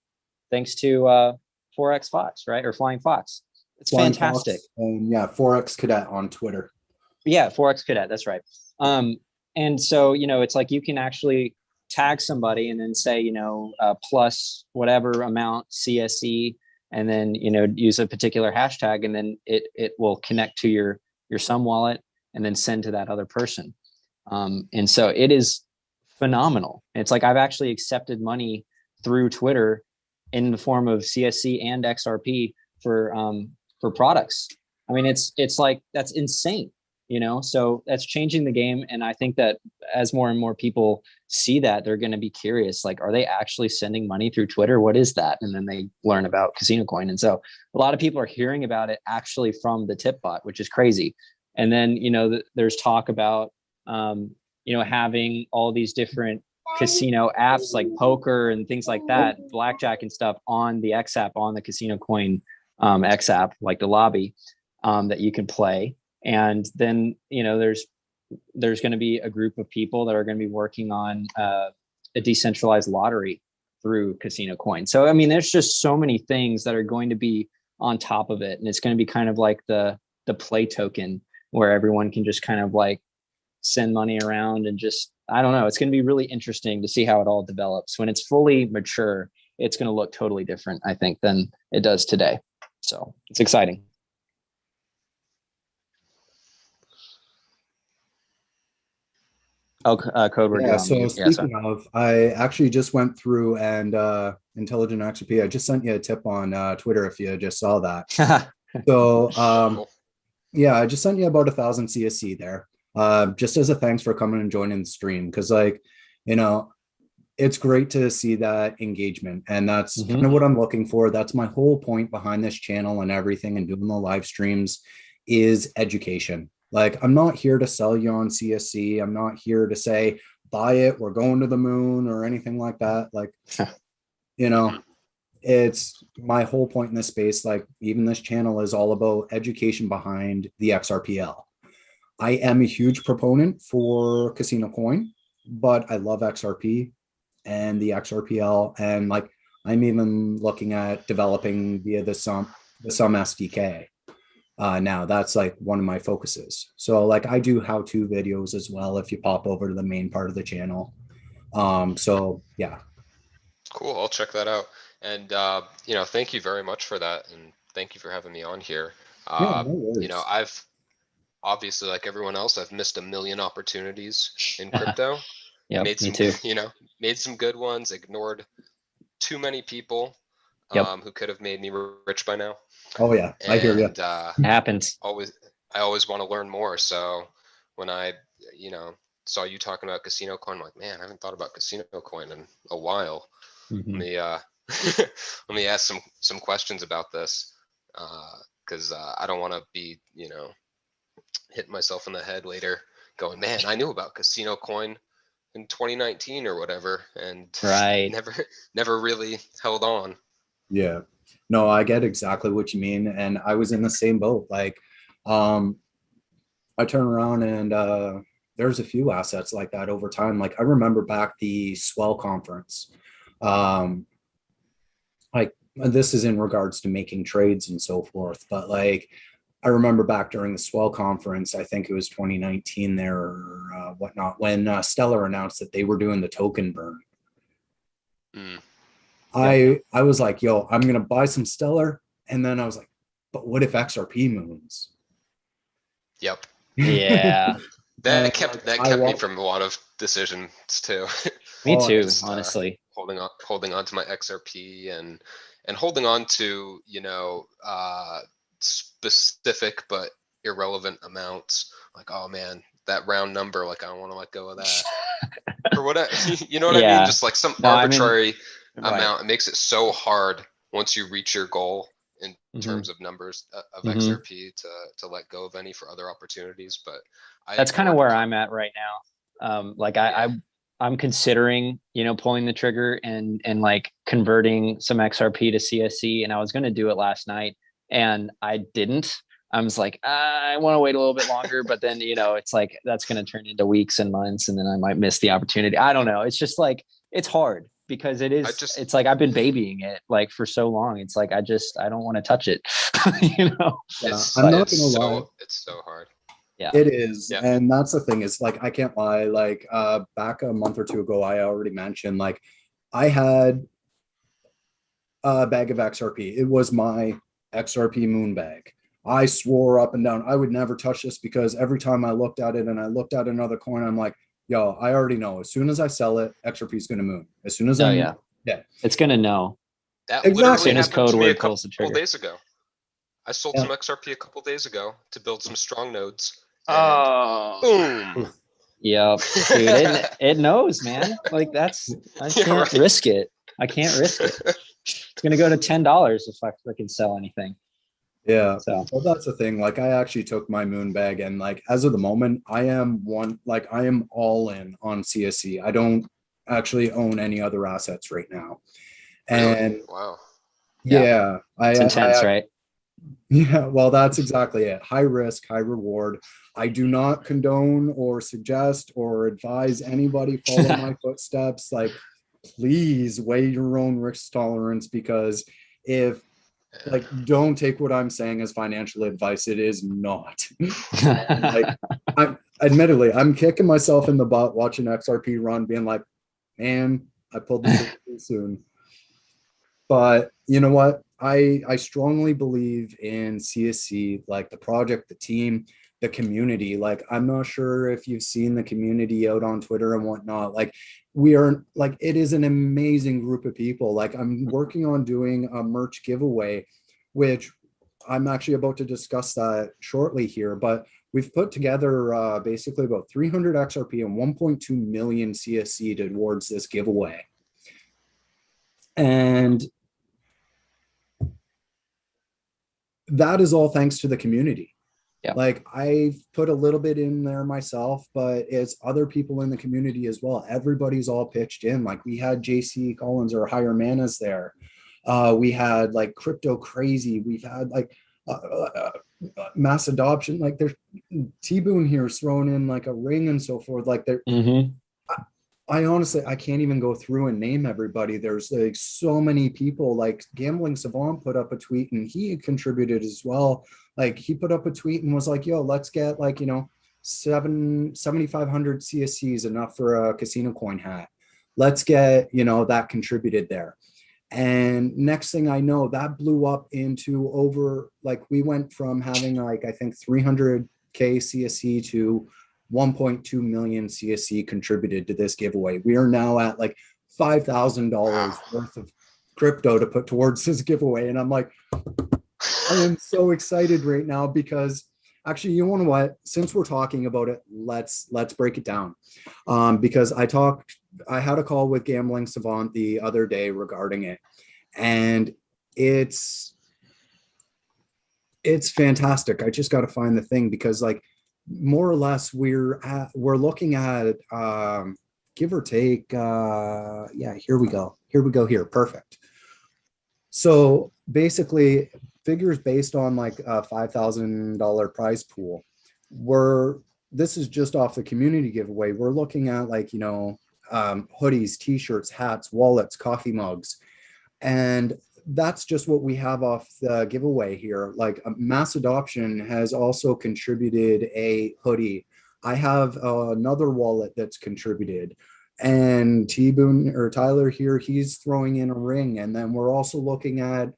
thanks to 4X Fox, right? Or Flying Fox. It's Flying fantastic. Fox, and 4X Cadet on Twitter. Yeah, 4X Cadet, that's right. And so, it's like you can actually tag somebody and then say, plus whatever amount CSE, and then, use a particular hashtag, and then it will connect to your Sum wallet and then send to that other person. And so it is phenomenal. It's like I've actually accepted money through Twitter in the form of CSC and XRP for products. I mean, it's like, that's insane. So that's changing the game. And I think that as more and more people see that, they're going to be curious, like, are they actually sending money through Twitter? What is that? And then they learn about CasinoCoin. And so a lot of people are hearing about it actually from the tip bot, which is crazy. And then, there's talk about, having all these different casino apps like poker and things like that, blackjack and stuff on the X app, on the CasinoCoin X app, like the lobby, that you can play. And then, there's going to be a group of people that are going to be working on a decentralized lottery through CasinoCoin. So, I mean, there's just so many things that are going to be on top of it. And it's going to be kind of like the play token, where everyone can just kind of like send money around and just, I don't know. It's going to be really interesting to see how it all develops. When it's fully mature, it's going to look totally different, I think, than it does today. So it's exciting. Code word. Yeah, so speaking of, I actually just went through and Intelligent XRP, I just sent you a tip on Twitter if you just saw that. So yeah, I just sent you about 1,000 CSC there, just as a thanks for coming and joining the stream, because it's great to see that engagement, and that's kind of what I'm looking for. That's my whole point behind this channel and everything, and doing the live streams, is education. Like, I'm not here to sell you on CSC. I'm not here to say, buy it, we're going to the moon, or anything like that. Like, it's my whole point in this space. Like, even this channel is all about education behind the XRPL. I am a huge proponent for CasinoCoin, but I love XRP and the XRPL. And like, I'm even looking at developing via the Sum SDK. Now that's like one of my focuses. So like, I do how-to videos as well, if you pop over to the main part of the channel. So yeah. Cool. I'll check that out. And, thank you very much for that. And thank you for having me on here. Yeah, no worries. I've obviously, like everyone else, I've missed a million opportunities in crypto. Yeah, made some, me too. Made some good ones, ignored too many people who could have made me rich by now. Oh yeah, I hear you. It happens. I always want to learn more. So when I, saw you talking about CasinoCoin, I'm like, man, I haven't thought about CasinoCoin in a while. Let me let me ask some questions about this, because I don't want to be, hitting myself in the head later, going, man, I knew about CasinoCoin in 2019 or whatever, and right, never really held on. Yeah, no, I get exactly what you mean, and I was in the same boat. Like, I turn around and there's a few assets like that over time. Like, I remember back the Swell conference. Like, this is in regards to making trades and so forth, but like, I remember back during the Swell conference, I think it was 2019 there or whatnot, when Stellar announced that they were doing the token burn. Mm, I was like, yo, I'm gonna buy some Stellar, and then I was like, but what if XRP moons? yep. Yeah, And, That like, kept me from a lot of decisions too. me Oh, too, Just, honestly. holding on to my XRP and holding on to, specific but irrelevant amounts. Like, oh man, that round number, like I don't want to let go of that. Or whatever. You know what I mean? Yeah. Just like some No, I mean, arbitrary right. amount. It makes it so hard once you reach your goal in Mhm. terms of numbers of Mhm. XRP to let go of any for other opportunities. But That's kind of ignored where I'm at right now. Like Yeah. I'm considering, pulling the trigger and like converting some XRP to CSC, and I was going to do it last night and I didn't. I was like, I want to wait a little bit longer, but then, it's like, that's going to turn into weeks and months, and then I might miss the opportunity. I don't know. It's just like, it's hard because it's like, I've been babying it like for so long. It's like, I don't want to touch it, I'm not gonna lie. It's so hard. Yeah. It is. Yeah. And that's the thing, is like, I can't lie. Like, back a month or two ago, I already mentioned, like, I had a bag of XRP. It was my XRP moon bag. I swore up and down I would never touch this, because every time I looked at it and I looked at another coin, I'm like, yo, I already know as soon as I sell it, XRP is going to moon. As soon as Oh yeah. yeah. It's going to know. That Exactly. literally Soon as happened code to me a word pulls the couple trigger. days ago. I sold Yeah. some XRP a couple days ago to build some strong nodes. And Oh, boom. yep, dude, it knows, man. Like I Yeah, can't right. risk it. I can't risk it. It's gonna go to $10 if I freaking sell anything. Yeah. So Well, that's the thing. Like, I actually took my moon bag, and like, as of the moment, I am all in on CSC. I don't actually own any other assets right now. Really? And Wow. yeah, it's intense, right? yeah, well, that's exactly it. High risk, high reward. I do not condone or suggest or advise anybody follow my footsteps. Like, please weigh your own risk tolerance, because if like, don't take what I'm saying as financial advice. It is not. Like, I'm kicking myself in the butt watching XRP run, being like, man, I pulled the trigger too soon. But you know what? I strongly believe in CSC, like the project, the team, the community. Like, I'm not sure if you've seen the community out on Twitter and whatnot. Like, we are like, it is an amazing group of people. Like, I'm working on doing a merch giveaway, which I'm actually about to discuss that shortly here. But we've put together basically about 300 XRP and 1.2 million CSC towards this giveaway. And that is all thanks to the community. Yeah. Like, I've put a little bit in there myself, but it's other people in the community as well. Everybody's all pitched in. Like, we had JC Collins or Higher Manas there. We had like Crypto Crazy. We've had like mass adoption. Like, there's TBoone here thrown in like a ring and so forth. Like, there. Mm-hmm. I honestly, I can't even go through and name everybody. There's like so many people. Like, Gambling Savant put up a tweet and he contributed as well. Like, he put up a tweet and was like, yo, let's get like, 7,500 CSCs, enough for a casino coin hat. Let's get, that contributed there. And next thing I know, that blew up into over, like, we went from having like, I think 300K CSC to 1.2 million CSC contributed to this giveaway. We are now at like $5,000 worth of crypto to put towards this giveaway. And I'm like, I am so excited right now, because actually, you know what? Since we're talking about it, let's break it down. Because I had a call with Gambling Savant the other day regarding it, and it's fantastic. I just got to find the thing, because like, more or less, we're looking at give or take. Yeah, here we go. Perfect. So basically, figures based on like a $5,000 prize pool. This is just off the community giveaway. We're looking at like, hoodies, t-shirts, hats, wallets, coffee mugs. And that's just what we have off the giveaway here. Like, mass adoption has also contributed a hoodie. I have another wallet that's contributed. And TBoone or Tyler here, he's throwing in a ring. And then we're also looking at,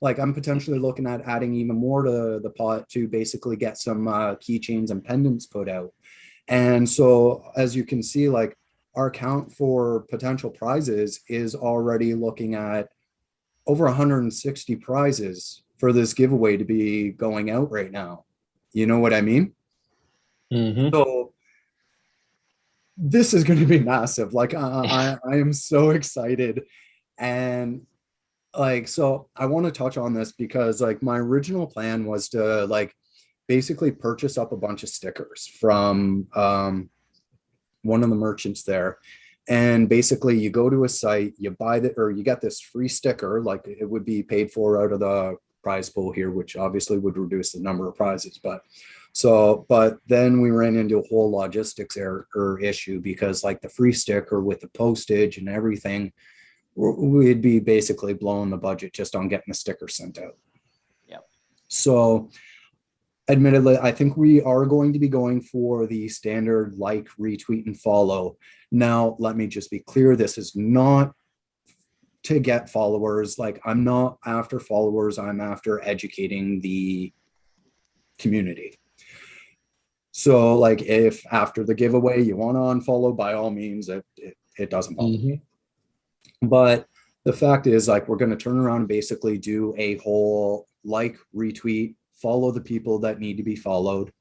like, I'm potentially looking at adding even more to the pot to basically get some keychains and pendants put out. And so as you can see, like, our count for potential prizes is already looking at over 160 prizes for this giveaway to be going out right now. You know what I mean? So this is going to be massive. Like, I am so excited. And like, so I want to touch on this because, like, my original plan was to, like, basically purchase up a bunch of stickers from one of the merchants there. And basically you go to a site, you buy the, or you get this free sticker, like it would be paid for out of the prize pool here, which obviously would reduce the number of prizes. But then we ran into a whole logistics error or issue because, like, the free sticker with the postage and everything, we'd be basically blowing the budget just on getting the sticker sent out. Yep. So admittedly, I think we are going to be going for the standard like, retweet, and follow. Now, let me just be clear. This is not to get followers. Like, I'm not after followers. I'm after educating the community. So, like, if after the giveaway you want to unfollow, by all means, it doesn't bother me. But the fact is, like, we're going to turn around and basically do a whole like, retweet, follow the people that need to be followed.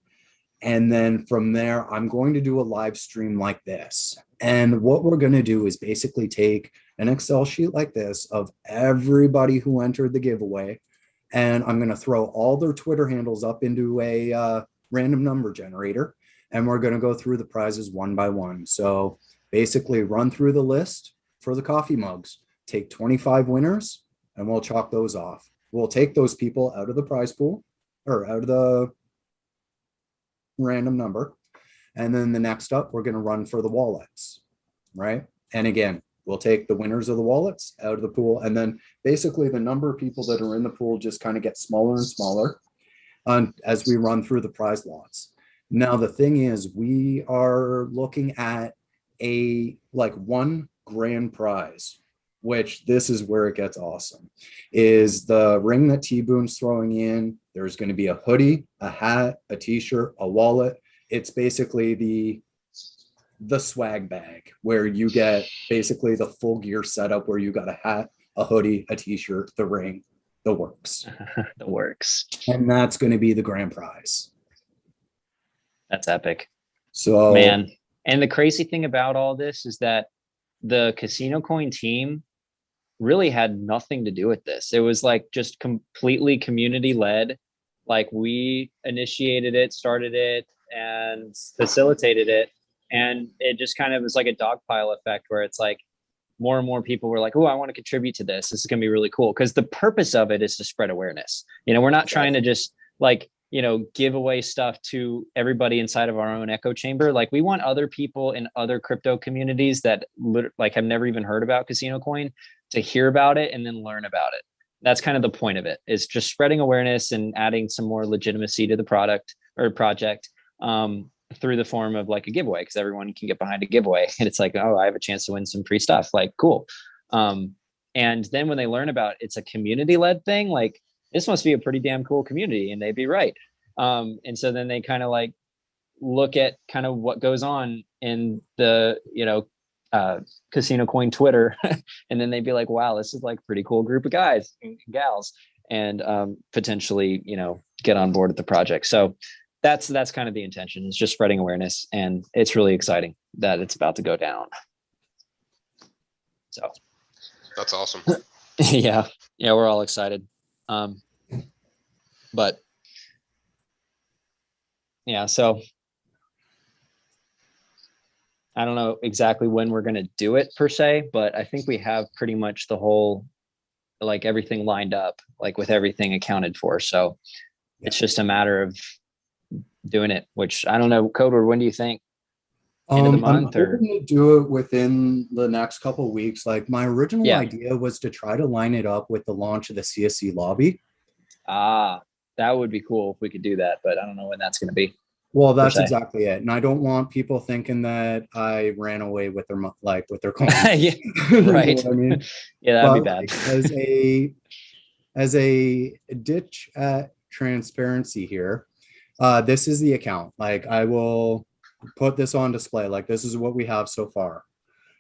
And then from there, I'm going to do a live stream like this. And what we're going to do is basically take an Excel sheet like this of everybody who entered the giveaway. And I'm going to throw all their Twitter handles up into a random number generator. And we're going to go through the prizes one by one. So basically run through the list for the coffee mugs, take 25 winners, and we'll chalk those off. We'll take those people out of the prize pool, or out of the random number. And then the next up, we're going to run for the wallets, right? And again, we'll take the winners of the wallets out of the pool. And then basically the number of people that are in the pool just kind of get smaller and smaller as we run through the prize lots. Now, the thing is, we are looking at one grand prize, which this is where it gets awesome, is the ring that TBoone's throwing in. There's going to be a hoodie, a hat, a t-shirt, a wallet. It's basically the swag bag where you get basically the full gear setup, where you got a hat, a hoodie, a t-shirt, the ring, the works. The works. And that's going to be the grand prize. That's epic. So, man, and the crazy thing about all this is that the CasinoCoin team really had nothing to do with this. It was like just completely community led. Like, we initiated it, started it, and facilitated it. And it just kind of was like a dogpile effect where it's like more and more people were like, oh, I want to contribute to this. This is going to be really cool. Because the purpose of it is to spread awareness. You know, we're not trying to just, like, you know, give away stuff to everybody inside of our own echo chamber. Like, we want other people in other crypto communities that like have never even heard about CasinoCoin to hear about it and then learn about it. That's kind of the point of it, is just spreading awareness and adding some more legitimacy to the product or project through the form of like a giveaway, because everyone can get behind a giveaway. And it's like, oh, I have a chance to win some free stuff. Like, cool. And then when they learn about it's a community led thing, like, this must be a pretty damn cool community, and they'd be right. And so then they kind of like look at kind of what goes on in the, you know, CasinoCoin Twitter, and then they'd be like, wow, this is like a pretty cool group of guys and gals, and potentially, you know, get on board with the project. So that's kind of the intention, is just spreading awareness, and it's really exciting that it's about to go down. So that's awesome. yeah, we're all excited. But yeah, so I don't know exactly when we're going to do it per se, but I think we have pretty much the whole, like, everything lined up, like with everything accounted for. So it's just a matter of doing it, which I don't know. Code, when do you think? End of the month, I'm hoping to do it within the next couple of weeks. Like, my original idea was to try to line it up with the launch of the CSC lobby. That would be cool if we could do that, but I don't know when that's going to be. Well, per that's se. exactly it. And I don't want people thinking that I ran away with their with their coins. Yeah, You know right. what I mean? Yeah, that'd be But bad. like, as a ditch at transparency here, this is the account. Like I will put this on display. Like this is what we have so far.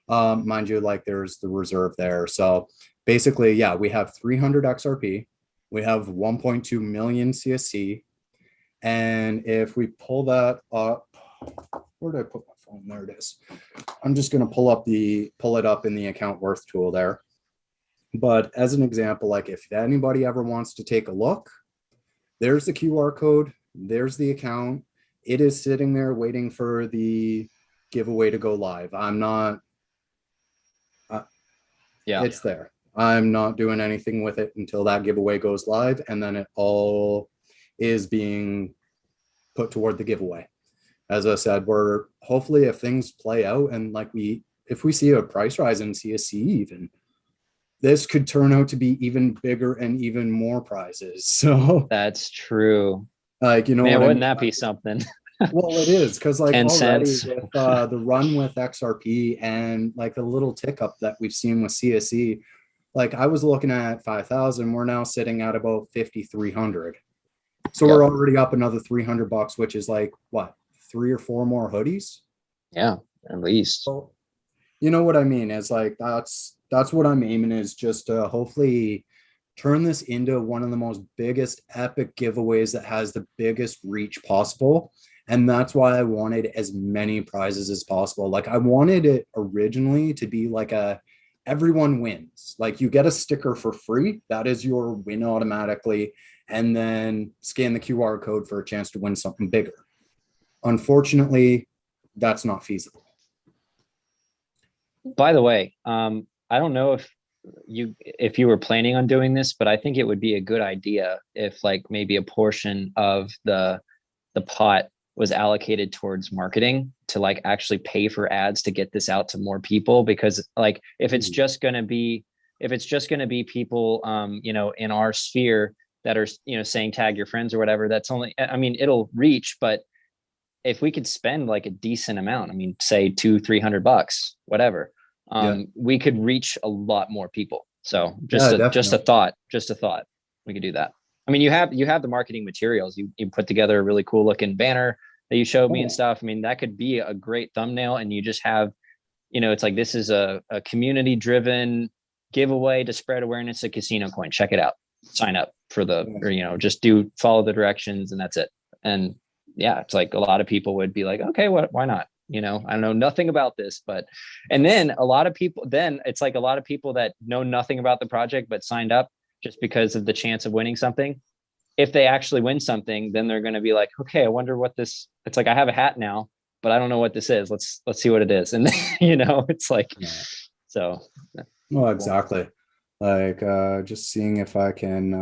Mind you, like there's the reserve there. So basically, yeah, we have 300 XRP. We have 1.2 million CSC. And if we pull that up, where did I put my phone? There it is. I'm just going to pull it up in the account worth tool there. But as an example, like if anybody ever wants to take a look, there's the QR code, there's the account. It is sitting there waiting for the giveaway to go live. I'm not, Yeah. it's there. I'm not doing anything with it until that giveaway goes live, and then it all is being put toward the giveaway. As I said, we're hopefully, if things play out and like if we see a price rise in CSC even, this could turn out to be even bigger and even more prizes. So That's true. like, you know, Man, what I wouldn't mean? that be something? Well, it is, because like 10 already cents. with the run with XRP and like the little tick up that we've seen with CSE, like I was looking at 5,000, we're now sitting at about 5,300. So Yep. we're already up another $300, which is like what, 3 or 4 more hoodies? Yeah, at least. So, you know what I mean? Is like that's what I'm aiming, is just to hopefully turn this into one of the most biggest epic giveaways that has the biggest reach possible. And that's why I wanted as many prizes as possible. Like I wanted it originally to be like everyone wins. Like you get a sticker for free. That is your win automatically. And then scan the QR code for a chance to win something bigger. Unfortunately, that's not feasible. By the way, I don't know if you were planning on doing this, but I think it would be a good idea if like maybe a portion of the pot was allocated towards marketing to like actually pay for ads to get this out to more people. Because like if it's just going to be people you know, in our sphere that are, you know, saying tag your friends or whatever, that's only, I mean, it'll reach, but if we could spend like a decent amount, I mean, say $200-300, whatever, we could reach a lot more people. So just a thought, we could do that. I mean, you have the marketing materials. You put together a really cool looking banner that you showed me and stuff. I mean, that could be a great thumbnail, and you just have, you know, it's like, this is a community driven giveaway to spread awareness of Casino Coin. Check it out. Sign up for or, you know, just follow the directions, and that's it. And yeah, it's like a lot of people would be like, okay, why not? You know, I know nothing about this, and then a lot of people, it's like a lot of people that know nothing about the project, but signed up just because of the chance of winning something. If they actually win something, then they're going to be like, okay, I wonder what this, it's like, I have a hat now, but I don't know what this is. Let's see what it is. And you know, it's like, so. Well, exactly. Like, just seeing if I can,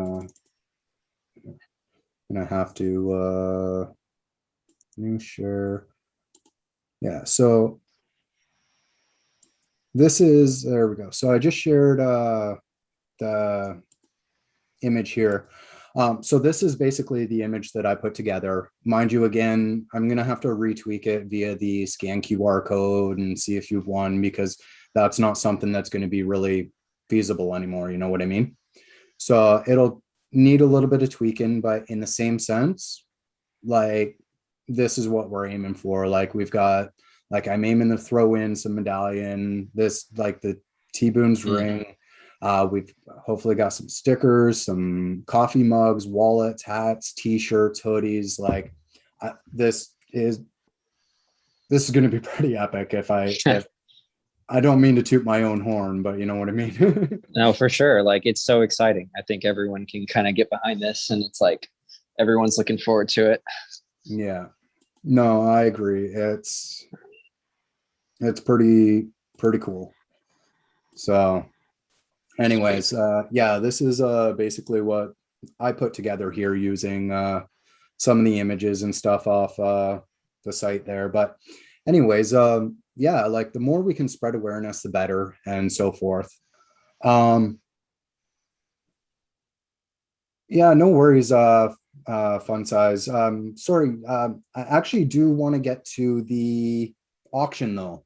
and I have to, new share. Yeah. So this is, there we go. So I just shared, the image here. So this is basically the image that I put together. Mind you, again, I'm going to have to retweak it via the scan QR code and see if you've won, because that's not something that's going to be really feasible anymore. You know what I mean? So it'll need a little bit of tweaking, but in the same sense, like this is what we're aiming for. Like we've got, like I'm aiming to throw in some medallion, this like the TBoone's ring. We've hopefully got some stickers, some coffee mugs, wallets, hats, t-shirts, hoodies. Like this is going to be pretty epic. If I don't mean to toot my own horn, but you know what I mean? No, for sure. Like it's so exciting. I think everyone can kind of get behind this, and it's like everyone's looking forward to it. Yeah, no, I agree. It's pretty cool. So anyways, yeah, this is basically what I put together here using some of the images and stuff off the site there. But anyways, yeah, like the more we can spread awareness, the better, and so forth. Yeah, no worries. Fun Size. Sorry, I actually do want to get to the auction though,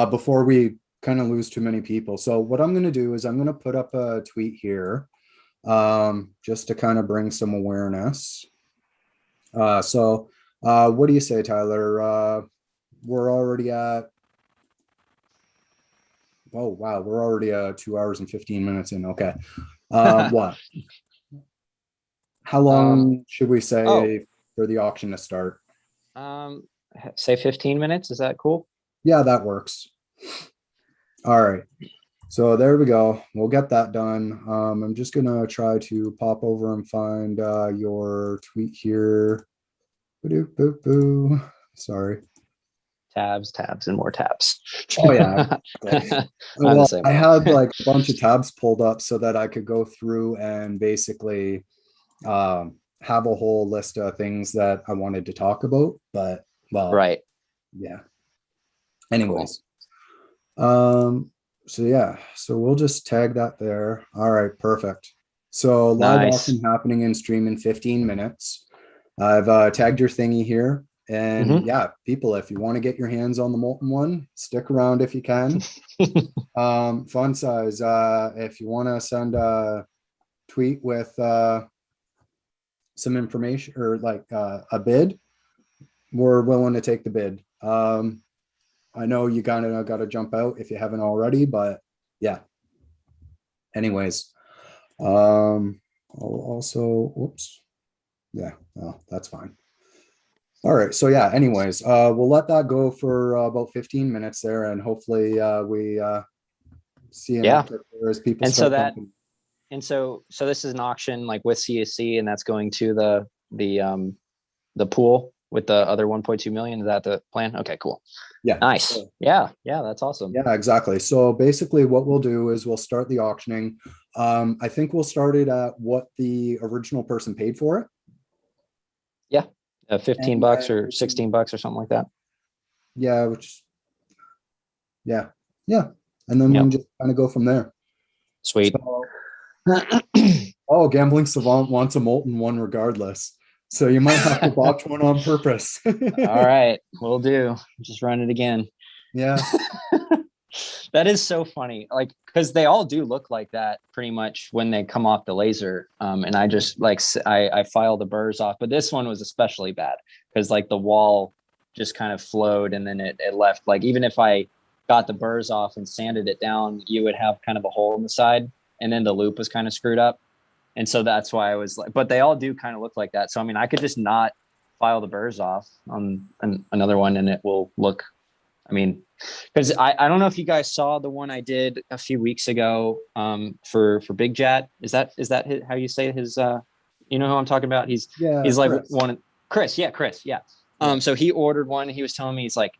before we kind of lose too many people. So what I'm going to do is I'm going to put up a tweet here, just to kind of bring some awareness. So what do you say, Tyler? We're already at, oh wow, we're already 2 hours and 15 minutes in. Okay. What? How long should we say for the auction to start? Say 15 minutes. Is that cool? Yeah, that works. All right. So there we go. We'll get that done. I'm just gonna try to pop over and find your tweet here. Boo. Sorry. Tabs, and more tabs. Oh yeah. Well, I way. had like a bunch of tabs pulled up so that I could go through and basically have a whole list of things that I wanted to talk about. But well, Right. yeah. Anyways. So yeah, so we'll just tag that there. All right, perfect. So live Nice. auction happening in stream in 15 minutes. I've tagged your thingy here. And yeah, people, if you want to get your hands on the molten one, stick around if you can. Fun Size, if you want to send a tweet with some information or like a bid, we're willing to take the bid. I know you got to jump out if you haven't already, but yeah. Anyways, I'll also, whoops. Yeah, well, that's fine. All right. So yeah, anyways, we'll let that go for about 15 minutes there, and hopefully we see an uptick there as people And start so that, dumping. and so this is an auction like with CSC, and that's going to the pool with the other 1.2 million. Is that the plan? Okay, cool. Yeah. Nice. So, yeah, that's awesome. yeah, exactly. So basically what we'll do is we'll start the auctioning. I think we'll start it at what the original person paid for it. Yeah. 15 bucks or 16 bucks or something like that. Yeah, yeah. And then we can just kind of go from there. Sweet. So, Gambling Savant wants a molten one regardless. So you might have to botch one on purpose. All right, will do. Just run it again. Yeah. That is so funny. Like, because they all do look like that pretty much when they come off the laser. And I just like, I file the burrs off, but this one was especially bad because like the wall just kind of flowed and then it left. Like, even if I got the burrs off and sanded it down, you would have kind of a hole in the side and then the loop was kind of screwed up. And so that's why I was like, but they all do kind of look like that. So, I mean, I could just not file the burrs off on another one and it will look, I mean, because I don't know if you guys saw the one I did a few weeks ago for Big Jat. Is that how you say his, you know who I'm talking about? He's like Chris. Chris. Yeah. So he ordered one. He was telling me, he's like,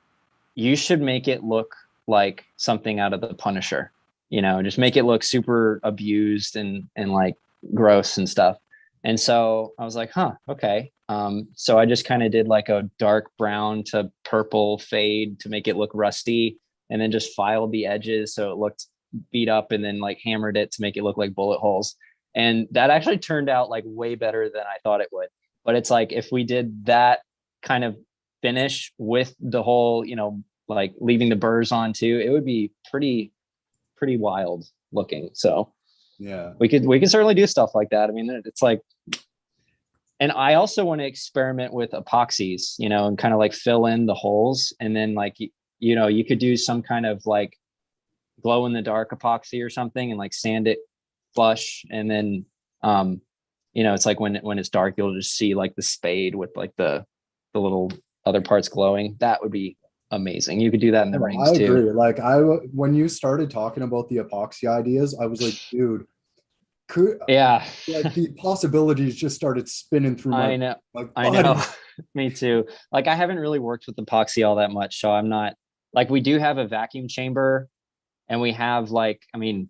you should make it look like something out of the Punisher, you know, just make it look super abused and like gross and stuff. And so I was like, okay. So I just kind of did like a dark brown to purple fade to make it look rusty, and then just filed the edges so it looked beat up, and then like hammered it to make it look like bullet holes. And that actually turned out like way better than I thought it would. But it's like, if we did that kind of finish with the whole, you know, like leaving the burrs on too, it would be pretty wild looking. So yeah, we could certainly do stuff like that. I mean, it's like, and I also want to experiment with epoxies, you know, and kind of like fill in the holes. And then like, you know, you could do some kind of like glow in the dark epoxy or something and like sand it flush. And then, you know, it's like when it's dark, you'll just see like the spade with like the little other parts glowing. That would be amazing. You could do that in the rings too. I agree. Like when you started talking about the epoxy ideas, I was like, dude, yeah, like the possibilities just started spinning through my. I know. Like, I know. Me too. Like, I haven't really worked with epoxy all that much, so I'm not like, we do have a vacuum chamber, and we have like, I mean,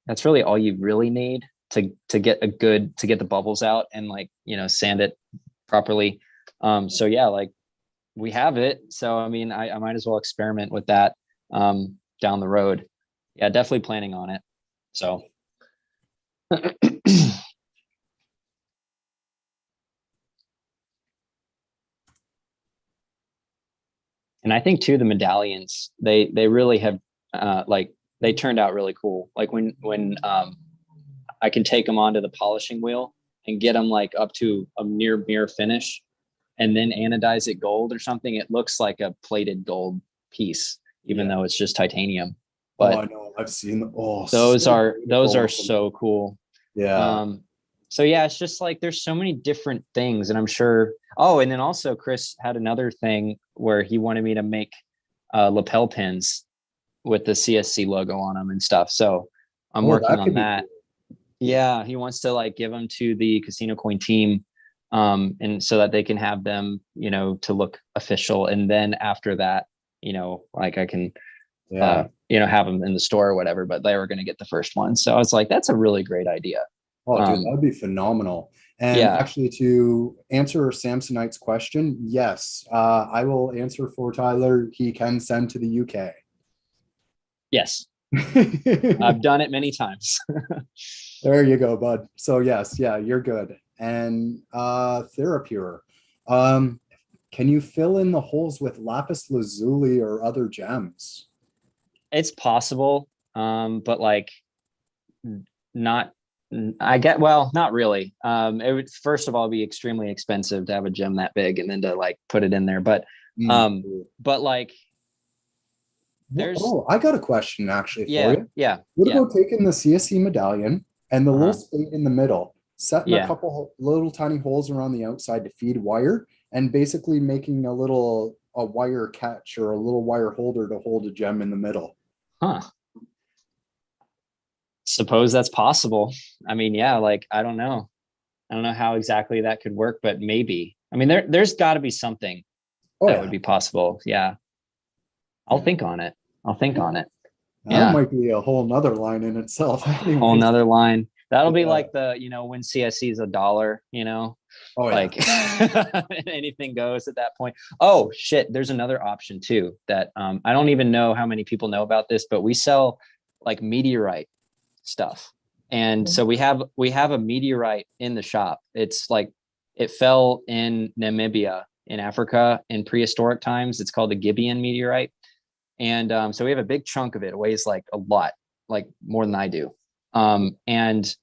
that's really all you really need to get the bubbles out and like, you know, sand it properly. So yeah, like we have it. So I mean, I might as well experiment with that down the road. Yeah, definitely planning on it. So And I think too, the medallions, they really have, like, they turned out really cool. Like when I can take them onto the polishing wheel and get them like up to a near mirror finish and then anodize it gold or something, it looks like a plated gold piece, even though it's just titanium. But I know, I've seen those so are beautiful. so cool. Yeah. So yeah, it's just like there's so many different things, and I'm sure. Oh, and then also Chris had another thing where he wanted me to make lapel pins with the CSC logo on them and stuff. So I'm working on that. Yeah, he wants to like give them to the Casino Coin team, and so that they can have them, you know, to look official. And then after that, you know, like I can, you know, have them in the store or whatever. But they were going to get the first one, so I was like, that's a really great idea. Oh, dude, that'd be phenomenal. And actually, to answer Samsonite's question, yes, I will answer for Tyler. He can send to the UK. Yes, I've done it many times. There you go, bud. So yes, yeah, you're good. And Therapure, can you fill in the holes with lapis lazuli or other gems? It's possible, but like not. Well, not really. It would first of all be extremely expensive to have a gem that big and then to like put it in there. But like there's I got a question actually for you. Yeah. What about taking the CSC medallion and the little spade in the middle, setting a couple little tiny holes around the outside to feed wire, and basically making a wire catch or a little wire holder to hold a gem in the middle? Suppose that's possible. I mean, yeah, like I don't know how exactly that could work, but maybe. I mean, there's got to be something that would be possible. Yeah, I'll think on it. That might be a whole nother line in itself. Whole nother line. That'll be like the, you know, when CSC is $1, you know, like anything goes at that point. Oh shit, there's another option too that I don't even know how many people know about this, but we sell like meteorite stuff. And so we have a meteorite in the shop. It's like it fell in Namibia in Africa in prehistoric times. It's called the Gibeon meteorite. And so we have a big chunk of it. It weighs like a lot, like more than I do. And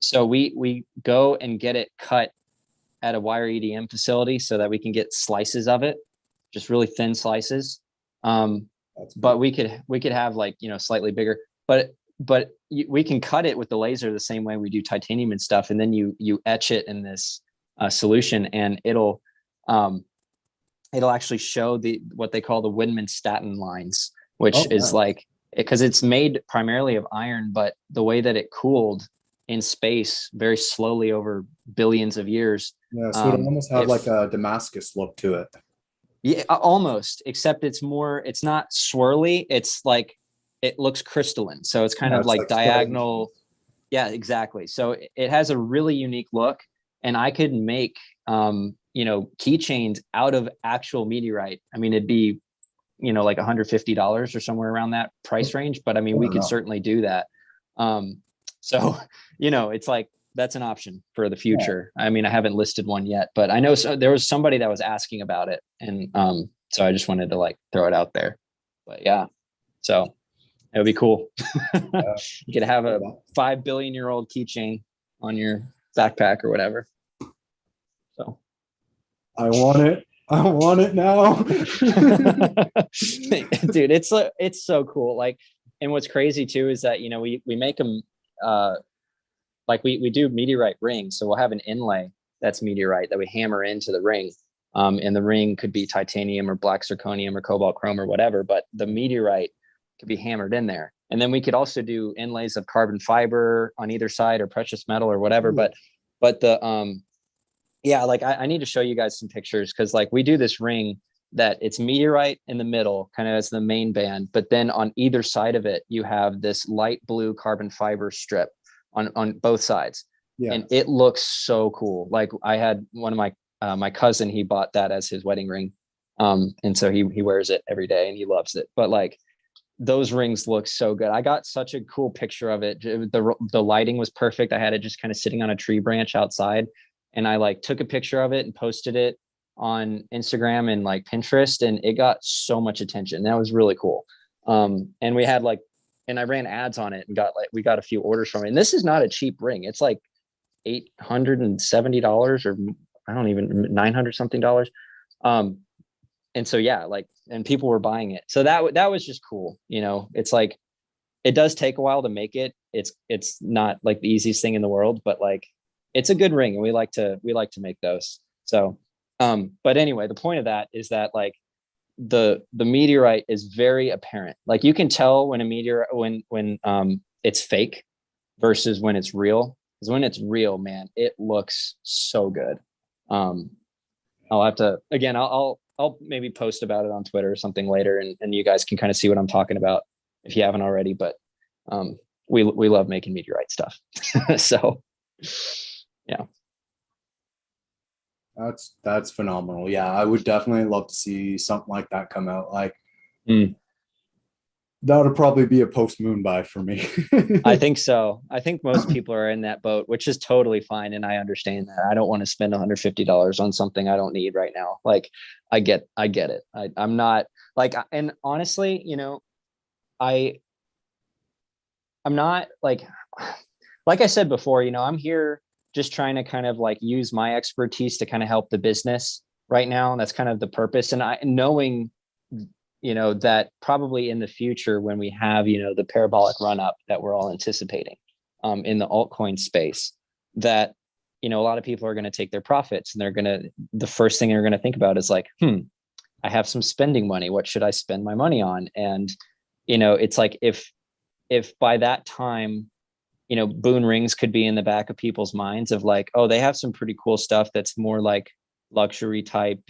so we go and get it cut at a wire EDM facility so that we can get slices of it, just really thin slices. But we could have like, you know, slightly bigger, but we can cut it with the laser the same way we do titanium and stuff. And then you etch it in this solution, and it'll actually show what they call the Widman-Staten lines, which is like, because it's made primarily of iron, but the way that it cooled in space very slowly over billions of years. Yeah, so it almost have like a Damascus look to it. Yeah, almost, except it's not swirly. It's like, it looks crystalline. So it's kind of like diagonal. Yeah, exactly. So it has a really unique look, and I could make, you know, keychains out of actual meteorite. I mean, it'd be, you know, like $150 or somewhere around that price range. But I mean, we could certainly do that. So, you know, it's like, that's an option for the future. I mean, I haven't listed one yet, but I know there was somebody that was asking about it. And so I just wanted to like throw it out there. But yeah, so it would be cool. You could have a 5 billion year old keychain on your backpack or whatever. So I want it now. Dude, it's so cool. Like, and what's crazy too is that, you know, we make them like we do meteorite rings. So we'll have an inlay that's meteorite that we hammer into the ring. And the ring could be titanium or black zirconium or cobalt chrome or whatever, but the meteorite could be hammered in there. And then we could also do inlays of carbon fiber on either side or precious metal or whatever. But the yeah, like I need to show you guys some pictures, because like we do this ring that it's meteorite in the middle, kind of as the main band, but then on either side of it you have this light blue carbon fiber strip on both sides. Yeah. And it looks so cool. Like I had one of my cousin, he bought that as his wedding ring. And so he wears it every day and he loves it. But like those rings look so good. I got such a cool picture of it. The lighting was perfect. I had it just kind of sitting on a tree branch outside, and I like took a picture of it and posted it on Instagram and like Pinterest, and it got so much attention. That was really cool. And we had like, and I ran ads on it and we got a few orders from it. And this is not a cheap ring. It's like $870 or I don't even 900 something dollars. And so, yeah, like, and people were buying it. So that was just cool. It's like, it does take a while to make it. It's not like the easiest thing in the world, but like, it's a good ring and we like to make those. So, but anyway, the point of that is that like the meteorite is very apparent. Like you can tell when a meteor, when it's fake versus when it's real. Because when it's real, man, it looks so good. I'll have to, again, I'll maybe post about it on Twitter or something later, and you guys can kind of see what I'm talking about if you haven't already. But we love making meteorite stuff. So yeah. That's phenomenal. Yeah, I would definitely love to see something like that come out. Like that would probably be a post moon buy for me. I think so. I think most people are in that boat, which is totally fine. And I understand that. I don't want to spend $150 on something I don't need right now. Like I get it. I'm not like, and honestly, I'm not like I said before, I'm here just trying to kind of like use my expertise to kind of help the business right now. And that's kind of the purpose. And knowing, that probably in the future, when we have, the parabolic run up that we're all anticipating in the altcoin space, that, a lot of people are going to take their profits and the first thing they're going to think about is like, I have some spending money. What should I spend my money on? And, it's like, if by that time, Boone rings could be in the back of people's minds of like, oh, they have some pretty cool stuff that's more like luxury type,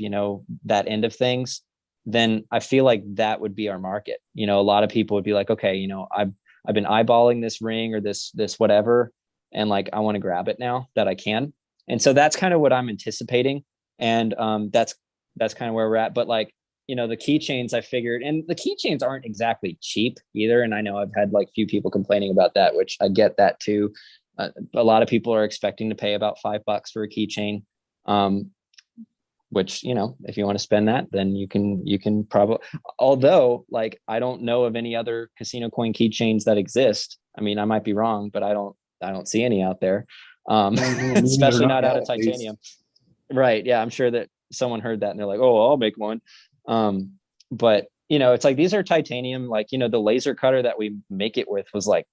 that end of things, then I feel like that would be our market. A lot of people would be like, okay, I've been eyeballing this ring or this whatever, and like I want to grab it now that I can. And so that's kind of what I'm anticipating. And that's kind of where we're at. But like, the keychains, I figured, and the keychains aren't exactly cheap either. And I know I've had like few people complaining about that, which I get that too. A lot of people are expecting to pay about $5 for a keychain. Which, if you want to spend that, then you can probably, although like, I don't know of any other CasinoCoin keychains that exist. I mean, I might be wrong, but I don't see any out there. Especially not out of titanium. Right. Yeah. I'm sure that someone heard that and they're like, oh, I'll make one. But it's like, these are titanium, like, the laser cutter that we make it with was like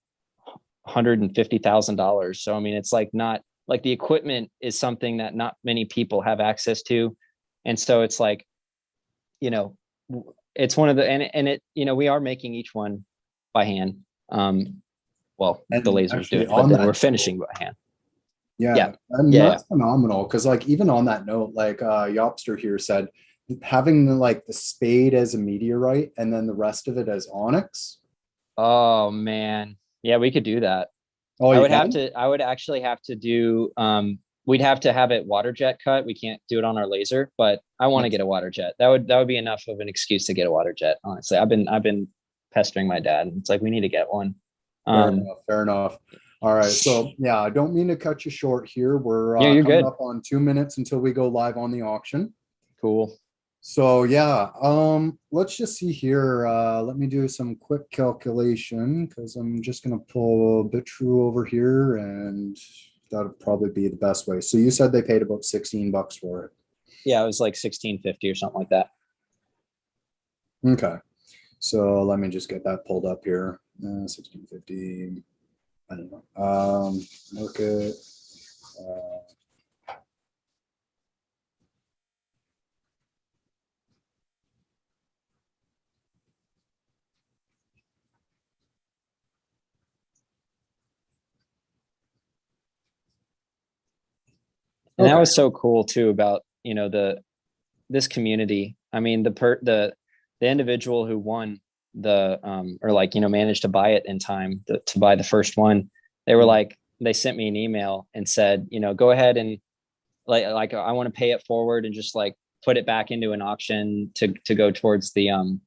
$150,000. So, I mean, it's like not like the equipment is something that not many people have access to. And so it's like, it's one of the, and it, we are making each one by hand. Well, and the lasers do it, but then we're finishing by hand. Yeah. And that's phenomenal. Cause like, even on that note, like Yopster here said, having the spade as a meteorite and then the rest of it as onyx. Oh man. Yeah, we could do that. Oh, I would actually have to do, we'd have to have it water jet cut. We can't do it on our laser, but I want to get a water jet. That would be enough of an excuse to get a water jet. Honestly, I've been pestering my dad. It's like, we need to get one. Fair enough. All right. So yeah, I don't mean to cut you short here. We're you're coming good. up on 2 minutes until we go live on the auction. Cool. So yeah, let's just see here. Let me do some quick calculation because I'm just gonna pull BitTrue over here, and that'll probably be the best way. So you said they paid about $16 for it. Yeah, it was like $16.50 or something like that. Okay, so let me just get that pulled up here. $16.50. I don't know. Market. And that was so cool too about, this community. I mean, the individual who won or like, managed to buy it in time to buy the first one. They were like, they sent me an email and said, go ahead and like, I want to pay it forward and just like put it back into an auction to go towards the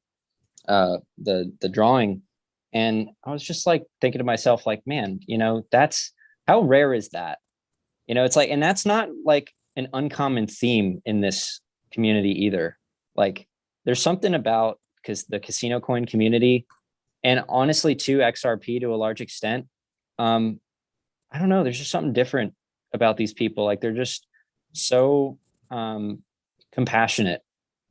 drawing. And I was just like thinking to myself, like, man, that's how rare is that? It's like, and that's not like an uncommon theme in this community either. Like there's something about because the casino coin community, and honestly too, XRP to a large extent. I don't know, there's just something different about these people. Like they're just so compassionate,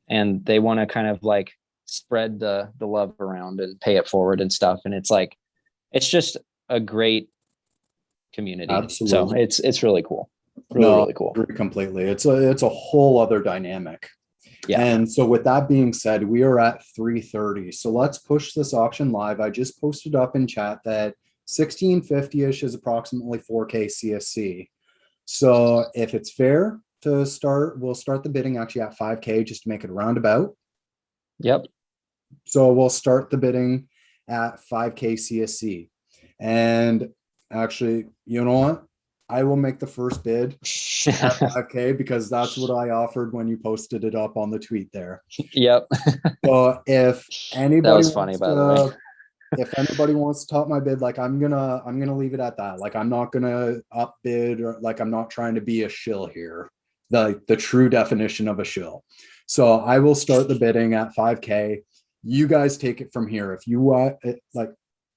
and they want to kind of like spread the love around and pay it forward and stuff. And it's like, it's just a great community. Absolutely. So it's really cool. Really cool. Agree completely. It's a whole other dynamic. Yeah. And so with that being said, we are at 3:30. So let's push this auction live. I just posted up in chat that 1650-ish is approximately 4K CSC. So if it's fair to start, we'll start the bidding actually at 5K just to make it a roundabout. Yep. So we'll start the bidding at 5K CSC. And actually, you know what? I will make the first bid at 5K because that's what I offered when you posted it up on the tweet there. Yep. So if anybody that was funny, by the way. If anybody wants to top my bid, like I'm gonna leave it at that. Like I'm not gonna up bid, or like I'm not trying to be a shill here. The true definition of a shill. So I will start the bidding at 5K. You guys take it from here. If you want, like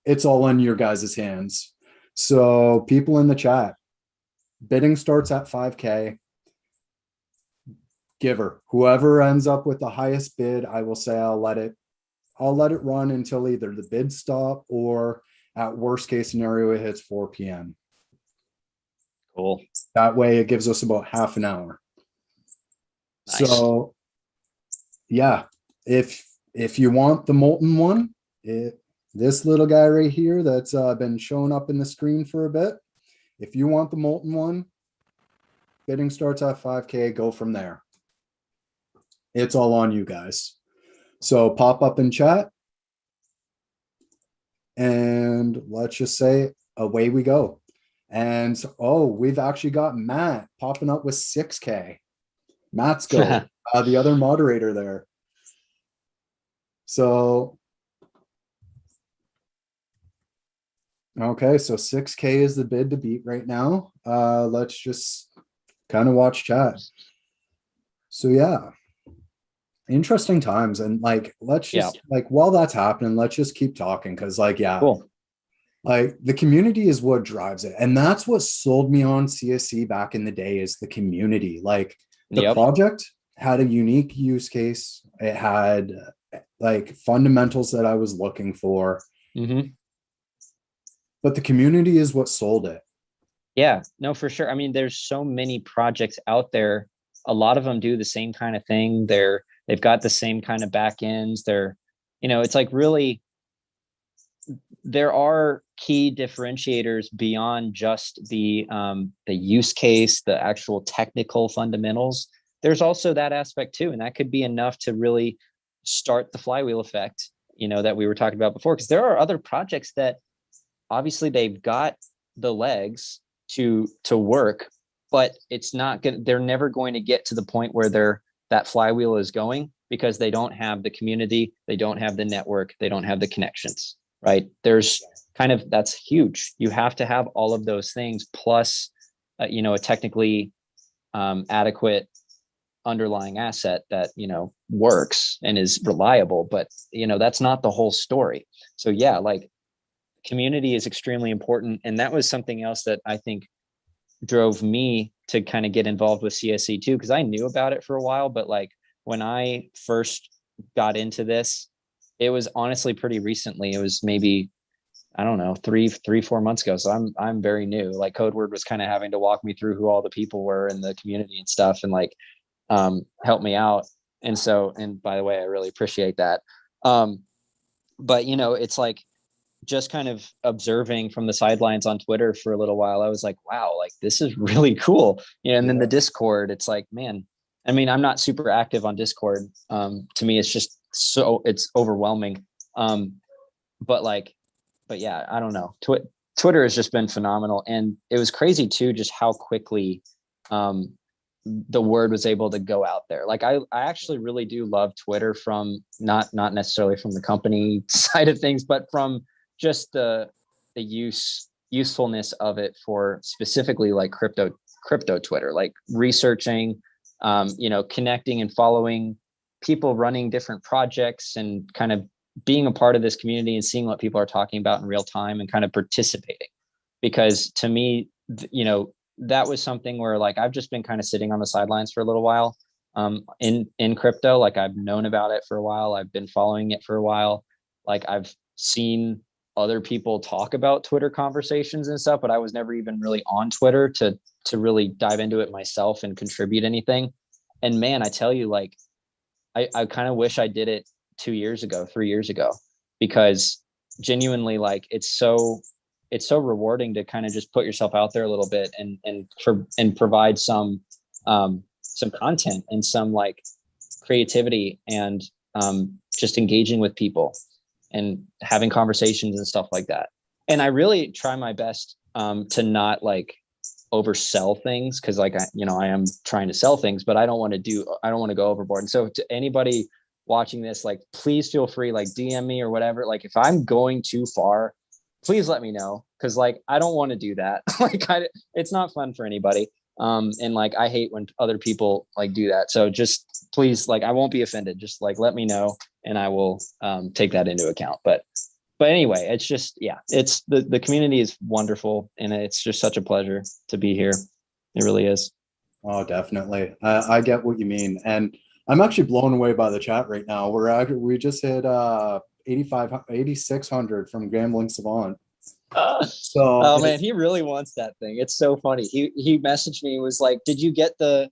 it's all in your guys' hands. So people in the chat, bidding starts at 5K. Giver, whoever ends up with the highest bid, I will say I'll let it run until either the bid stop or at worst case scenario, it hits 4 p.m. Cool. That way it gives us about half an hour. Nice. So yeah, if you want the molten one, this little guy right here that's been showing up in the screen for a bit, if you want the molten one, bidding starts at 5K, go from there. It's all on you guys. So pop up in chat and let's just say away we go. And oh, we've actually got Matt popping up with 6K. Matt's go, the other moderator there. So, okay, so 6K is the bid to beat right now. Let's just kind of watch chat. So yeah. Interesting times, and like let's just like while that's happening, let's just keep talking because like cool. Like the community is what drives it, and that's what sold me on CSC back in the day is the community. Like the project had a unique use case, it had like fundamentals that I was looking for, but the community is what sold it. Yeah, no, for sure. I mean, there's so many projects out there. A lot of them do the same kind of thing. They've got the same kind of back ends. They're, you know, it's like really, there are key differentiators beyond just the use case, the actual technical fundamentals. There's also that aspect too. And that could be enough to really start the flywheel effect, you know, that we were talking about before, because there are other projects that obviously they've got the legs to work, but it's not good. They're never going to get to the point where that flywheel is going because they don't have the community, they don't have the network, they don't have the connections, right? There's that's huge. You have to have all of those things plus, you know, a technically adequate underlying asset that, you know, works and is reliable, but, you know, that's not the whole story. So yeah, like community is extremely important. And that was something else that I think drove me to kind of get involved with CSC too, because I knew about it for a while, but like when I first got into this, it was honestly pretty recently. It was maybe, I don't know, 4 months ago. So I'm very new. Like Codeword was kind of having to walk me through who all the people were in the community and stuff, and like help me out. And so, and by the way, I really appreciate that. But you know, it's like just kind of observing from the sidelines on Twitter for a little while, I was like, wow, like this is really cool. You know, and then the Discord, it's like, man, I mean, I'm not super active on Discord. To me, it's just it's overwhelming. But yeah, I don't know. Twitter has just been phenomenal. And it was crazy too, just how quickly the word was able to go out there. Like I actually really do love Twitter from not necessarily from the company side of things, but from just the usefulness of it for specifically like crypto Twitter, like researching connecting and following people running different projects and kind of being a part of this community and seeing what people are talking about in real time and kind of participating. Because to me, that was something where like I've just been kind of sitting on the sidelines for a little while in crypto. Like I've known about it for a while. I've been following it for a while. Like I've seen other people talk about Twitter conversations and stuff, but I was never even really on Twitter to really dive into it myself and contribute anything. And man, I tell you, like, I kind of wish I did it 2 years ago, 3 years ago, because genuinely, like, it's so rewarding to kind of just put yourself out there a little bit and provide some content and some like creativity and just engaging with people and having conversations and stuff like that. And I really try my best to not like oversell things, because like I am trying to sell things, but I don't want to go overboard. And so to anybody watching this, like, please feel free, like DM me or whatever. Like if I'm going too far, please let me know, because like I don't want to do that. Like it's not fun for anybody. And like I hate when other people like do that. So just please, like, I won't be offended. Just like let me know and I will take that into account. But anyway, it's just, yeah, it's the community is wonderful and it's just such a pleasure to be here. It really is. Oh, definitely. I get what you mean. And I'm actually blown away by the chat right now. We just hit 8,600 from Gambling Savant. Oh man, he really wants that thing. It's so funny. He messaged me, was like, did you get I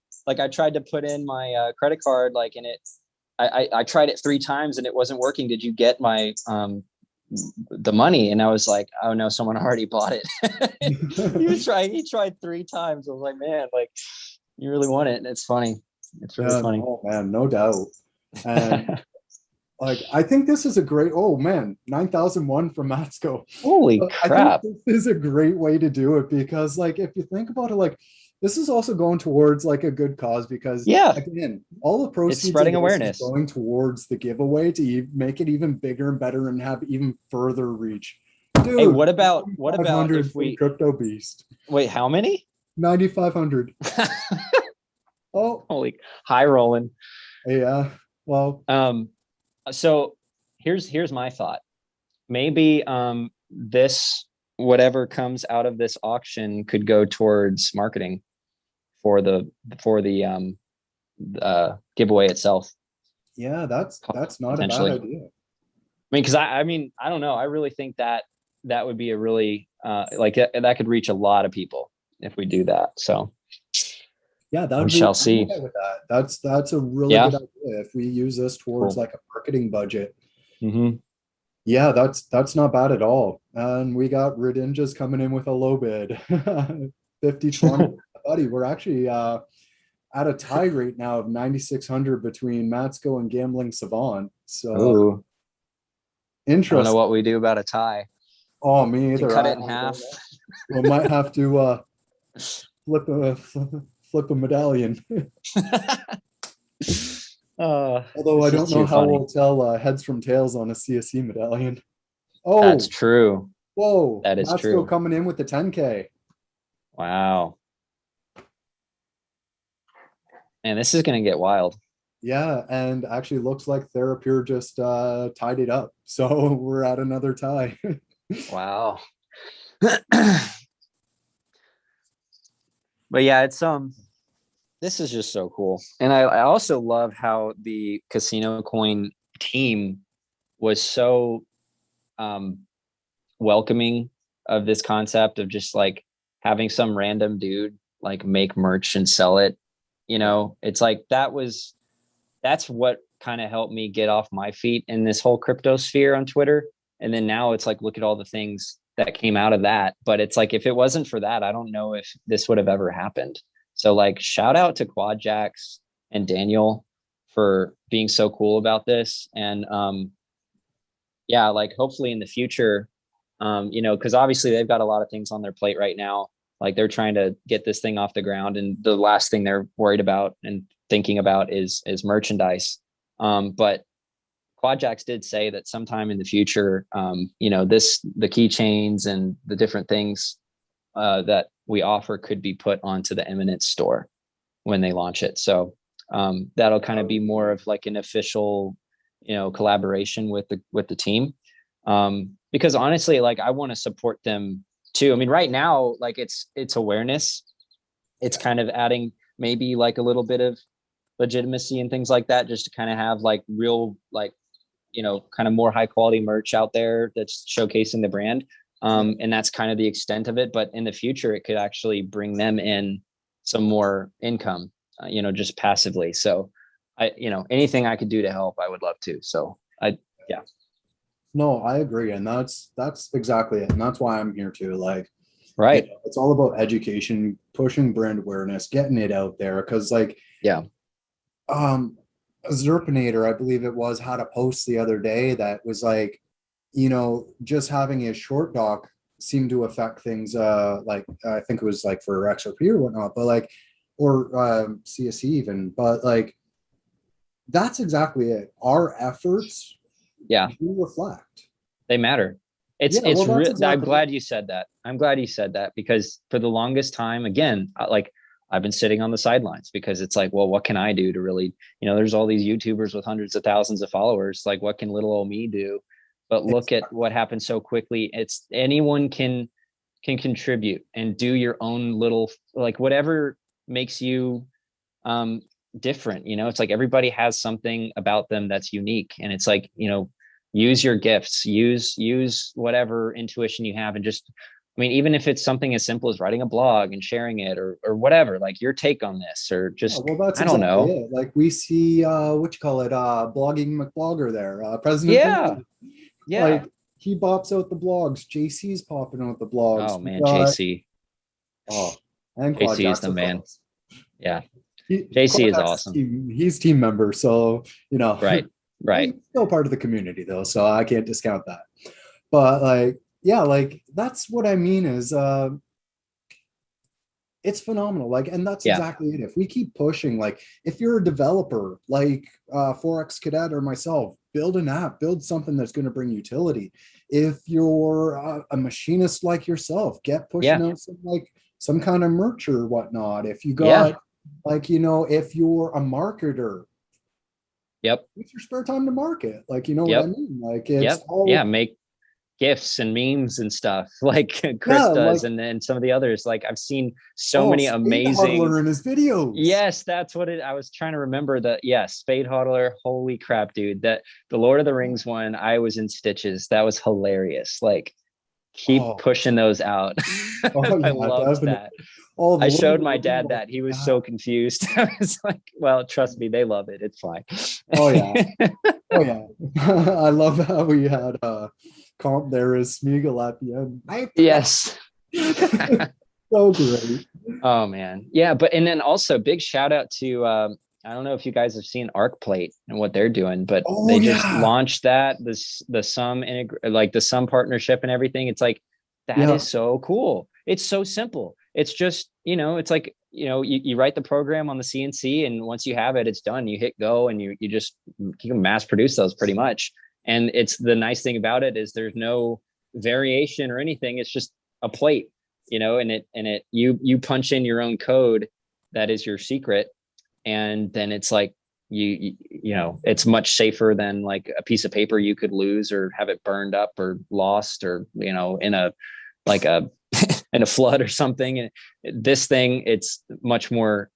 tried to put in my credit card, like, and I tried it 3 times and it wasn't working. Did you get my the money? And I was like, oh no, someone already bought it. He tried 3 times. I was like, man, like, you really want it. And it's funny. It's really funny. Oh man, no doubt. And like, I think this is a great, 9,001 from Matsko. Holy crap. I think this is a great way to do it, because like, if you think about it, like, this is also going towards like a good cause, because again, all the proceeds, it's spreading awareness, going towards the giveaway to make it even bigger and better and have even further reach. Dude, hey, what about if we Crypto Beast? Wait, how many? 9,500. Oh, holy, high rolling. Yeah. Well, so here's my thought. Maybe this, whatever comes out of this auction, could go towards marketing for the giveaway itself. Yeah, that's not a bad idea. I mean, because I don't know. I really think that would be a really like that could reach a lot of people if we do that. So yeah, we shall see. With that. That's a really good idea if we use this towards like a marketing budget. Mm-hmm. Yeah, that's not bad at all. And we got Redinjas coming in with a low bid. 50-20. Buddy, we're actually at a tie right now of 9,600 between Matsko and Gambling Savant. So interesting. I don't know what we do about a tie. Oh, me either. Cut it in half. We might have to flip a medallion. Although I don't know how we'll tell heads from tails on a CSE medallion. Oh, that's true. Whoa, that is true. Coming in with the 10K. Wow. Man, this is gonna get wild. Yeah, and actually looks like Therapure just tied it up. So we're at another tie. Wow. But yeah, it's this is just so cool. And I also love how the CasinoCoin team was so welcoming of this concept of just like having some random dude like make merch and sell it. You know, it's like that's what kind of helped me get off my feet in this whole crypto sphere on Twitter. And then now it's like, look at all the things that came out of that. But it's like, if it wasn't for that, I don't know if this would have ever happened. So like, shout out to Quadjax and Daniel for being so cool about this. And yeah, like hopefully in the future, because obviously they've got a lot of things on their plate right now. Like they're trying to get this thing off the ground, and the last thing they're worried about and thinking about is merchandise. But Quadjax did say that sometime in the future, the keychains and the different things that we offer could be put onto the Eminence store. when they launch it. So that'll kind of be more of like an official, collaboration with the team. Because honestly, like I want to support them too. I mean, right now, like it's awareness. It's kind of adding maybe like a little bit of legitimacy and things like that, just to kind of have like real, like, kind of more high quality merch out there that's showcasing the brand. And that's kind of the extent of it. But in the future, it could actually bring them in some more income, just passively. So anything I could do to help, I would love to. So yeah. No, I agree. And that's exactly it. And that's why I'm here too. Like, right. It's all about education, pushing brand awareness, getting it out there. Cause like, yeah. Xrpinator, I believe it was, had a post the other day that was like, just having a short doc seemed to affect things. Like I think it was like for XRP or whatnot, but like, or CSE even, but like, that's exactly it. Our efforts, do reflect. They matter. I'm glad you said that. I'm glad you said that, because for the longest time, again, like I've been sitting on the sidelines, because it's like, well, what can I do to really, there's all these YouTubers with hundreds of thousands of followers. Like, what can little old me do? But look at what happened so quickly. It's anyone can contribute and do your own little, like whatever makes you different. It's like everybody has something about them that's unique, and it's like, use your gifts, use whatever intuition you have, and just, I mean, even if it's something as simple as writing a blog and sharing it, or whatever, like your take on this, or just, that's I don't know. It. Like we see, blogging McBlogger there, President. Yeah. Like he bops out the blogs. JC's popping out the blogs. Oh man, JC. And JC is the man. Yeah. JC is awesome. He's team member. So, right. He's still part of the community though. So I can't discount that. But like, yeah, like that's what I mean is it's phenomenal. Like, and that's exactly it. If we keep pushing, like if you're a developer like Forex Cadet or myself, build an app, build something that's going to bring utility. If you're a machinist like yourself, get pushing out some kind of merch or whatnot. If you got like, if you're a marketer, use your spare time to market. Like, what I mean? Like it's all make GIFs and memes and stuff like Chris does, and then some of the others. Like I've seen so many amazing in his videos. Yes, that's what I was trying to remember. Spade hodler. Holy crap, dude! That the Lord of the Rings one, I was in stitches. That was hilarious. Like keep pushing those out. I loved that. I showed my dad that. He was so confused. I was like, well, trust me, they love it. It's fine. Oh yeah. I love how we had comp there as Smeagol at the end. Yes. So great. Oh man. Yeah, and then also big shout out to I don't know if you guys have seen ArcPlate and what they're doing, but they just launched that, the Sum partnership and everything. It's like that is so cool. It's so simple. It's just, it's like, you write the program on the CNC, and once you have it, it's done. You hit go, and you can mass produce those pretty much. And it's the nice thing about it is there's no variation or anything. It's just a plate, and you punch in your own code. That is your secret. And then it's like, it's much safer than like a piece of paper you could lose or have it burned up or lost, or, in a in a flood or something. And this thing, it's much more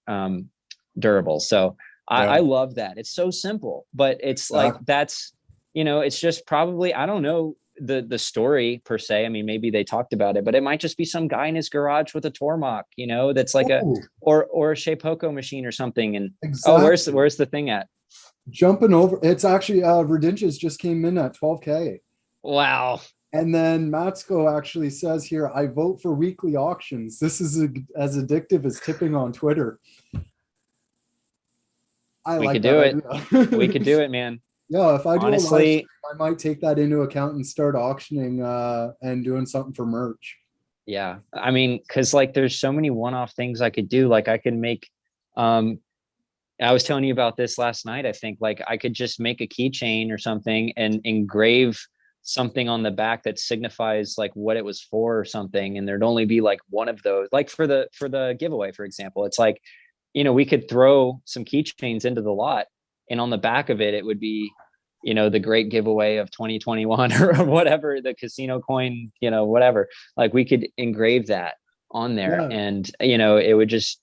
durable. So I love that. It's so simple, but it's like, that's, it's just probably, I don't know the story per se. I mean, maybe they talked about it, but it might just be some guy in his garage with a Tormach, that's like or a Shapeoko machine or something. And where's the thing at? Jumping over. It's actually Verdinch's just came in at 12K. Wow. And then Matsko actually says here, I vote for weekly auctions. This is as addictive as tipping on Twitter. We could do it. We could do it, man. Yeah, if I do honestly, I might take that into account and start auctioning and doing something for merch. Yeah, I mean, because like there's so many one-off things I could do. Like I could make, I was telling you about this last night. I think like I could just make a keychain or something and engrave something on the back that signifies like what it was for or something, and there'd only be like one of those. Like for the giveaway, for example, it's like we could throw some keychains into the lot, and on the back of it, it would be, the great giveaway of 2021 or whatever, the casino coin, whatever. Like we could engrave that on there, Yeah. and it would just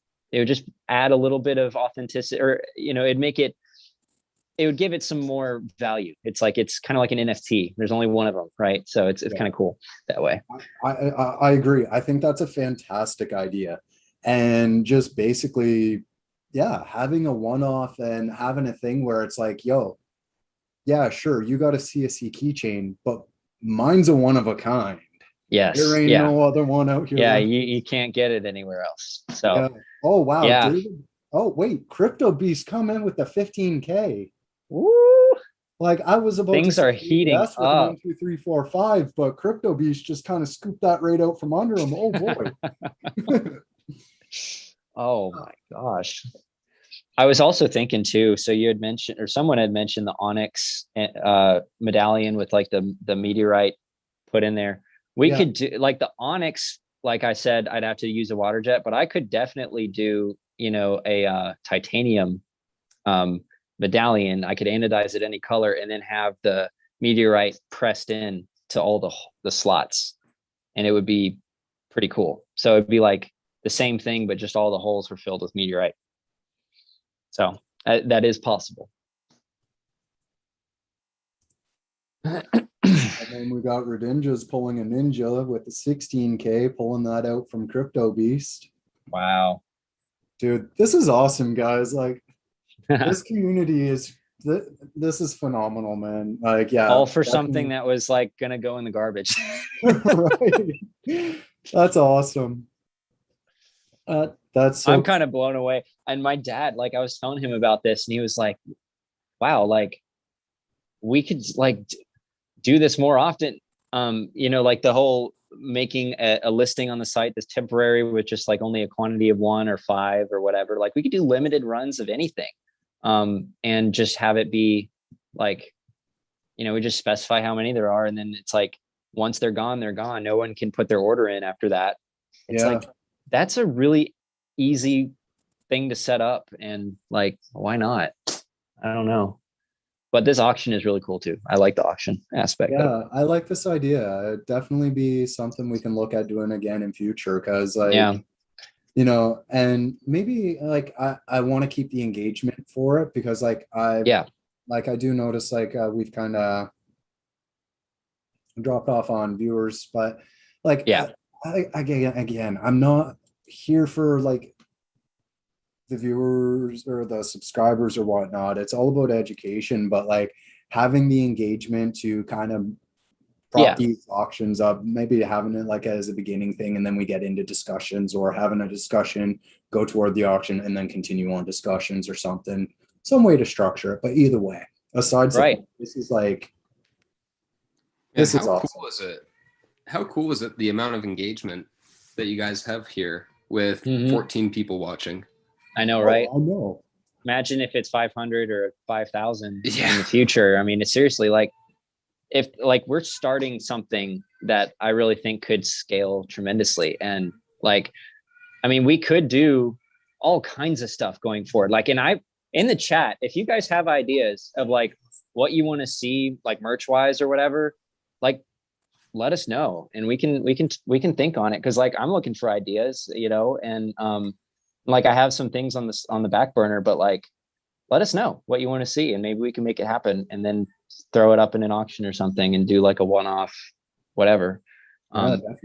add a little bit of authenticity, or it would give it some more value. It's kind of like an NFT. There's only one of them, right? So it's kind of cool that way. I agree. I think that's a fantastic idea. And just basically, yeah, having a one-off and having a thing where it's like, yo, yeah, sure, you got a CSC keychain, but mine's a one of a kind. Yes. There ain't no other one out here. Yeah, you can't get it anywhere else. So yeah. Oh wow. Yeah. David, oh wait, Crypto Beast come in with the 15K. Woo! Like I was about Things to are heating yes with up. 1, 2, 3, 4, 5, but Crypto Beast just kind of scooped that right out from under him. Oh boy. Oh my gosh. I was also thinking too, so you had mentioned, or someone had mentioned the Onyx medallion with like the meteorite put in there. We could do like the Onyx, like I said, I'd have to use a water jet, but I could definitely do, a titanium medallion. I could anodize it any color and then have the meteorite pressed in to all the slots, and it would be pretty cool. So it'd be like the same thing, but just all the holes were filled with meteorite. So that is possible. And then we got Redinja's pulling a ninja with the 16K, pulling that out from Crypto Beast. Wow. Dude, this is awesome, guys. Like this community is this is phenomenal, man. Like, yeah. All for something that was like gonna go in the garbage. Right. That's awesome. That's so I'm kind of blown away. And my dad, like I was telling him about this, and he was like, wow, like we could like do this more often. Like the whole making a listing on the site that's temporary with just like only a quantity of 1 or 5 or whatever. Like we could do limited runs of anything. And just have it be like, we just specify how many there are. And then it's like, once they're gone, they're gone. No one can put their order in after that. It's like, that's a really easy thing to set up, and like, why not? I don't know. But this auction is really cool too. I like the auction aspect. Yeah, I like this idea. It'd definitely be something we can look at doing again in future, because like, and maybe like I want to keep the engagement for it, because like I do notice like we've kind of dropped off on viewers, but like again, I'm not here for like the viewers or the subscribers or whatnot. It's all about education, but like having the engagement to kind of prop these auctions up, maybe having it like as a beginning thing, and then we get into discussions, or having a discussion, go toward the auction, and then continue on discussions or something, some way to structure it. But either way, aside from this is like, this is awesome. Cool is it? How cool is it, the amount of engagement that you guys have here with 14 people watching? I know, right? I know. Imagine if it's 500 or 5,000 in the future. I mean, it's seriously like, if like we're starting something that I really think could scale tremendously. And like, I mean, we could do all kinds of stuff going forward. Like, and in the chat, if you guys have ideas of like what you want to see, like merch wise or whatever, like let us know, and we can think on it. Cause like, I'm looking for ideas, and like I have some things on the back burner, but like, let us know what you want to see, and maybe we can make it happen, and then throw it up in an auction or something and do like a one-off, whatever.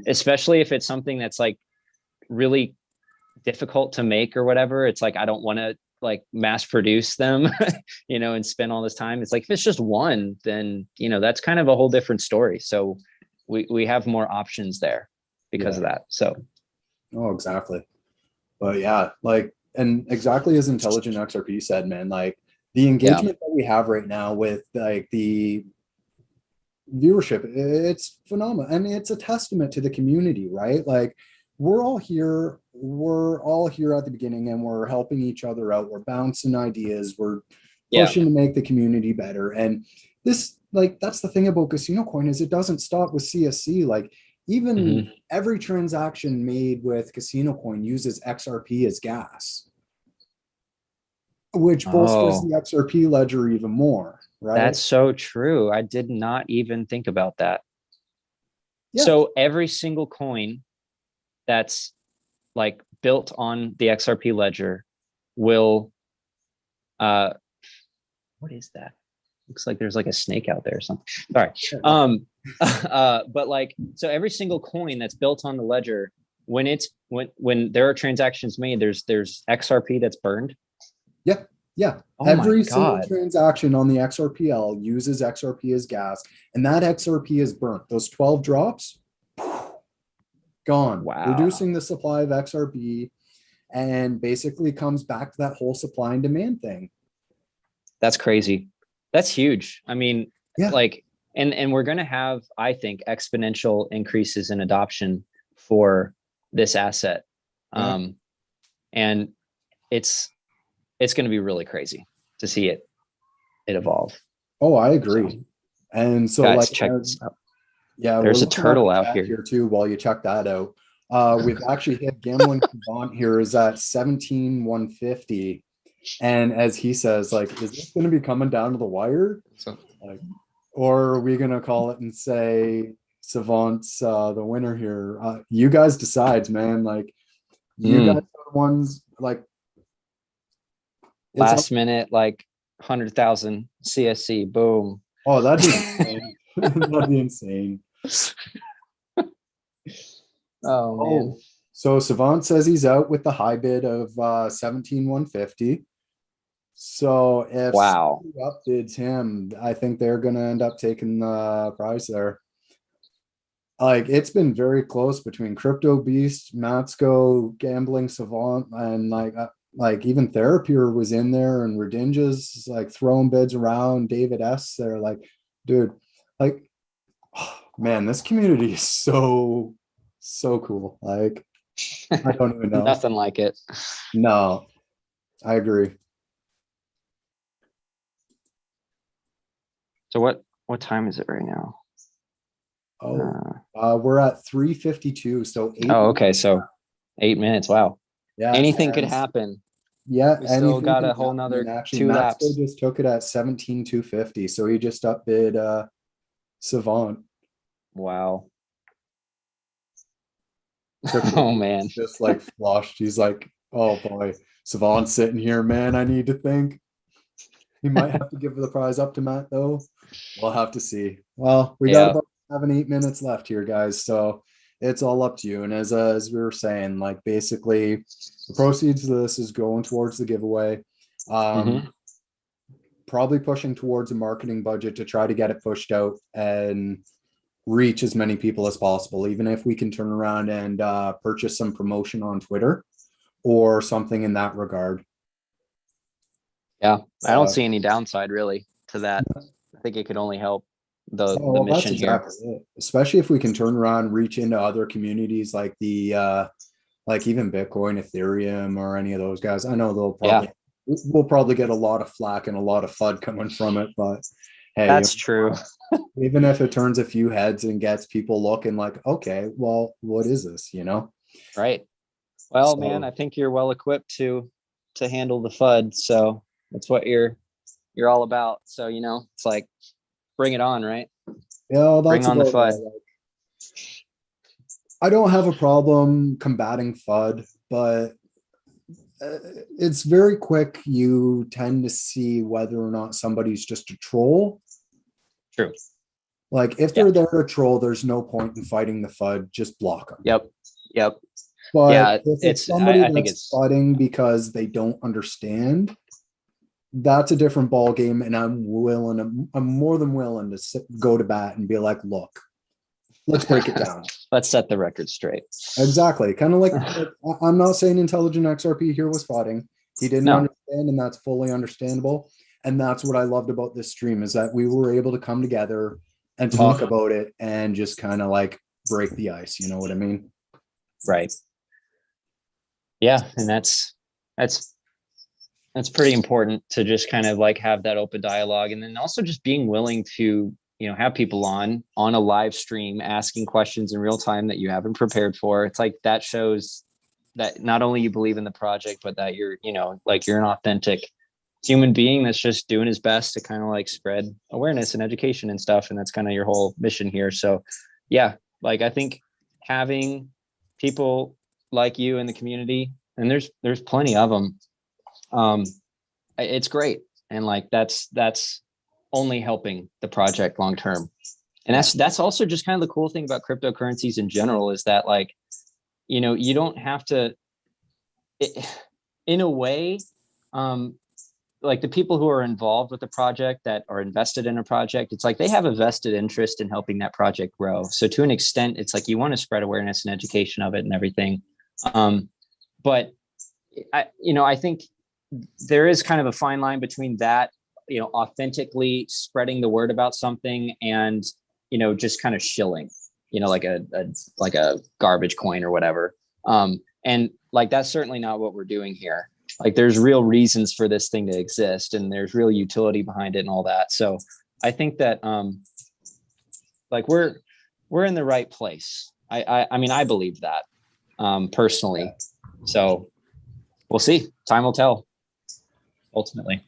Especially if it's something that's like really difficult to make or whatever. It's like, I don't want to like mass produce them, and spend all this time. It's like, if it's just one, then, that's kind of a whole different story. So we have more options there because of that. So. Oh, exactly. But yeah, like, and exactly as Intelligent XRP said, man, like the engagement that we have right now with like the viewership, it's phenomenal. I mean, it's a testament to the community, right? Like we're all here at the beginning, and we're helping each other out. We're bouncing ideas. We're pushing to make the community better. And this, like, that's the thing about Casino Coin, is it doesn't stop with CSC. Like even every transaction made with Casino Coin uses XRP as gas. which bolsters Oh. the XRP ledger even more, right? That's so true. I did not even think about that. Yeah. So every single coin that's like built on the XRP ledger will, what is that? Looks like there's like a snake out there or something. Sorry. But like, so every single coin that's built on the ledger, when there are transactions made, there's XRP that's burned. Yeah. Oh my Every single God. transaction on the XRPL uses XRP as gas, and that XRP is burnt. Those 12 drops, gone. Wow. Reducing the supply of XRP, and basically comes back to that whole supply and demand thing. That's crazy. That's huge. I mean, Yeah. like, and we're going to have, I think, exponential increases in adoption for this asset. Yeah. And it's going to be really crazy to see it evolve. Oh, I agree. So, And so, guys, like, check this out. yeah, There's we're a looking at turtle the out chat here. too. While you check that out, we've actually hit gambling savant here is at 17,150, and as he says, like, is this going to be coming down to the wire? So Like, or are we going to call it and say Savant's the winner here? You guys decides, man. Like, you guys are the ones, like, it's Last minute, like 100,000 CSC, boom. oh, that'd be insane. That'd be insane. Oh man. So Savant says he's out with the high bid of 17,150. So if Wow. somebody upbids him, I think they're gonna end up taking the prize there. Like, it's been very close between Crypto Beast, Matsko, Gambling Savant, and like even Therapier was in there, and Redinja's like throwing bids around. David S. They're like, dude, like, oh, man, this community is so cool. Like, I don't even know. Nothing like it. No, I agree. So what time is it right now? We're at 3:52, so 8 Oh, okay. So 8 minutes. Wow. yeah, Anything could and- happen. Yeah, We still anything got can a whole happen. nother And actually, 2 Maxwell laps. just took it at 17,250, so he just upbid Savant. Wow. Oh man. Just like flushed. He's like, oh boy, Savant's sitting here, man. I need to think. He might have to give the prize up to Matt, though. We'll have to see. Well, we got about 7-8 minutes left here, guys. So it's all up to you. And as we were saying, like, basically the proceeds of this is going towards the giveaway. Probably pushing towards a marketing budget to try to get it pushed out and reach as many people as possible, even if we can turn around and purchase some promotion on Twitter or something in that regard. Yeah, I don't see any downside really to that. I think it could only help the mission here. Exactly it. Especially if we can turn around, reach into other communities like the like even Bitcoin, Ethereum, or any of those guys. I know we'll probably get a lot of flack and a lot of FUD coming from it, but hey, that's true. Even if it turns a few heads and gets people looking like, okay, well, what is this? Right. Well, So- man, I think you're well equipped to handle the FUD. So that's what you're all about. So, it's like, bring it on, right? Yeah, Bring on the FUD. I don't have a problem combating FUD, but it's very quick. You tend to see whether or not somebody's just a troll. True. Like, if they're there to troll, there's no point in fighting the FUD. Just block them. Yep. But Yeah, if it's somebody I think that's FUDing because they don't understand, that's a different ball game, and I'm more than willing to go to bat and be like, look, let's break it down. Let's set the record straight. Exactly. Kind of like, I'm not saying Intelligent XRP here was FUDing. He didn't understand, and that's fully understandable. And that's what I loved about this stream, is that we were able to come together and talk about it and just kind of like break the ice. You know what I mean? Right. Yeah. And that's pretty important to just kind of like have that open dialogue, and then also just being willing to, have people on a live stream asking questions in real time that you haven't prepared for. It's like, that shows that not only you believe in the project, but that you're, like, you're an authentic human being that's just doing his best to kind of like spread awareness and education and stuff. And that's kind of your whole mission here. So yeah, like I think having people like you in the community, and there's plenty of them, it's great. And like that's only helping the project long term. And that's also just kind of the cool thing about cryptocurrencies in general, is that like, you know, you don't have to, in a way, like the people who are involved with the project, that are invested in a project, it's like they have a vested interest in helping that project grow. So to an extent, it's like you want to spread awareness and education of it and everything. But I think there is kind of a fine line between that, you know, authentically spreading the word about something and, you know, just kind of shilling, you know, like a garbage coin or whatever. And like, that's certainly not what we're doing here. Like there's real reasons for this thing to exist, and there's real utility behind it and all that. So I think that, like we're in the right place. I mean, I believe that, personally. So we'll see. Time will tell, ultimately.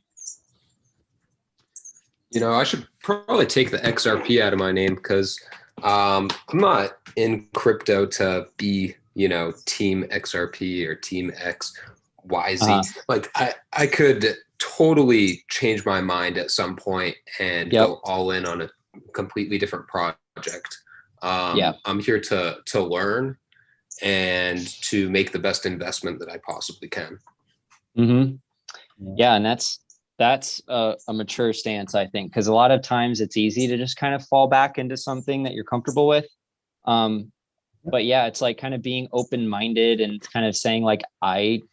You know, I should probably take the XRP out of my name, because I'm not in crypto to be, you know, team XRP or team XYZ. Like I could totally change my mind at some point and go all in on a completely different project. I'm here to learn and to make the best investment that I possibly can. Yeah, and that's a mature stance, I think, because a lot of times it's easy to just kind of fall back into something that you're comfortable with. But yeah, it's like kind of being open-minded and kind of saying like, I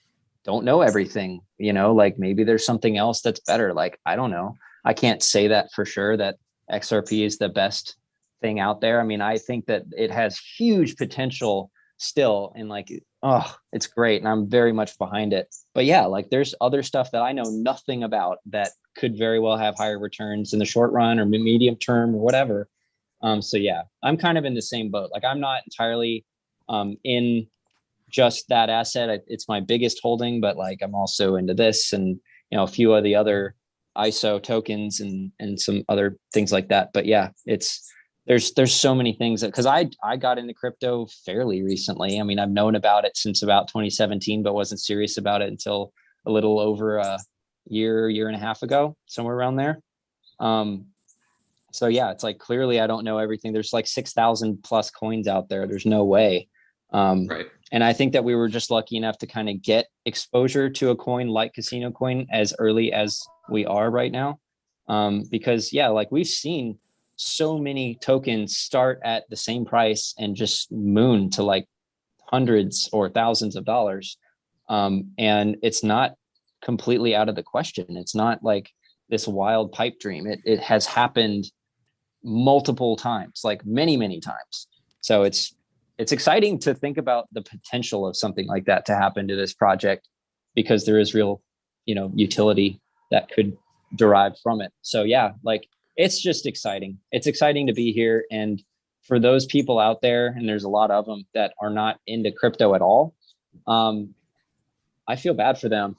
don't know everything, you know, like maybe there's something else that's better. Like, I don't know. I can't say that for sure that XRP is the best thing out there. I mean, I think that it has huge potential still, and like, oh, it's great. And I'm very much behind it. But yeah, like there's other stuff that I know nothing about that could very well have higher returns in the short run or medium term or whatever. So yeah, I'm kind of in the same boat. Like I'm not entirely in just that asset. It's my biggest holding, but like I'm also into this and, you know, a few of the other ISO tokens and some other things like that. But yeah, there's so many things that, because I got into crypto fairly recently. I mean, I've known about it since about 2017, but wasn't serious about it until a little over a year and a half ago, somewhere around there. So yeah, it's like, clearly I don't know everything. There's like 6,000 plus coins out there. There's no way. Right. And I think that we were just lucky enough to kind of get exposure to a coin like CasinoCoin as early as we are right now. Because yeah, like we've seen so many tokens start at the same price and just moon to like hundreds or thousands of dollars. And it's not completely out of the question. It's not like this wild pipe dream. It has happened multiple times, like many times. So it's exciting to think about the potential of something like that to happen to this project, because there is real, you know, utility that could derive from it. So yeah, like it's just exciting. It's exciting to be here. And for those people out there, and there's a lot of them that are not into crypto at all, I feel bad for them,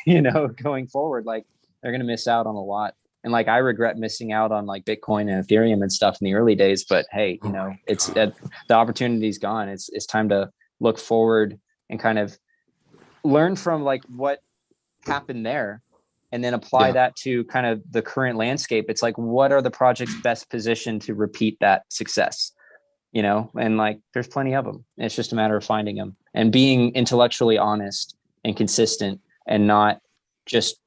you know, going forward. Like they're going to miss out on a lot. And like, I regret missing out on like Bitcoin and Ethereum and stuff in the early days, but hey, you know, it's the opportunity's gone. It's time to look forward and kind of learn from like what happened there, and then apply that to kind of the current landscape. It's like, what are the projects best positioned to repeat that success? You know, and like, there's plenty of them. It's just a matter of finding them and being intellectually honest and consistent, and not just,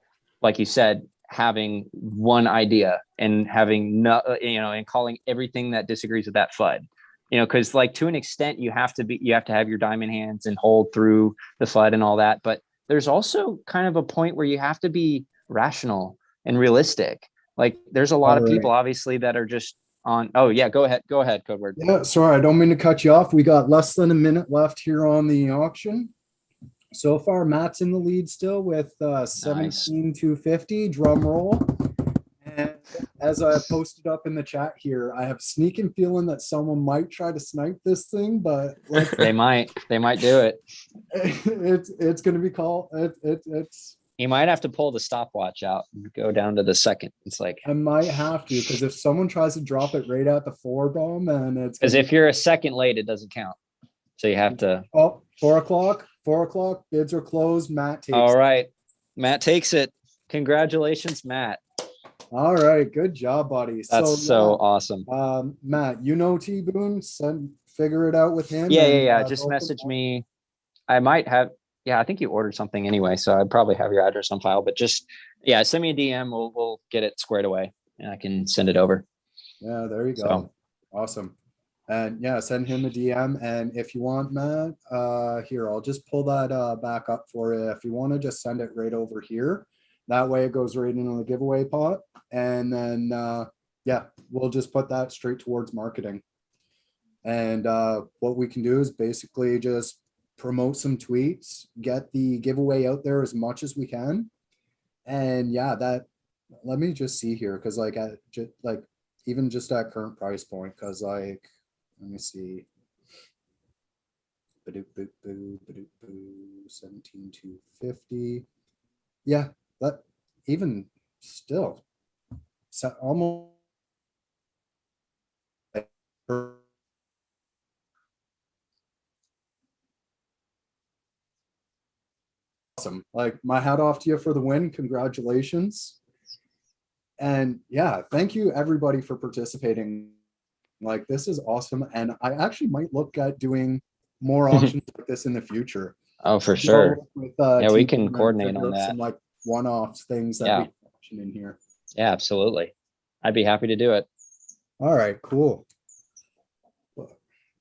like you said, having one idea and having no, you know, and calling everything that disagrees with that FUD, you know, because like to an extent you have to have your diamond hands and hold through the FUD and all that. But there's also kind of a point where you have to be rational and realistic. Like there's a lot of people obviously that are just on, oh yeah, go ahead, Code Word. Yeah, sorry, I don't mean to cut you off. We got less than a minute left here on the auction. So far, Matt's in the lead still with 17,250, drum roll. And as I posted up in the chat here, I have a sneaking feeling that someone might try to snipe this thing, but they might do it. It's going to be called. You might have to pull the stopwatch out and go down to the second. It's like, I might have to, because if someone tries to drop it right at the 4 bomb and it's because gonna if you're a second late, it doesn't count. So you have to. oh, 4 o'clock, 4 o'clock, bids are closed. Matt takes All it. right. Matt takes it. Congratulations, Matt. All right, good job, buddy. That's so awesome. Matt, you know TBoone, figure it out with him. Yeah, and, yeah. Just go from message there. me. I might have, yeah, I think you ordered something anyway, so I probably have your address on file, but just, yeah, send me a DM. We'll get it squared away and I can send it over. Yeah, there you go. So. Awesome. And yeah, send him a DM. And if you want, Matt, here, I'll just pull that back up for you. If you want to just send it right over here. That way it goes right into the giveaway pot. And then, yeah, we'll just put that straight towards marketing. And what we can do is basically just promote some tweets, get the giveaway out there as much as we can. And yeah, that, let me just see here. Cause like, even just at current price point, cause like, let me see. 17,250. Yeah, that even still, so almost awesome. Like, my hat off to you for the win. Congratulations. And yeah, thank you everybody for participating. Like, this is awesome. And I actually might look at doing more auctions like this in the future. Oh, for sure. With, Yeah, we can TBoone coordinate figure on out that. some like one-off things that Yeah. we can auction in here. Yeah, absolutely. I'd be happy to do it. All right, cool.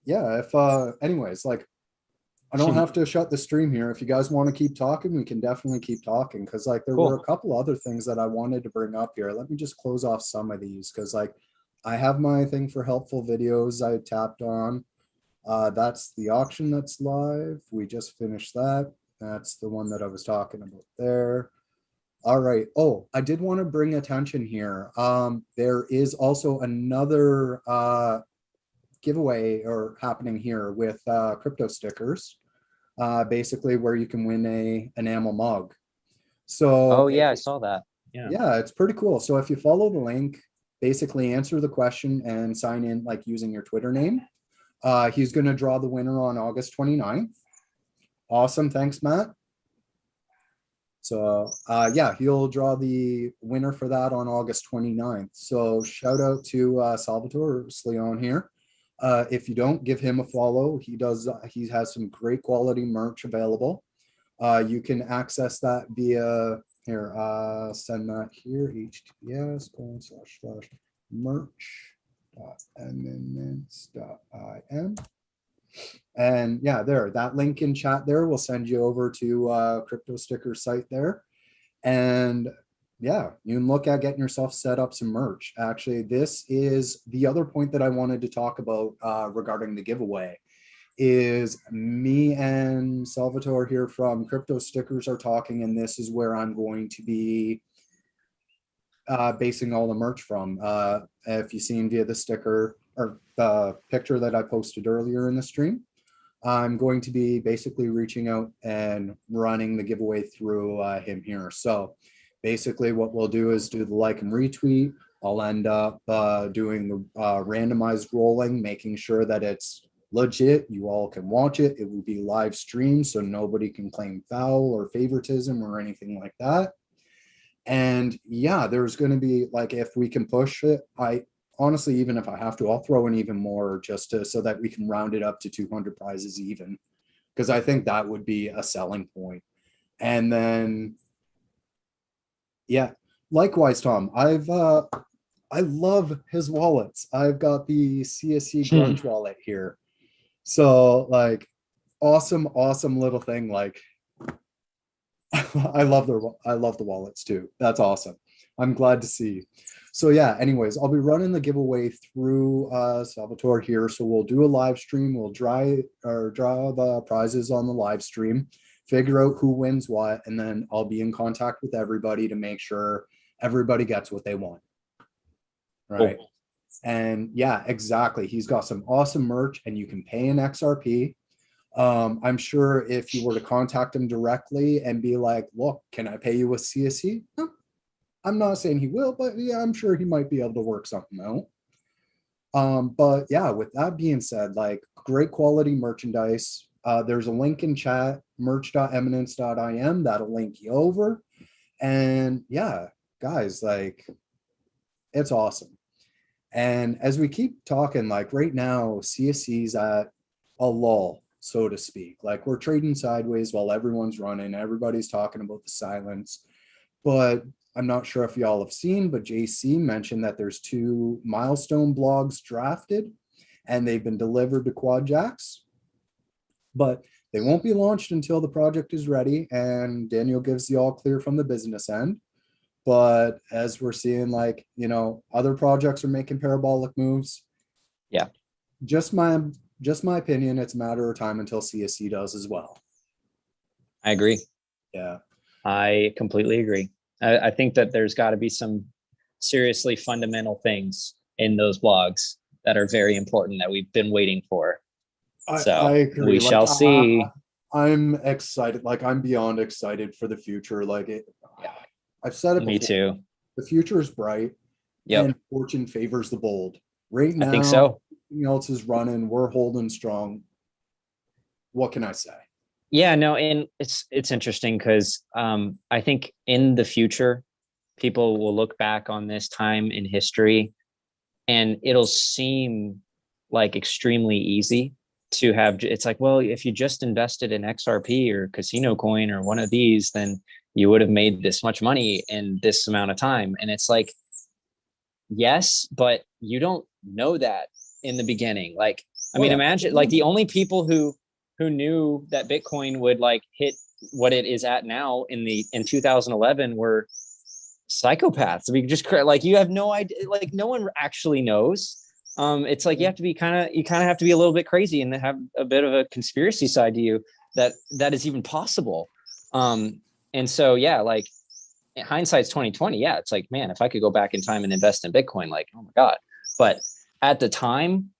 Yeah, if anyways, like, I don't have to shut the stream here. If you guys want to keep talking, we can definitely keep talking, because like there Cool. were a couple other things that I wanted to bring up here. Let me just close off some of these, because like I have my thing for helpful videos I tapped on. That's the auction that's live. We just finished that. That's the one that I was talking about there. All right. Oh, I did want to bring attention here. There is also another giveaway or happening here with crypto stickers, basically where you can win a enamel mug. So Oh yeah, I saw that. yeah, it's pretty cool. So if you follow the link, basically answer the question and sign in like using your Twitter name, he's going to draw the winner on August 29th. Awesome. Thanks, Matt. So yeah, he'll draw the winner for that on August 29th. So shout out to Salvatore Sleon here. If you don't, give him a follow. He has some great quality merch available. You can access that via here, send that here, https://merch.eminence.im. And yeah, there, that link in chat there will send you over to crypto sticker site there. And yeah, you can look at getting yourself set up some merch. Actually, this is the other point that I wanted to talk about regarding the giveaway. Is me and Salvatore here from Crypto Stickers are talking, and this is where I'm going to be basing all the merch from. If you've seen via the sticker or the picture that I posted earlier in the stream, I'm going to be basically reaching out and running the giveaway through him here. So basically what we'll do is do the like and retweet. I'll end up doing the randomized rolling, making sure that it's legit. You all can watch it. It will be live streamed, so nobody can claim foul or favoritism or anything like that. And yeah, there's going to be like, if we can push it, I honestly, even if I have to, I'll throw in even more just to, so that we can round it up to 200 prizes even, because I think that would be a selling point. And then yeah, likewise, Tom, I love his wallets. I've got the CSC Grunge wallet here. So like, awesome little thing. Like, I love the wallets too. That's awesome. I'm glad to see. So yeah, anyways, I'll be running the giveaway through Salvatore here. So we'll do a live stream. We'll draw the prizes on the live stream, figure out who wins what, and then I'll be in contact with everybody to make sure everybody gets what they want. Right. Cool. And yeah, exactly. He's got some awesome merch, and you can pay in XRP. I'm sure if you were to contact him directly and be like, look, can I pay you with CSE? I'm not saying he will, but yeah, I'm sure he might be able to work something out. But yeah, with that being said, like great quality merchandise. There's a link in chat, merch.eminence.im, that'll link you over. And yeah, guys, like it's awesome. And as we keep talking, like right now, CSE's at a lull, so to speak. Like we're trading sideways while everyone's running. Everybody's talking about the silence. But I'm not sure if y'all have seen, but JC mentioned that there's 2 milestone blogs drafted and they've been delivered to Quadjacks, but they won't be launched until the project is ready. And Daniel gives the all clear from the business end. But as we're seeing, like, you know, other projects are making parabolic moves. Yeah. Just my opinion. It's a matter of time until CSC does as well. I agree. Yeah. I completely agree. I think that there's got to be some seriously fundamental things in those blogs that are very important that we've been waiting for. I agree. We like, shall see. I'm excited. Like I'm beyond excited for the future. Like I've said it before. Me too. The future is bright. Yep. And fortune favors the bold. Right now, I think so. Everything else is running. We're holding strong. What can I say? Yeah, no, and it's interesting because I think in the future, people will look back on this time in history and it'll seem like extremely easy to have. It's like, well, if you just invested in XRP or Casino Coin or one of these, then you would have made this much money in this amount of time. And it's like, yes, but you don't know that in the beginning. Like, I mean, imagine like the only people who knew that Bitcoin would like hit what it is at now in 2011 were psychopaths. I mean, just like you have no idea, like no one actually knows. It's like you have to be kind of have to be a little bit crazy and have a bit of a conspiracy side to you that is even possible. And so yeah, like hindsight's 2020. Yeah, it's like, man, if I could go back in time and invest in Bitcoin, like, oh my God. But at the time,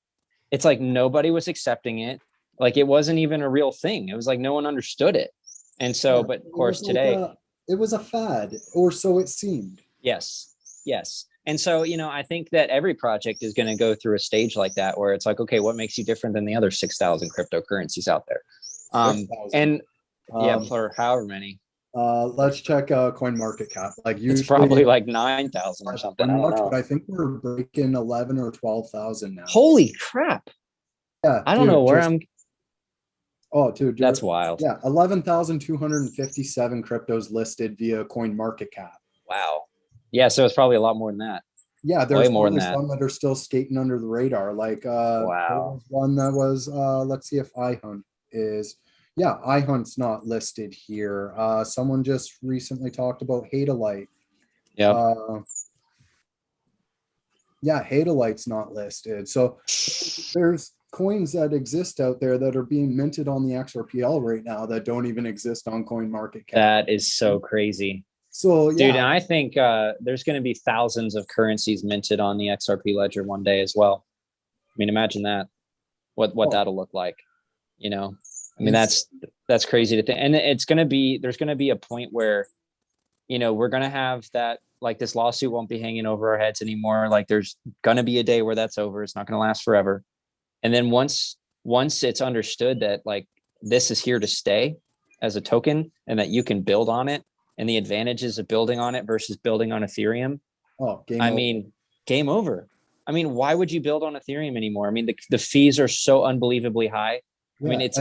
it's like nobody was accepting it. Like it wasn't even a real thing. It was like no one understood it. And so, but of course today, it was a fad, or so it seemed. Yes. And so, you know, I think that every project is going to go through a stage like that where it's like, okay, what makes you different than the other 6,000 cryptocurrencies out there? 6,000. For however many. Let's check coin market cap. Like usually, it's probably like 9,000 or something. I don't know. But I think we're breaking 11 or 12,000 now. Holy crap! Yeah, I don't know where I'm. Oh, dude, that's wild. Yeah, 11,257 cryptos listed via coin market cap. Wow. Yeah, so it's probably a lot more than that. Yeah, there's more than some that are still skating under the radar. Like wow. One that was let's see if iHunt is. Yeah, iHunt's not listed here. Someone just recently talked about Hadelite. Yeah. Yeah, Hadelite's not listed. So there's coins that exist out there that are being minted on the XRPL right now that don't even exist on CoinMarketCap. That is so crazy. So yeah, dude, and I think there's going to be thousands of currencies minted on the XRP ledger one day as well. I mean, imagine that. What that'll look like. You know, I mean, that's crazy to think. And there's going to be a point where, you know, we're going to have that, like this lawsuit won't be hanging over our heads anymore. Like there's going to be a day where that's over. It's not going to last forever. And then once it's understood that like this is here to stay as a token and that you can build on it and the advantages of building on it versus building on Ethereum. Game over. I mean, why would you build on Ethereum anymore? I mean, the fees are so unbelievably high. Yeah, I mean, it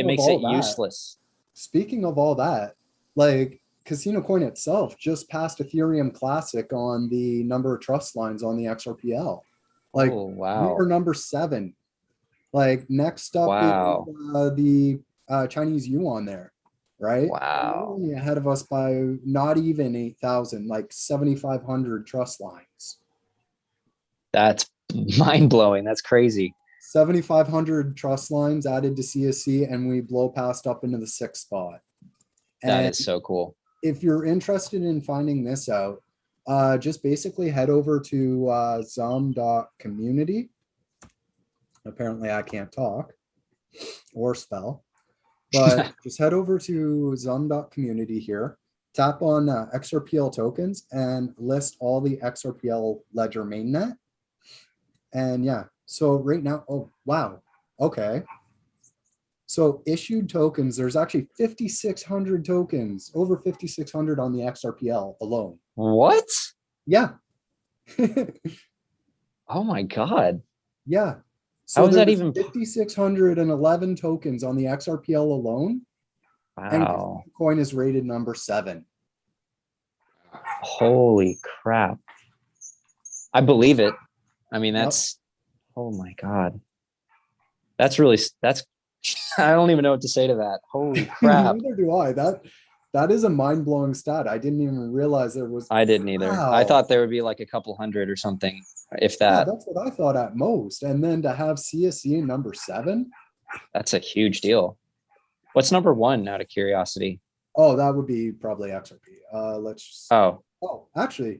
makes it useless. Speaking of all that, like Casino Coin itself just passed Ethereum Classic on the number of trust lines on the XRPL. Like, oh, wow. We were number 7. Like next up is the Chinese yuan there, right? Wow. Only ahead of us by not even 8,000, like 7,500 trust lines. That's mind blowing. That's crazy. 7,500 trust lines added to CSC, and we blow past up into the 6th spot. That is so cool. If you're interested in finding this out, just basically head over to zum.community. Apparently I can't talk. or spell. But just head over to zum.community here, tap on XRPL tokens and list all the XRPL ledger mainnet. And yeah, so right now, oh, wow. Okay. So issued tokens, there's actually 5,600 tokens, over 5,600 on the XRPL alone. What? Yeah. Oh my God. Yeah. How is that there's even- 5,611 tokens on the XRPL alone. Wow. And coin is rated number 7. Holy crap. I believe it. I mean, Yep. that's, oh my God. That's really, that's, I don't even know what to say to that. Holy crap. Neither do I. That is a mind-blowing stat. I didn't even realize there was. I didn't either. Wow. I thought there would be like a couple hundred or something, if Yeah, that. that's what I thought at most. And then to have CSC number 7. That's a huge deal. What's number 1 out of curiosity? Oh, that would be probably XRP. Let's. Oh, Oh, actually.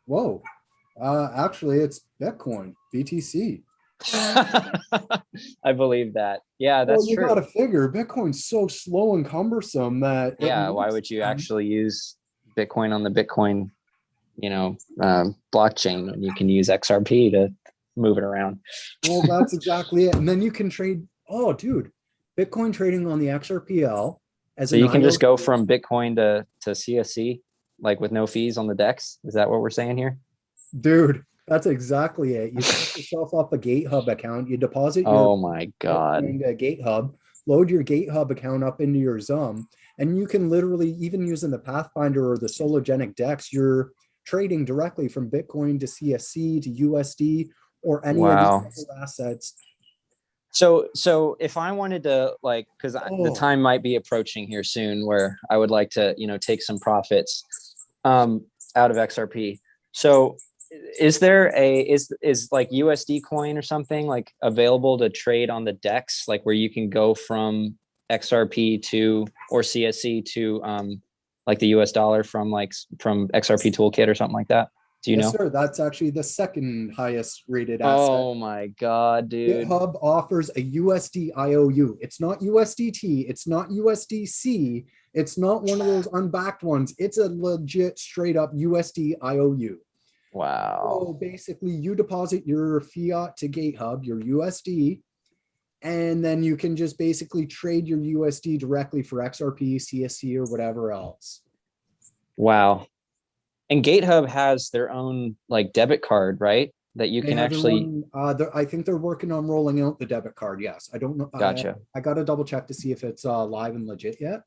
Whoa. Actually, it's Bitcoin, BTC. I believe that. Yeah, that's Well, you true. gotta figure Bitcoin's so slow and cumbersome that. it Yeah, why makes would you sense. actually use Bitcoin on the Bitcoin, blockchain when you can use XRP to move it around? Well, that's exactly it. And then you can trade. Oh, dude, Bitcoin trading on the XRPL as So you can just go IoT. from Bitcoin to CSC, like with no fees on the DEX. Is that what we're saying here? Dude, that's exactly it. You set yourself up a GateHub account. You deposit your Oh my God. Bitcoin to GateHub, load your GateHub account up into your Zum, and you can literally, even using the Pathfinder or the Sologenic DEX, you're trading directly from Bitcoin to CSC to USD or any Wow. of these other assets. So if I wanted to, like, because the Oh. time might be approaching here soon where I would like to, take some profits out of XRP. So is there is like USD coin or something like available to trade on the DEX, like where you can go from XRP to or CSC to like the US dollar from XRP toolkit or something like that? Do you know? Yes, sir. That's actually the second highest rated asset. Oh my God, dude. GitHub offers a USD IOU. It's not USDT. It's not USDC. It's not one of those unbacked ones. It's a legit straight up USD IOU. Wow. So basically you deposit your fiat to GateHub, your USD, and then you can just basically trade your USD directly for XRP, CSC, or whatever else. Wow. And GateHub has their own like debit card, right? That you They can have their actually. own, I think they're working on rolling out the debit card. Yes, I don't know. Gotcha. I got to double check to see if it's live and legit yet,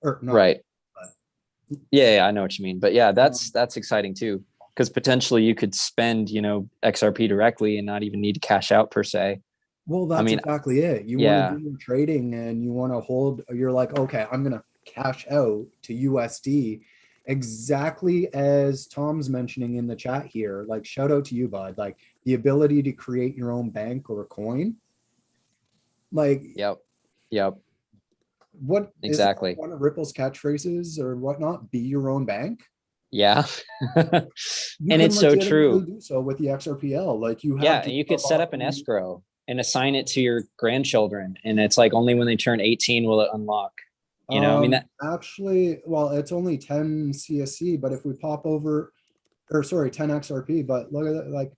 or not. Right. but- Yeah, I know what you mean. But yeah, that's exciting too. Because potentially you could spend, XRP directly and not even need to cash out per se. Well, that's exactly it. You yeah. want to do your trading and you want to hold, you're like, okay, I'm going to cash out to USD. Exactly as Tom's mentioning in the chat here, like shout out to you, bud, like the ability to create your own bank or a coin. Like, Yep. what Exactly. is one of Ripple's catchphrases or whatnot? Be your own bank. Yeah. You And can it's so legitimately true. do so with the XRPL. Like you have Yeah. to And you could set up an develop- escrow and assign it to your grandchildren. And it's like only when they turn 18 will it unlock. Actually, well, it's only 10 CSC, but if we pop over, or sorry, 10 XRP, but look at that, like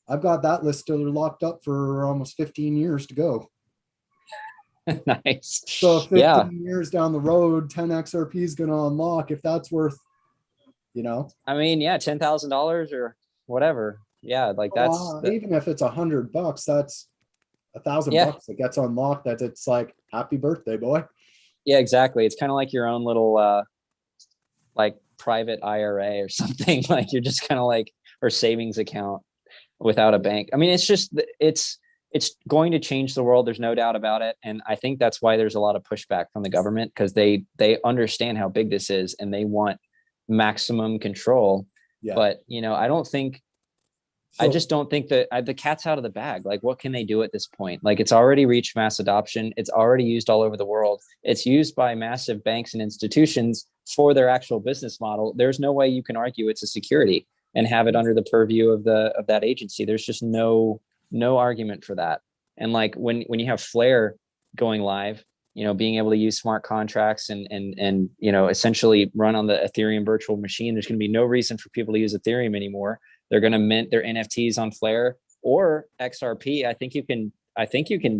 I've got that list still locked up for almost 15 years to go. Nice. So 15 Yeah. years down the road, 10 XRP is going to unlock if that's worth, I mean, yeah, $10,000 or whatever. Yeah, like that's even if it's $100, that's $1,000 Yeah. that gets unlocked. That it's like, happy birthday, boy. yeah, exactly. It's kind of like your own little like private IRA or something. Like you're just kind of like or savings account without a bank. I mean, it's going to change the world. There's no doubt about it. And I think that's why there's a lot of pushback from the government because they understand how big this is and they want maximum control. Yeah. But I just don't think that the cat's out of the bag. Like, what can they do at this point? Like, it's already reached mass adoption. It's already used all over the world. It's used by massive banks and institutions for their actual business model. There's no way you can argue it's a security and have it under the purview of that agency. There's just no argument for that. And like when you have Flare going live, being able to use smart contracts and essentially run on the Ethereum virtual machine, there's going to be no reason for people to use Ethereum anymore. They're going to mint their NFTs on Flare or XRP. I think you can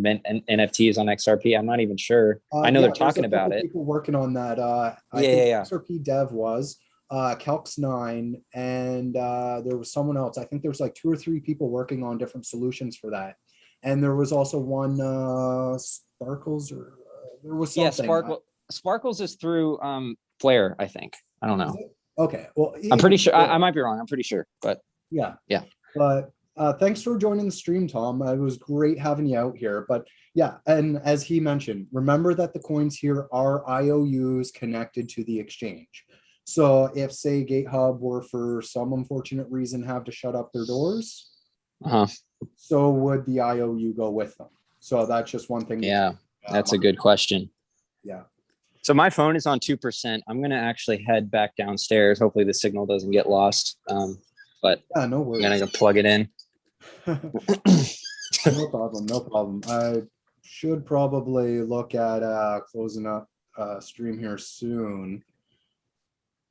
mint NFTs on XRP. I'm not even sure. I know they're talking about it. People working on that. I think XRP Dev was Calx9, and there was someone else. I think there was like 2 or 3 people working on different solutions for that. And there was also one Sparkles, or there was something. Yeah, Sparkles is through Flare, I think. I don't know. Okay, well, I'm pretty sure. I might be wrong. I'm pretty sure, but yeah. But thanks for joining the stream, Tom. It was great having you out here. But yeah, and as he mentioned, remember that the coins here are IOUs connected to the exchange. So if, say, GateHub were for some unfortunate reason have to shut up their doors, so would the IOU go with them? So that's just one thing. Yeah, that's a good question. Yeah. So my phone is on 2%. I'm going to actually head back downstairs. Hopefully the signal doesn't get lost. But yeah, no worries. I'm going to plug it in. No problem. I should probably look at closing up stream here soon.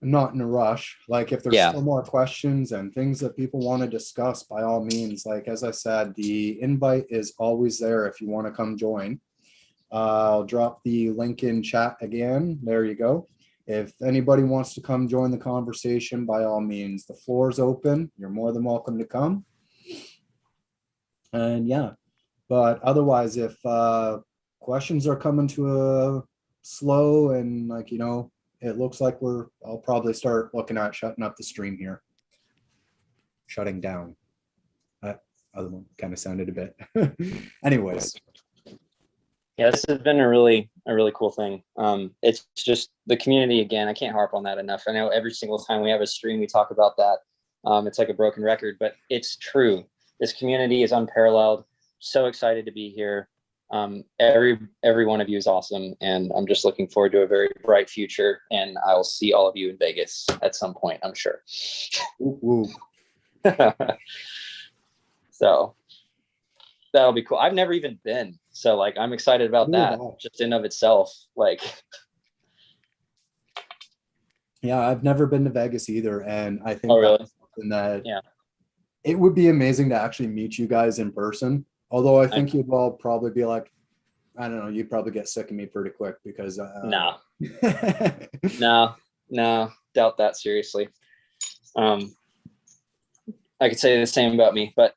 I'm not in a rush. Like, if there's still more questions and things that people want to discuss, by all means, like, as I said, the invite is always there if you want to come join. I'll drop the link in chat again. There you go. If anybody wants to come join the conversation, by all means, the floor is open. You're more than welcome to come. And yeah, but otherwise, if questions are coming to a slow and, like, it looks like I'll probably start looking at shutting up the stream here. Shutting down. That other one kind of sounded a bit. Anyways. Yeah, this has been a really cool thing. It's just the community, again, I can't harp on that enough. I know every single time we have a stream, we talk about that. It's like a broken record, but it's true. This community is unparalleled. So excited to be here. Every one of you is awesome, and I'm just looking forward to a very bright future, and I'll see all of you in Vegas at some point, I'm sure. So that'll be cool. I've never even been, so like I'm excited about that just in of itself. Like, yeah, I've never been to Vegas either, and I think that's something that it would be amazing to actually meet you guys in person. Although I think you'd all probably be like, I don't know, you'd probably get sick of me pretty quick because no, doubt that seriously. I could say the same about me, but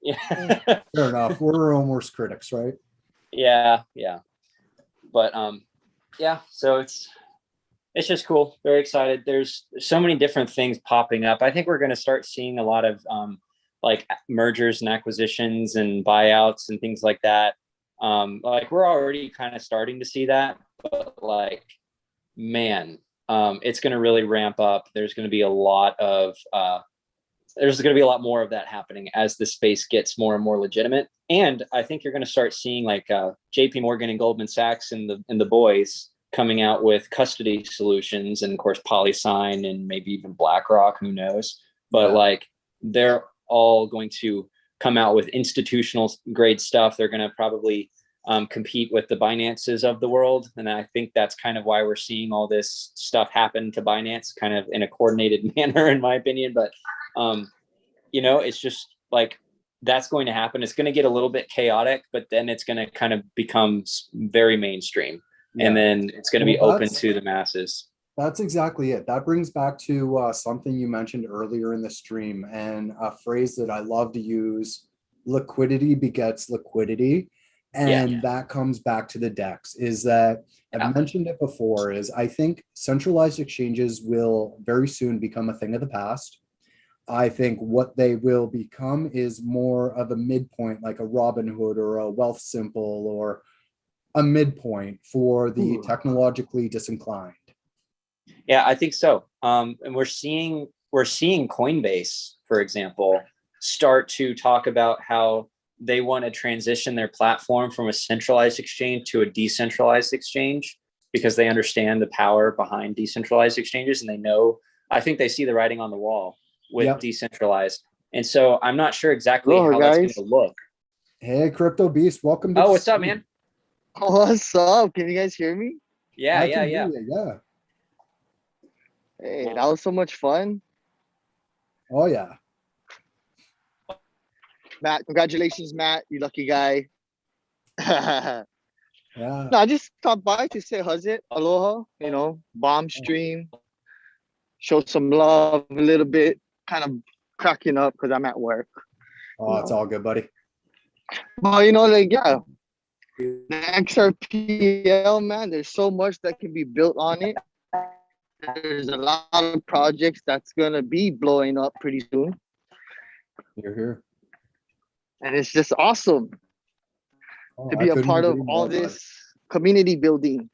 yeah. Fair enough. We're our own worst critics, right? Yeah. But yeah, so it's just cool. Very excited. There's so many different things popping up. I think we're going to start seeing a lot of like mergers and acquisitions and buyouts and things like that. Like we're already kind of starting to see that, but like, man, it's going to really ramp up. There's going to be a lot more of that happening as the space gets more and more legitimate. And I think you're going to start seeing like JP Morgan and Goldman Sachs and the boys coming out with custody solutions, and of course PolySign and maybe even BlackRock, who knows, but like they're all going to come out with institutional grade stuff. They're going to probably compete with the Binances of the world. And I think that's kind of why we're seeing all this stuff happen to Binance kind of in a coordinated manner, in my opinion. But, it's just like, that's going to happen. It's going to get a little bit chaotic, but then it's going to kind of become very mainstream. Yeah. And then it's going to be open to the masses. That's exactly it. That brings back to something you mentioned earlier in the stream, and a phrase that I love to use: liquidity begets liquidity. And that comes back to the DEX. Is that I've mentioned it before, is I think centralized exchanges will very soon become a thing of the past. I think what they will become is more of a midpoint, like a Robinhood or a Wealthsimple, or a midpoint for the technologically disinclined. Yeah, I think so. And we're seeing Coinbase, for example, start to talk about how they want to transition their platform from a centralized exchange to a decentralized exchange, because they understand the power behind decentralized exchanges, and I think they see the writing on the wall with decentralized. And so I'm not sure exactly how that's going to look. Hey, Crypto Beast, welcome to Oh, the what's up, stream. man? What's up? Can you guys hear me? Yeah, I yeah, can yeah. hear you, yeah. Hey, that was so much fun. Oh, yeah. Matt, congratulations, Matt. You lucky guy. No, Yeah. I just stopped by to say hazit, aloha, bomb stream, show some love a little bit, kind of cracking up because I'm at work. Oh, it's all good, buddy. But, yeah, the XRPL, man, there's so much that can be built on it. There's a lot of projects that's going to be blowing up pretty soon. You're here. And it's just awesome Oh, to I be a couldn't part of agree all more, bud. this community building.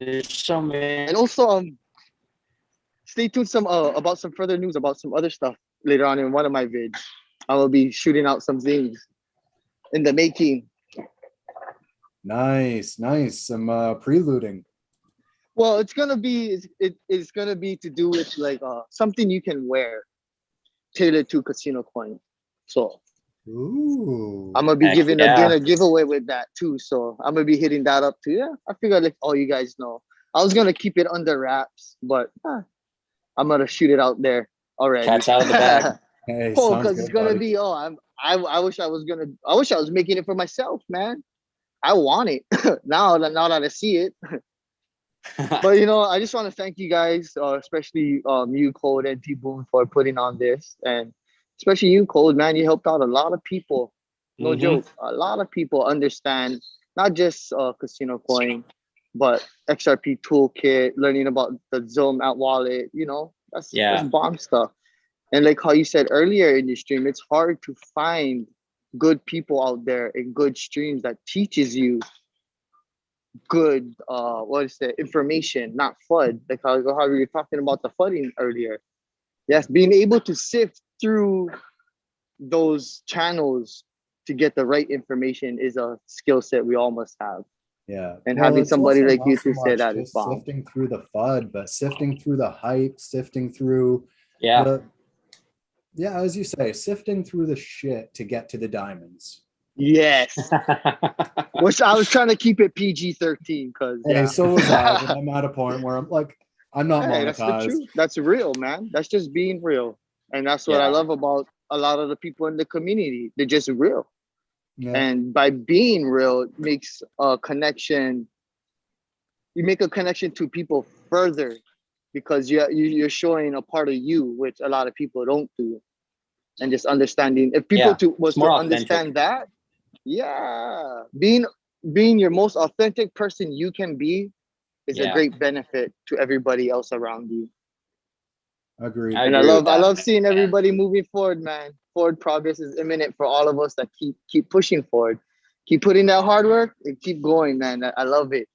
There's so many. And also, stay tuned about some further news about some other stuff later on in one of my vids. I will be shooting out some things in the making. Nice, nice. Some preluding. Well, it's gonna be to do with like something you can wear, tailored to casino coin. So Ooh. I'm gonna be Heck giving yeah. a dinner giveaway with that too. So I'm gonna be hitting that up too. Yeah, I figured like all you guys know. I was gonna keep it under wraps, but I'm gonna shoot it out there already. Cat's out of the bag. Hey, Oh, sounds because it's good, gonna buddy. be I wish I was making it for myself, man. I want it now that I see it. But I just want to thank you guys, especially you, Code, and TBoone for putting on this, and especially you, Code, man. You helped out a lot of people. No Mhm. joke. A lot of people understand not just casino coin, but XRP toolkit, learning about the Zoom at wallet. That's Yeah. bomb stuff. And like how you said earlier in your stream, it's hard to find good people out there and good streams that teaches you good information, not FUD. Like how we were talking about the FUDing earlier. Yes, being able to sift through those channels to get the right information is a skill set we all must have. Yeah. And Well, having it's somebody also like not you so to say much that is just bomb. sifting through the FUD, but sifting through the hype, sifting through Yeah. yeah, as you say, sifting through the shit to get to the diamonds. Yes. Which I was trying to keep it PG-13 because Hey, so was I, but I'm at a point where I'm like, I'm not Hey, that's the monetized. truth. That's real, man. That's just being real. And that's what I Yeah. love about a lot of the people in the community. They're just real. Yeah. And by being real, it makes a connection. You make a connection to people further because you're showing a part of you, which a lot of people don't do. And just understanding. If people Yeah, was it's more to authentic. understand that, yeah, being your most authentic person you can be is a Yeah. great benefit to everybody else around you. Agreed. I And I agree with that. love seeing everybody moving forward, man. Forward progress is imminent for all of us that keep pushing forward, keep putting that hard work, and keep going, man. I love it.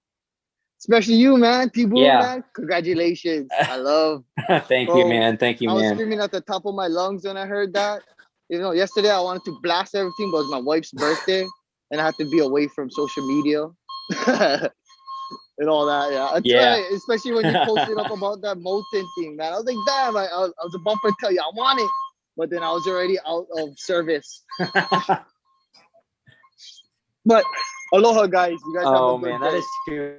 Especially you, man. TBoone, Yeah. man. Congratulations. I love. Thank you, Bro, man. Thank you, I was man. screaming at the top of my lungs when I heard that. Yesterday I wanted to blast everything, but it was my wife's birthday, and I had to be away from social media and all that. Yeah, that's Yeah. right. Especially when you posted up about that molten thing, man. I was like, damn, I was about to tell you I want it, but then I was already out of service. But aloha, guys. You guys have Oh a good man, day. that is too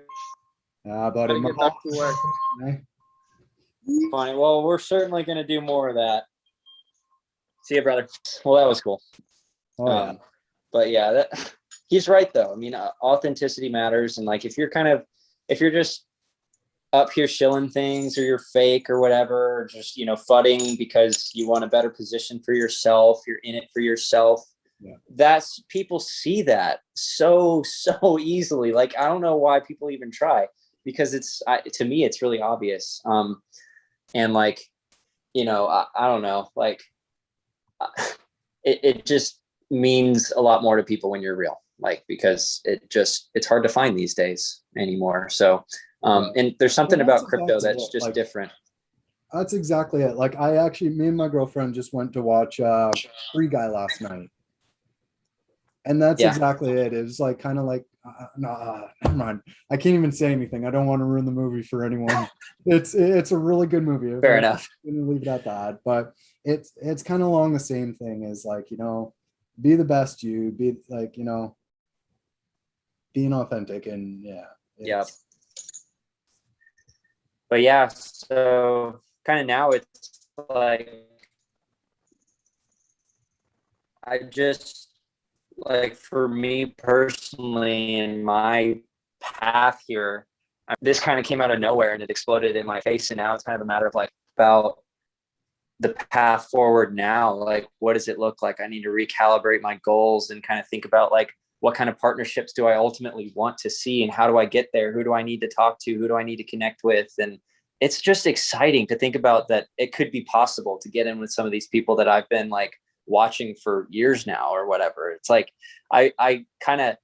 Buddy, Gotta get back to work. funny. Well, we're certainly going to do more of that. See you, brother. Well, that was cool. Oh, yeah. But yeah, he's right though. I mean, authenticity matters. And like, if you're just up here shilling things or you're fake or whatever, or just, fudding because you want a better position for yourself, you're in it for yourself. Yeah. That's people see that so easily. Like, I don't know why people even try, because to me, it's really obvious. And like, I don't know, like it just means a lot more to people when you're real, like, because it's hard to find these days anymore. So, and there's something about crypto that's just like, different. That's exactly it. Like me and my girlfriend just went to watch Free Guy last night. And that's exactly it. It was like kind of like, no, never mind. I can't even say anything. I don't want to ruin the movie for anyone. It's a really good movie. Fair enough. I'm gonna leave it at that. But it's kind of along the same thing as like, be the best you, be like, being authentic, and Yep. it's- But yeah, so kind of now it's like, I just, like, for me personally in my path here, this kind of came out of nowhere and it exploded in my face. And now it's kind of a matter of like, about the path forward now. Like, what does it look like? I need to recalibrate my goals and kind of think about like, what kind of partnerships do I ultimately want to see, and how do I get there? Who do I need to talk to? Who do I need to connect with? And it's just exciting to think about that it could be possible to get in with some of these people that I've been like watching for years now or whatever. It's like, I kind of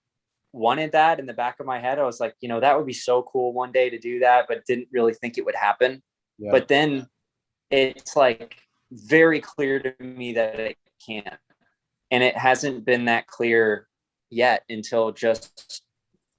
wanted that in the back of my head. I was like, that would be so cool one day to do that, but didn't really think it would happen. Yeah. But then it's like very clear to me that it can. And it hasn't been that clear yet until just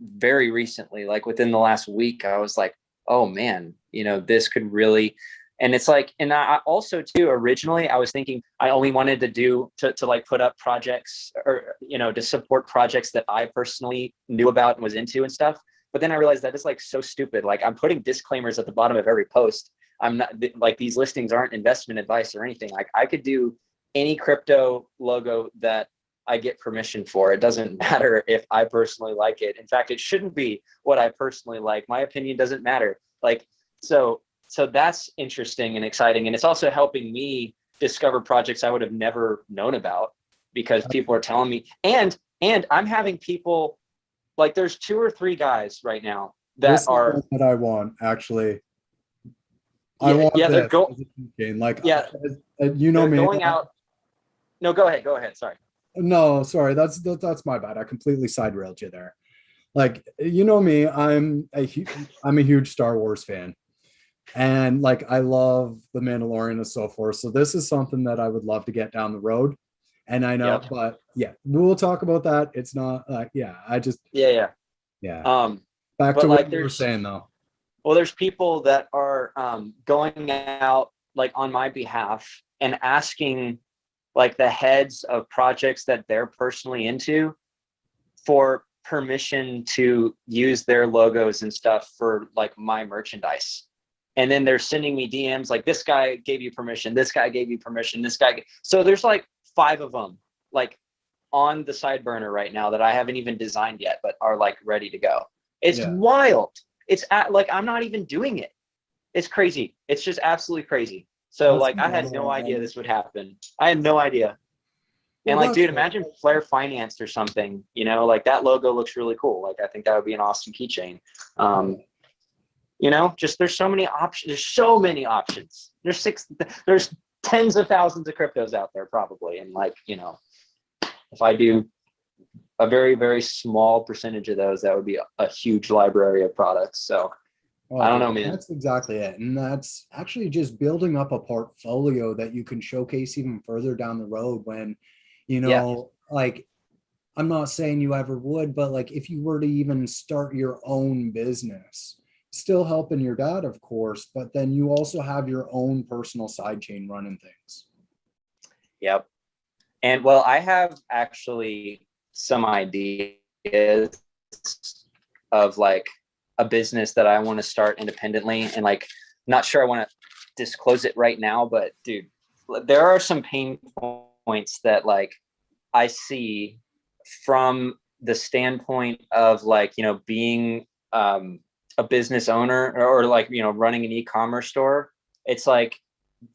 very recently. Like within the last week, I was like, oh man, this could really. And it's like, and I also too, originally I was thinking I only wanted to do to like put up projects or, to support projects that I personally knew about and was into and stuff. But then I realized that is like so stupid. Like, I'm putting disclaimers at the bottom of every post. I'm not like, these listings aren't investment advice or anything. Like, I could do any crypto logo that I get permission for. It doesn't matter if I personally like it. In fact, it shouldn't be what I personally like. My opinion doesn't matter. Like, so that's interesting and exciting. And it's also helping me discover projects I would have never known about, because people are telling me, and I'm having people, like, there's 2 or 3 guys right now that this is are one that I want, actually. Yeah, I want yeah, they're this go- as a keychain. Like, yeah, they're me going out. No, go ahead. Sorry. No, sorry, that's my bad. I completely side railed you there. Like, me, I'm a huge Star Wars fan, and like, I love The Mandalorian and so forth. So this is something that I would love to get down the road. And I know, Yep. but yeah, we'll talk about that. It's not like, I just, Yeah. back but to like, what you were saying though. Well, there's people that are going out like on my behalf and asking like the heads of projects that they're personally into for permission to use their logos and stuff for like my merchandise. And then they're sending me DMs like, this guy gave you permission, this guy gave you permission, this guy. So there's like 5 of them like on the side burner right now that I haven't even designed yet, but are like ready to go. It's wild. It's like, I'm not even doing it. It's crazy. It's just absolutely crazy. So That's like, I had no idea this would happen. I had no idea. And Well, like, dude, that's imagine Flare Financed or something, like that logo looks really cool. Like, I think that would be an awesome keychain. Just there's so many options. There's so many options. There's tens of thousands of cryptos out there probably. And like, if I do a very, very small percentage of those, that would be a huge library of products. So I don't know, man. That's exactly it. And that's actually just building up a portfolio that you can showcase even further down the road when, like, I'm not saying you ever would, but like, if you were to even start your own business, still helping your dad, of course, but then you also have your own personal side chain running things. Yep. And well, I have actually some ideas of like a business that I want to start independently, and like, not sure I want to disclose it right now, but dude, there are some pain points that like I see from the standpoint of like, being a business owner or like, running an e-commerce store. It's like,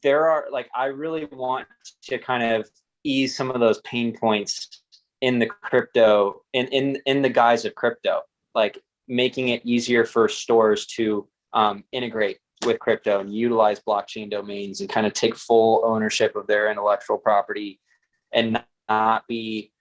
there are like, I really want to kind of ease some of those pain points in the crypto, in the guise of crypto, like making it easier for stores to integrate with crypto and utilize blockchain domains and kind of take full ownership of their intellectual property and not be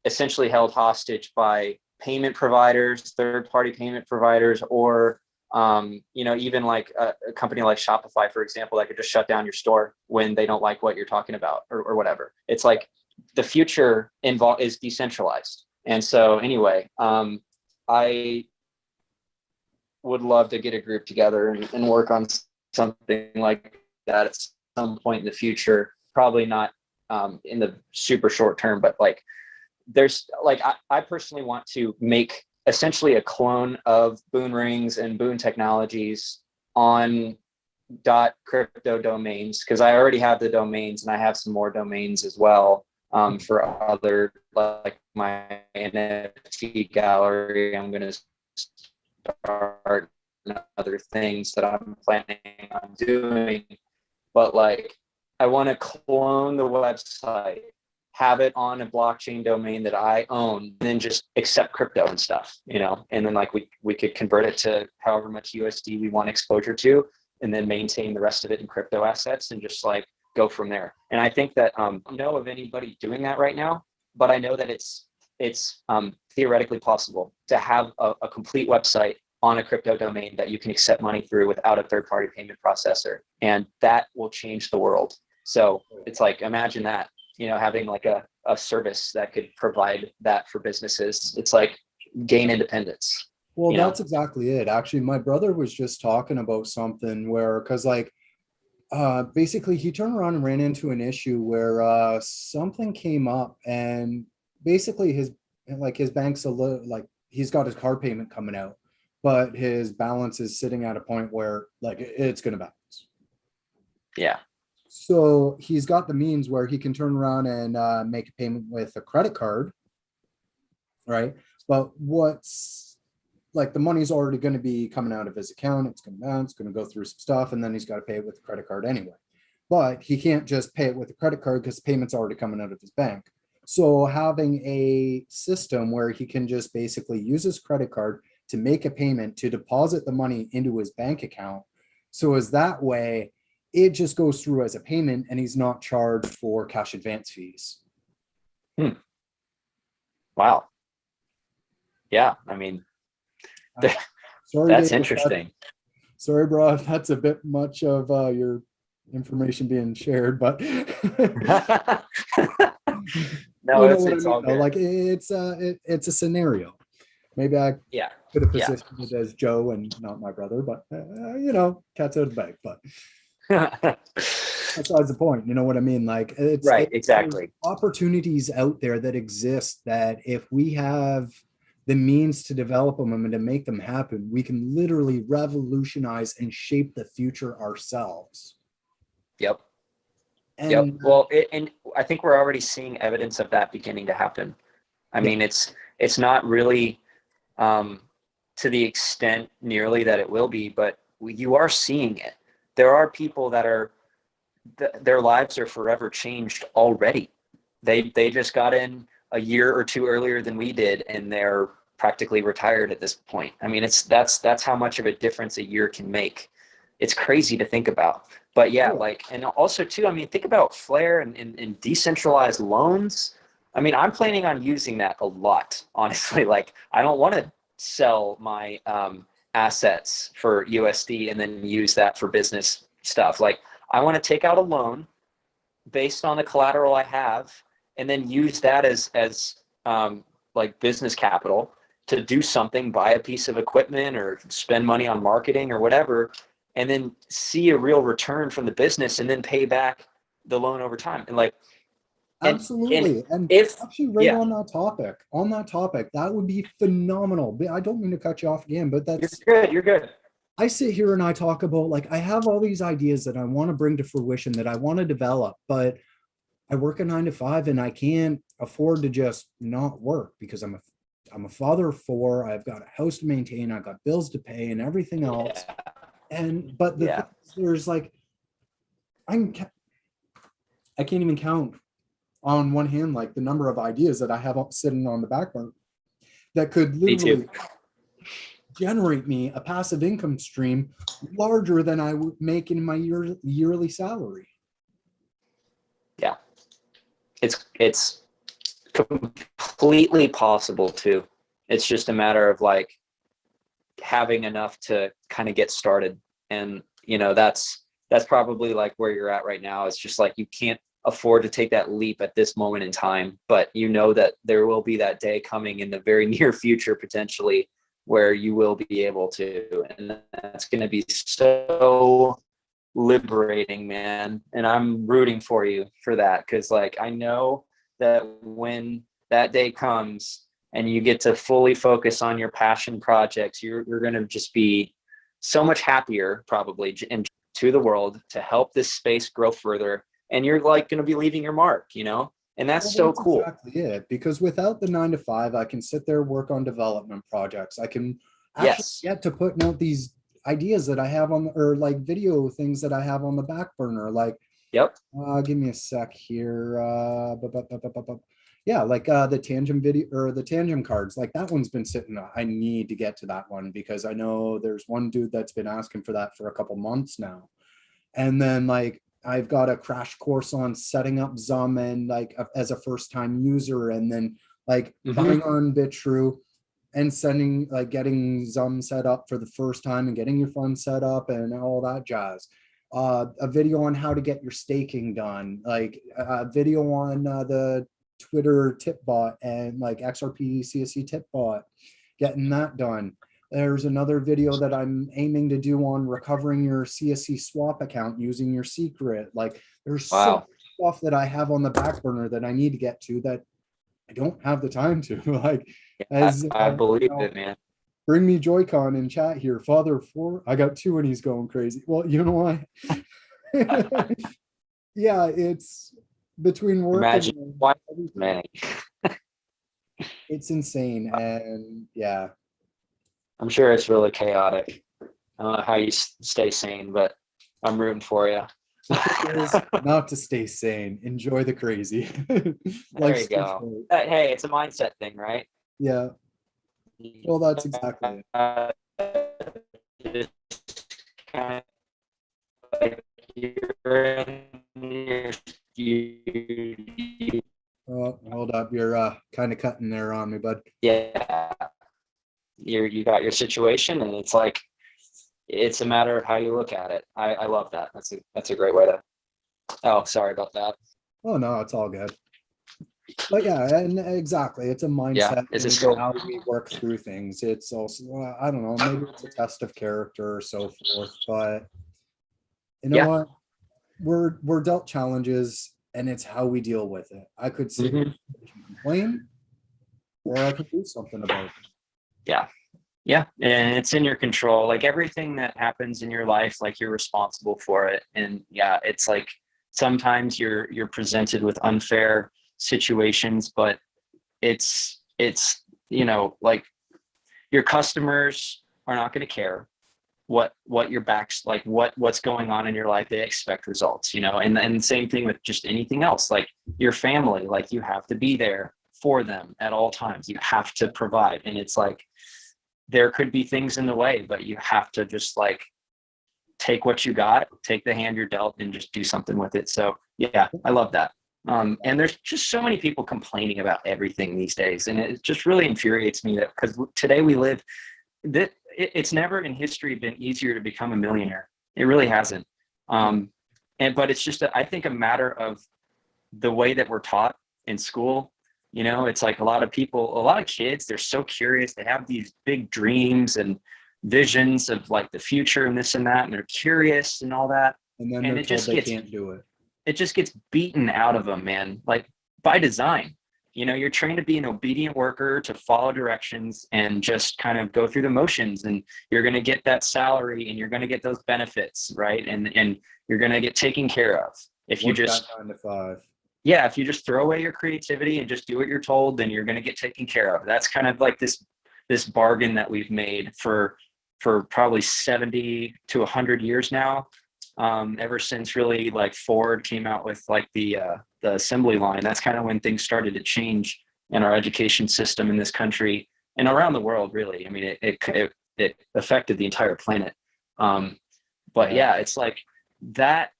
essentially held hostage by payment providers, third-party payment providers, or even like a company like Shopify, for example, that could just shut down your store when they don't like what you're talking about or whatever. It's like the future is decentralized. And so anyway, I would love to get a group together and work on something like that at some point in the future. Probably not in the super short term, but like there's like, I personally want to make essentially a clone of Boone Rings and Boone Technologies on .crypto domains, because I already have the domains and I have some more domains as well for other, like my NFT gallery. I'm going to start other things that I'm planning on doing, but like I want to clone the website, have it on a blockchain domain that I own, and then just accept crypto and stuff, you know, and then like we could convert it to however much USD we want exposure to, and then maintain the rest of it in crypto assets and just like go from there. And I think that I don't know of anybody doing that right now, but I know that it's theoretically possible to have a complete website on a crypto domain that you can accept money through without a third-party payment processor. And that will change the world. So it's like, imagine that, you know, having like a service that could provide that for businesses. It's like gain independence. Well, you know? that's exactly it. Actually, my brother was just talking about something where, because like, basically he turned around and ran into an issue where something came up, and basically his bank's a little like, he's got his car payment coming out, but his balance is sitting at a point where like it's going to bounce. Yeah. So he's got the means where he can turn around and make a payment with a credit card, right? But what's like, the money's already going to be coming out of his account. It's going to bounce, going to go through some stuff, and then he's got to pay it with a credit card anyway. But he can't just pay it with a credit card because the payment's already coming out of his bank. So having a system where he can just basically use his credit card to make a payment, to deposit the money into his bank account. So as that way, it just goes through as a payment and he's not charged for cash advance fees. Wow. Yeah. I mean, Sorry, that's Dave, interesting. Sorry, bro, if that's a bit much of your information being shared, but No, you know it's what I mean, all though? good. Like it's a scenario. Maybe I Yeah. could have positioned it as Joe and not my brother, but you know, cat's out of the bag. But besides the point, you know what I mean? Like it's Right, exactly. opportunities out there that exist that if we have the means to develop them and to make them happen, we can literally revolutionize and shape the future ourselves. Yep. And Yep. Well, and I think we're already seeing evidence of that beginning to happen. I mean, it's not really to the extent nearly that it will be, but you are seeing it. There are people that are, their lives are forever changed already. They just got in a year or two earlier than we did, and they're practically retired at this point. I mean, that's how much of a difference a year can make. It's crazy to think about. But yeah, like, and also too, I mean, think about Flare and decentralized loans. I mean, I'm planning on using that a lot, honestly. Like, I don't want to sell my assets for USD and then use that for business stuff. Like, I want to take out a loan based on the collateral I have, and then use that as like business capital to do something, buy a piece of equipment or spend money on marketing or whatever, and then see a real return from the business and then pay back the loan over time. And like, absolutely. And if actually right on that topic, that would be phenomenal. I don't mean to cut you off again, but that's you're good. I sit here and I talk about, like, I have all these ideas that I want to bring to fruition, that I want to develop, but I work a 9 to 5 and I can't afford to just not work because I'm a father of 4. I've got a house to maintain. I've got bills to pay and everything else. But there's like, I can't even count on one hand, like the number of ideas that I have sitting on the back burner that could literally generate me a passive income stream larger than I would make in my yearly salary. Yeah, it's completely possible too. It's just a matter of like having enough to kind of get started. And you know, that's probably like where you're at right now. It's just like you can't afford to take that leap at this moment in time, but you know that there will be that day coming in the very near future potentially where you will be able to, and that's going to be so liberating, man. And I'm rooting for you for that. Cause like, I know that when that day comes and you get to fully focus on your passion projects, you're going to just be so much happier probably and to the world to help this space grow further. And you're like going to be leaving your mark, you know, and that's so cool. Exactly it. Because without the 9 to 5, I can sit there, work on development projects. I can actually get to putting out these ideas that I have on, or like video things that I have on the back burner. Like, give me a sec here. Yeah, like the tangent video or the tangent cards, like that one's been sitting. I need to get to that one because I know there's one dude that's been asking for that for a couple months now. And then like I've got a crash course on setting up Zum and like as a first time user, and then like buying on BitTrue and sending, like getting Zum set up for the first time and getting your fund set up and all that jazz. A video on how to get your staking done, like a video on the Twitter tip bot and like XRP CSC tip bot, getting that done. There's another video that I'm aiming to do on recovering your CSC swap account using your secret. Like there's so much stuff that I have on the back burner that I need to get to that I don't have the time to. Like, as I believe it, man. Bring me Joy-Con in chat here. Father 4, I got 2 and he's going crazy. Well, you know why? Yeah, it's between work and man. It's insane. And yeah, I'm sure it's really chaotic. I don't know how you stay sane, but I'm rooting for you. Not to stay sane. Enjoy the crazy. There you go. Hey, it's a mindset thing, right? Yeah. Well, that's exactly it. Oh, hold up. You're kind of cutting there on me, bud. Yeah. You got your situation, and it's like, it's a matter of how you look at it. I love that. That's a great way to, oh, sorry about that. Oh, no, it's all good. But yeah, and exactly. It's a mindset. Is it still how we work through things? It's also, I don't know, maybe it's a test of character or so forth, but you know what? We're dealt challenges, and it's how we deal with it. I could sit and complain, or I could do something about it. Yeah, and it's in your control. Like everything that happens in your life, like you're responsible for it. And yeah, it's like sometimes you're presented with unfair situations, but it's you know, like your customers are not going to care what your back's like, what's going on in your life. They expect results, you know, and same thing with just anything else, like your family. Like you have to be there for them at all times. You have to provide, and it's like there could be things in the way, but you have to just like take what you got, take the hand you're dealt, and just do something with it. So yeah, I love that. And there's just so many people complaining about everything these days, and it just really infuriates me that because today we live that it's never in history been easier to become a millionaire. It really hasn't. But it's just I think a matter of the way that we're taught in school. You know, it's like a lot of kids, they're so curious. They have these big dreams and visions of like the future and this and that, and they're curious and all that. And then it just can't do it. It just gets beaten out of them, man. Like by design, you know, you're trained to be an obedient worker, to follow directions and just kind of go through the motions, and you're going to get that salary and you're going to get those benefits, right? And you're going to get taken care of. If you just 9 to 5. Yeah, if you just throw away your creativity and just do what you're told, then you're going to get taken care of. That's kind of like this bargain that we've made for probably 70 to 100 years now. Ever since really like Ford came out with like the assembly line. That's kind of when things started to change in our education system in this country and around the world, really. I mean, it affected the entire planet. But yeah, it's like that.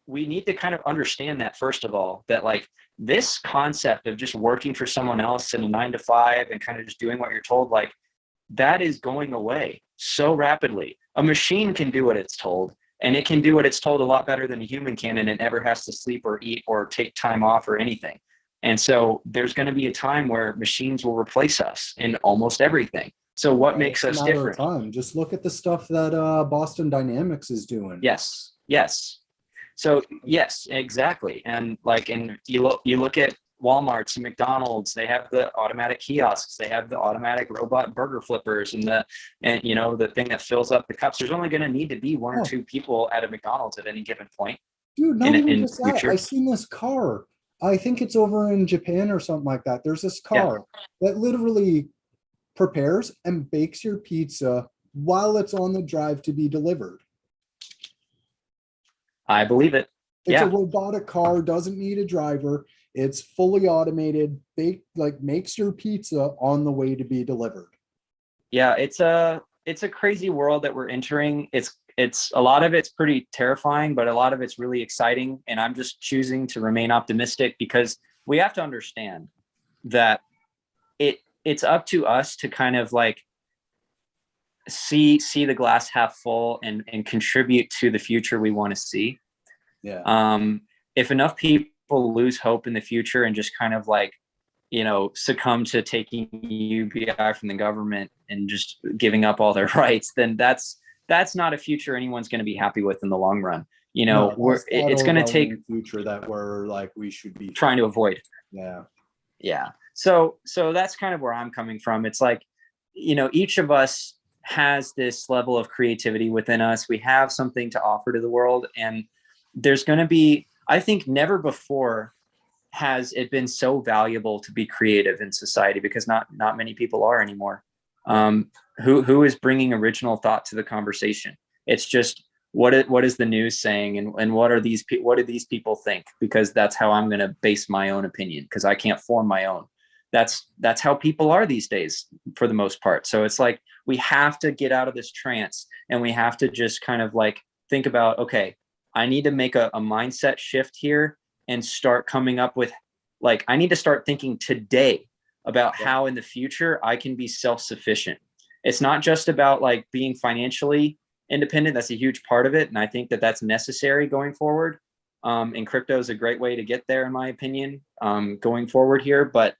We need to kind of understand that, first of all, that like this concept of just working for someone else in a 9 to 5 and kind of just doing what you're told, like that is going away so rapidly. A machine can do what it's told, and it can do what it's told a lot better than a human can, and it never has to sleep or eat or take time off or anything. And so there's going to be a time where machines will replace us in almost everything. So what makes us different? Just look at the stuff that Boston Dynamics is doing. Yes. Yes. So yes, exactly. And like, and you look at Walmart's and McDonald's, they have the automatic kiosks, they have the automatic robot burger flippers and the thing that fills up the cups. There's only going to need to be one or two people at a McDonald's at any given point. Dude, not even in just that. future. I seen this car. I think it's over in Japan or something like that. There's this car that literally prepares and bakes your pizza while it's on the drive to be delivered. I believe it. It's a robotic car, doesn't need a driver. It's fully automated, makes your pizza on the way to be delivered. Yeah, it's a crazy world that we're entering. It's a lot of it's pretty terrifying, but a lot of it's really exciting. And I'm just choosing to remain optimistic because we have to understand that it's up to us to kind of like see the glass half full and contribute to the future we want to see. Yeah. If enough people lose hope in the future and just kind of like, succumb to taking UBI from the government and just giving up all their rights, then that's not a future anyone's going to be happy with in the long run. It's going to take future that we should be trying to avoid. Yeah. So that's kind of where I'm coming from. It's like, each of us has this level of creativity within us. We have something to offer to the world, and there's going to be, I think never before has it been so valuable to be creative in society, because not many people are anymore. Who is bringing original thought to the conversation? It's just, what is the news saying? And what do these people think? Because that's how I'm going to base my own opinion, because I can't form my own. That's how people are these days for the most part. So it's like, we have to get out of this trance, and we have to just kind of like think about, okay, I need to make a mindset shift here and start coming up with, like, I need to start thinking today about how in the future I can be self-sufficient. It's not just about like being financially independent. That's a huge part of it. And I think that that's necessary going forward. And crypto is a great way to get there, in my opinion, going forward here. But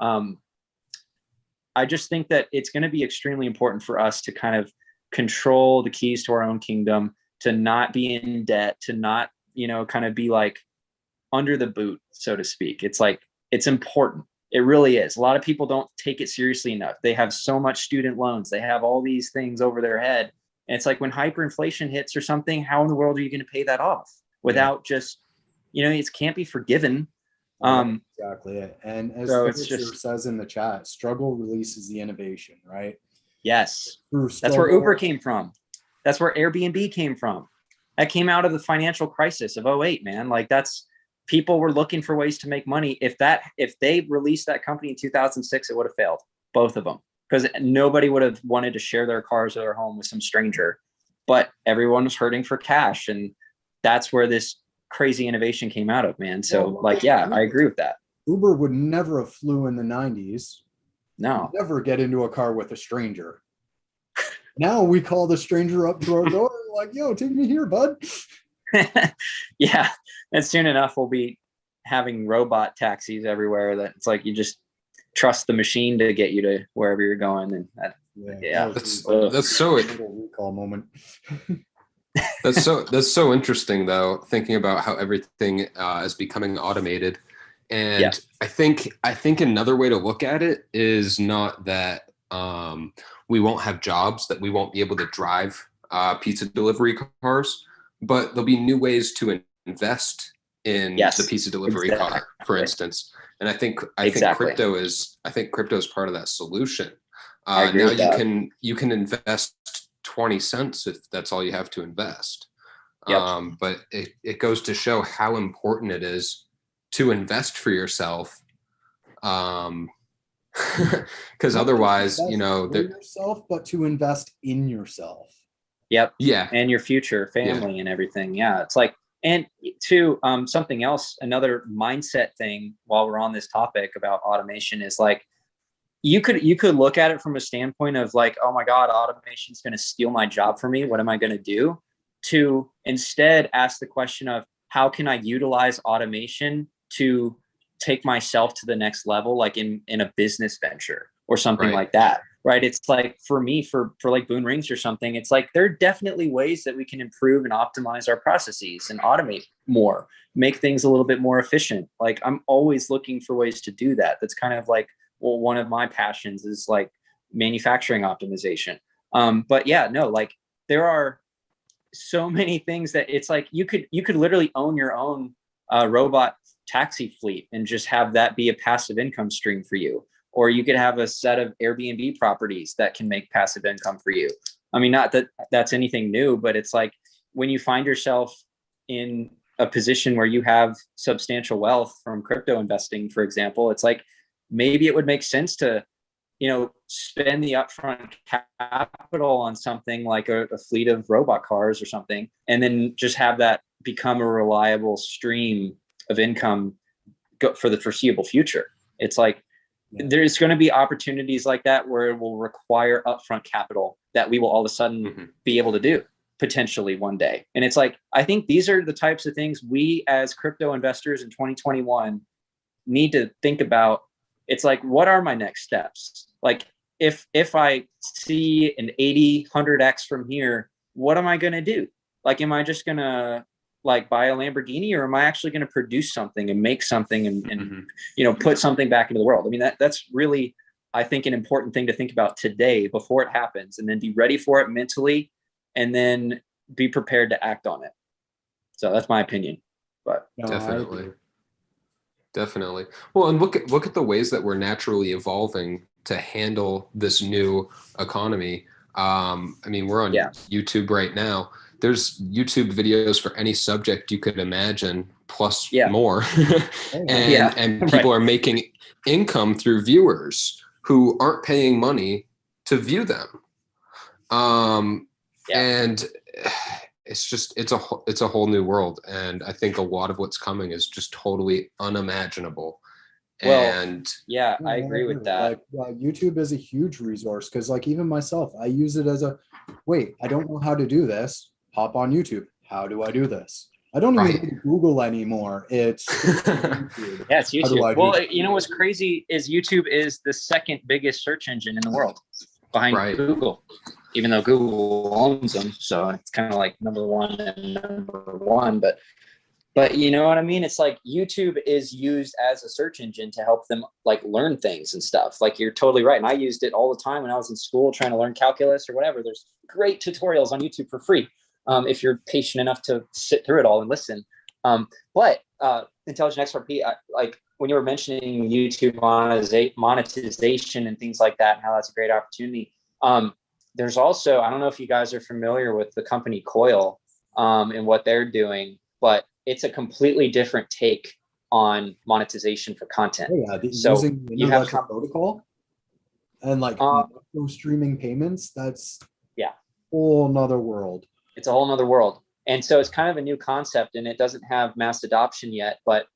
I just think that it's going to be extremely important for us to kind of control the keys to our own kingdom, to not be in debt, to not, kind of be like under the boot, so to speak. It's like, it's important. It really is. A lot of people don't take it seriously enough. They have so much student loans. They have all these things over their head. And it's like, when hyperinflation hits or something, how in the world are you going to pay that off without just, it can't be forgiven. Exactly it. And as so Fisher says in the chat, struggle releases the innovation, right? Yes. That's where Uber came from. That's where Airbnb came from. That came out of the financial crisis of 2008, man. Like, people were looking for ways to make money. If they released that company in 2006, it would have failed, both of them, because nobody would have wanted to share their cars or their home with some stranger, but everyone was hurting for cash. And that's where this crazy innovation came out of, man. So I agree with that. Uber would never have flew in the 90s. No. Never get into a car with a stranger. Now we call the stranger up to our door like, yo, take me here, bud. Yeah. And soon enough, we'll be having robot taxis everywhere that it's like, you just trust the machine to get you to wherever you're going. And that's so recall moment. That's so interesting, though, thinking about how everything is becoming automated. And I think another way to look at it is not that we won't have jobs, that we won't be able to drive pizza delivery cars, but there'll be new ways to invest in the pizza delivery car, for instance. And I think crypto is part of that solution. Now you can invest 20 cents if that's all you have to invest. But it goes to show how important it is to invest for yourself. Because otherwise, yourself, but to invest in yourself. Yep. Yeah. And your future family and everything. Yeah. It's like, and to something else, another mindset thing while we're on this topic about automation is like, you could look at it from a standpoint of like, oh my God, automation is going to steal my job from me. What am I going to do? To instead ask the question of, how can I utilize automation to take myself to the next level, like in a business venture or something like that. right? It's like for me, for like Boone Rings or something, it's like there are definitely ways that we can improve and optimize our processes and automate more, make things a little bit more efficient. Like I'm always looking for ways to do that. That's kind of like, well, one of my passions is like manufacturing optimization. But yeah, no, like there are so many things that it's like you could literally own your own robot taxi fleet and just have that be a passive income stream for you. Or you could have a set of Airbnb properties that can make passive income for you. I mean, not that that's anything new, but it's like when you find yourself in a position where you have substantial wealth from crypto investing, for example, it's like maybe it would make sense to, you know, spend the upfront capital on something like a fleet of robot cars or something, and then just have that become a reliable stream of income for the foreseeable future. It's like, there's going to be opportunities like that where it will require upfront capital that we will all of a sudden be able to do potentially one day. And it's like, I think these are the types of things we as crypto investors in 2021 need to think about. It's like, what are my next steps? Like if I see an 80, 100x from here, what am I going to do? Like, am I just going to like buy a Lamborghini, or am I actually going to produce something and make something and you know, put something back into the world? I mean, that's really, I think, an important thing to think about today before it happens, and then be ready for it mentally, and then be prepared to act on it. So that's my opinion. But Definitely. Well, and look at the ways that we're naturally evolving to handle this new economy. I mean, we're on YouTube right now. There's YouTube videos for any subject you could imagine, plus more. and people are making income through viewers who aren't paying money to view them. And it's a whole new world. And I think a lot of what's coming is just totally unimaginable. And I agree with that. Like, YouTube is a huge resource, because like even myself, I use it as a, wait, I don't know how to do this. Hop on YouTube. How do I do this? I don't even need Google anymore. It's YouTube. Yeah, it's YouTube. Well, you know what's crazy is YouTube is the second biggest search engine in the world behind Google, even though Google owns them. So it's kind of like number one and number one. But you know what I mean? It's like YouTube is used as a search engine to help them like learn things and stuff. Like, you're totally right. And I used it all the time when I was in school trying to learn calculus or whatever. There's great tutorials on YouTube for free. If you're patient enough to sit through it all and listen. But Intelligent XRP, like when you were mentioning YouTube monetization and things like that, and how that's a great opportunity. There's also, I don't know if you guys are familiar with the company Coil and what they're doing, but it's a completely different take on monetization for content. So using you have protocol and like streaming payments, that's whole nother world. It's a whole nother world. And so it's kind of a new concept, and it doesn't have mass adoption yet, but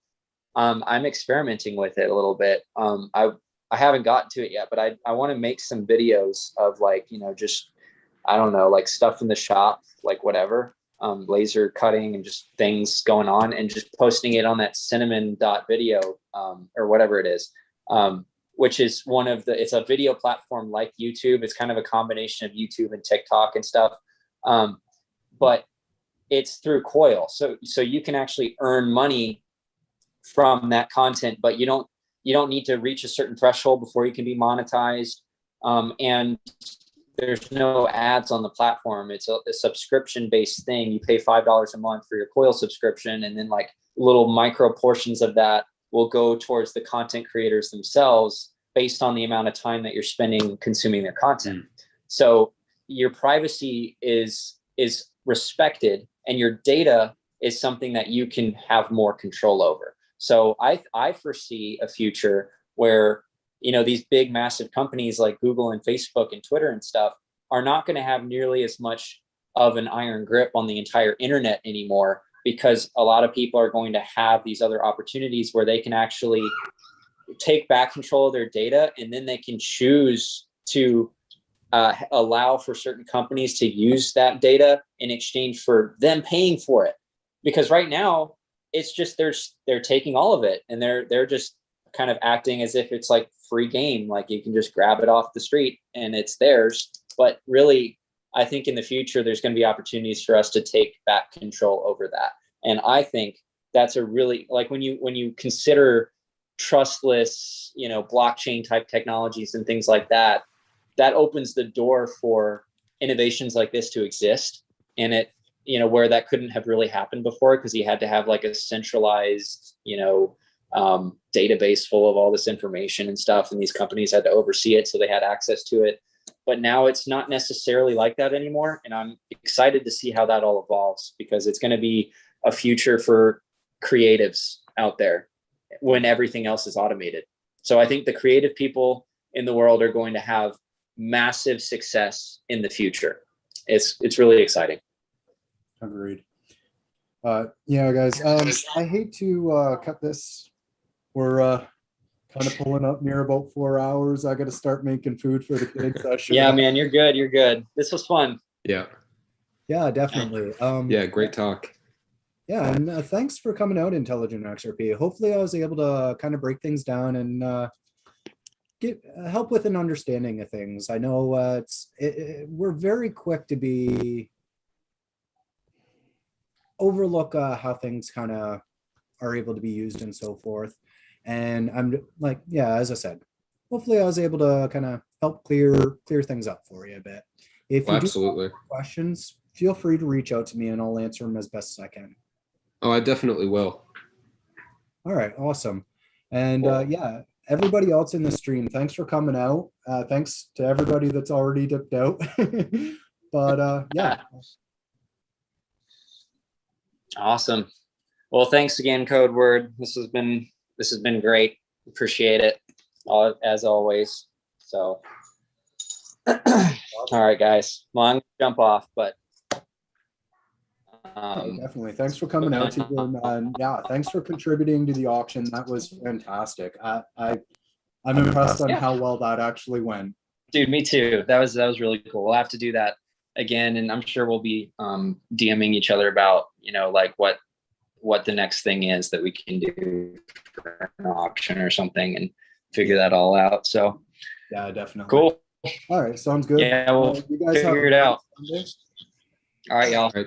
I'm experimenting with it a little bit. I haven't gotten to it yet, but I want to make some videos of like, you know, just, I don't know, like stuff in the shop, like whatever, laser cutting and just things going on, and just posting it on that cinnamon.video or whatever it is, which is it's a video platform like YouTube. It's kind of a combination of YouTube and TikTok and stuff. But it's through Coil. So you can actually earn money from that content, but you don't need to reach a certain threshold before you can be monetized. And there's no ads on the platform. It's a subscription-based thing. You pay $5 a month for your Coil subscription, and then like little micro portions of that will go towards the content creators themselves based on the amount of time that you're spending consuming their content. So your privacy is respected, and your data is something that you can have more control over. So I foresee a future where, you know, these big massive companies like Google and Facebook and Twitter and stuff are not going to have nearly as much of an iron grip on the entire internet anymore, because a lot of people are going to have these other opportunities where they can actually take back control of their data, and then they can choose to allow for certain companies to use that data in exchange for them paying for it. Because right now it's just they're taking all of it, and they're just kind of acting as if it's like free game. Like you can just grab it off the street and it's theirs. But really, I think in the future, there's going to be opportunities for us to take back control over that. And I think that's a really, like when you consider trustless, blockchain type technologies and things like that, that opens the door for innovations like this to exist. And it, where that couldn't have really happened before, because you had to have like a centralized, database full of all this information and stuff. And these companies had to oversee it, so they had access to it. But now it's not necessarily like that anymore. And I'm excited to see how that all evolves, because it's going to be a future for creatives out there when everything else is automated. So I think the creative people in the world are going to have massive success in the future. It's really exciting. Agreed. Yeah, guys, I hate to cut this. We're kind of pulling up near about 4 hours. I got to start making food for the kids. Yeah, man, you're good. You're good. This was fun. Yeah. Yeah, definitely. Yeah, great talk. Yeah, and thanks for coming out, Intelligent XRP. Hopefully I was able to kind of break things down and get help with an understanding of things. I know we're very quick to be overlook how things kind of are able to be used and so forth. And I'm like, yeah, as I said, hopefully I was able to kind of help clear things up for you a bit. If you do have questions, feel free to reach out to me and I'll answer them as best as I can. Oh, I definitely will. All right, awesome. And yeah, everybody else in the stream, thanks for coming out. Thanks to everybody that's already dipped out. But yeah. Awesome. Well, thanks again, Code Word. This has been great. Appreciate it, as always. So, all right, guys. Well, I'm gonna jump off, but definitely. Thanks for coming out, TBoone. And yeah, thanks for contributing to the auction. That was fantastic. I'm impressed on how well that actually went. Dude, me too. That was really cool. We'll have to do that again, and I'm sure we'll be DMing each other about like what the next thing is that we can do for an auction or something, and figure that all out. So yeah, definitely. Cool. All right, sounds good. Yeah, we'll you guys figure it out. Sunday. All right, y'all. All right.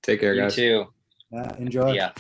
Take care, guys. You too. Enjoy. Yeah.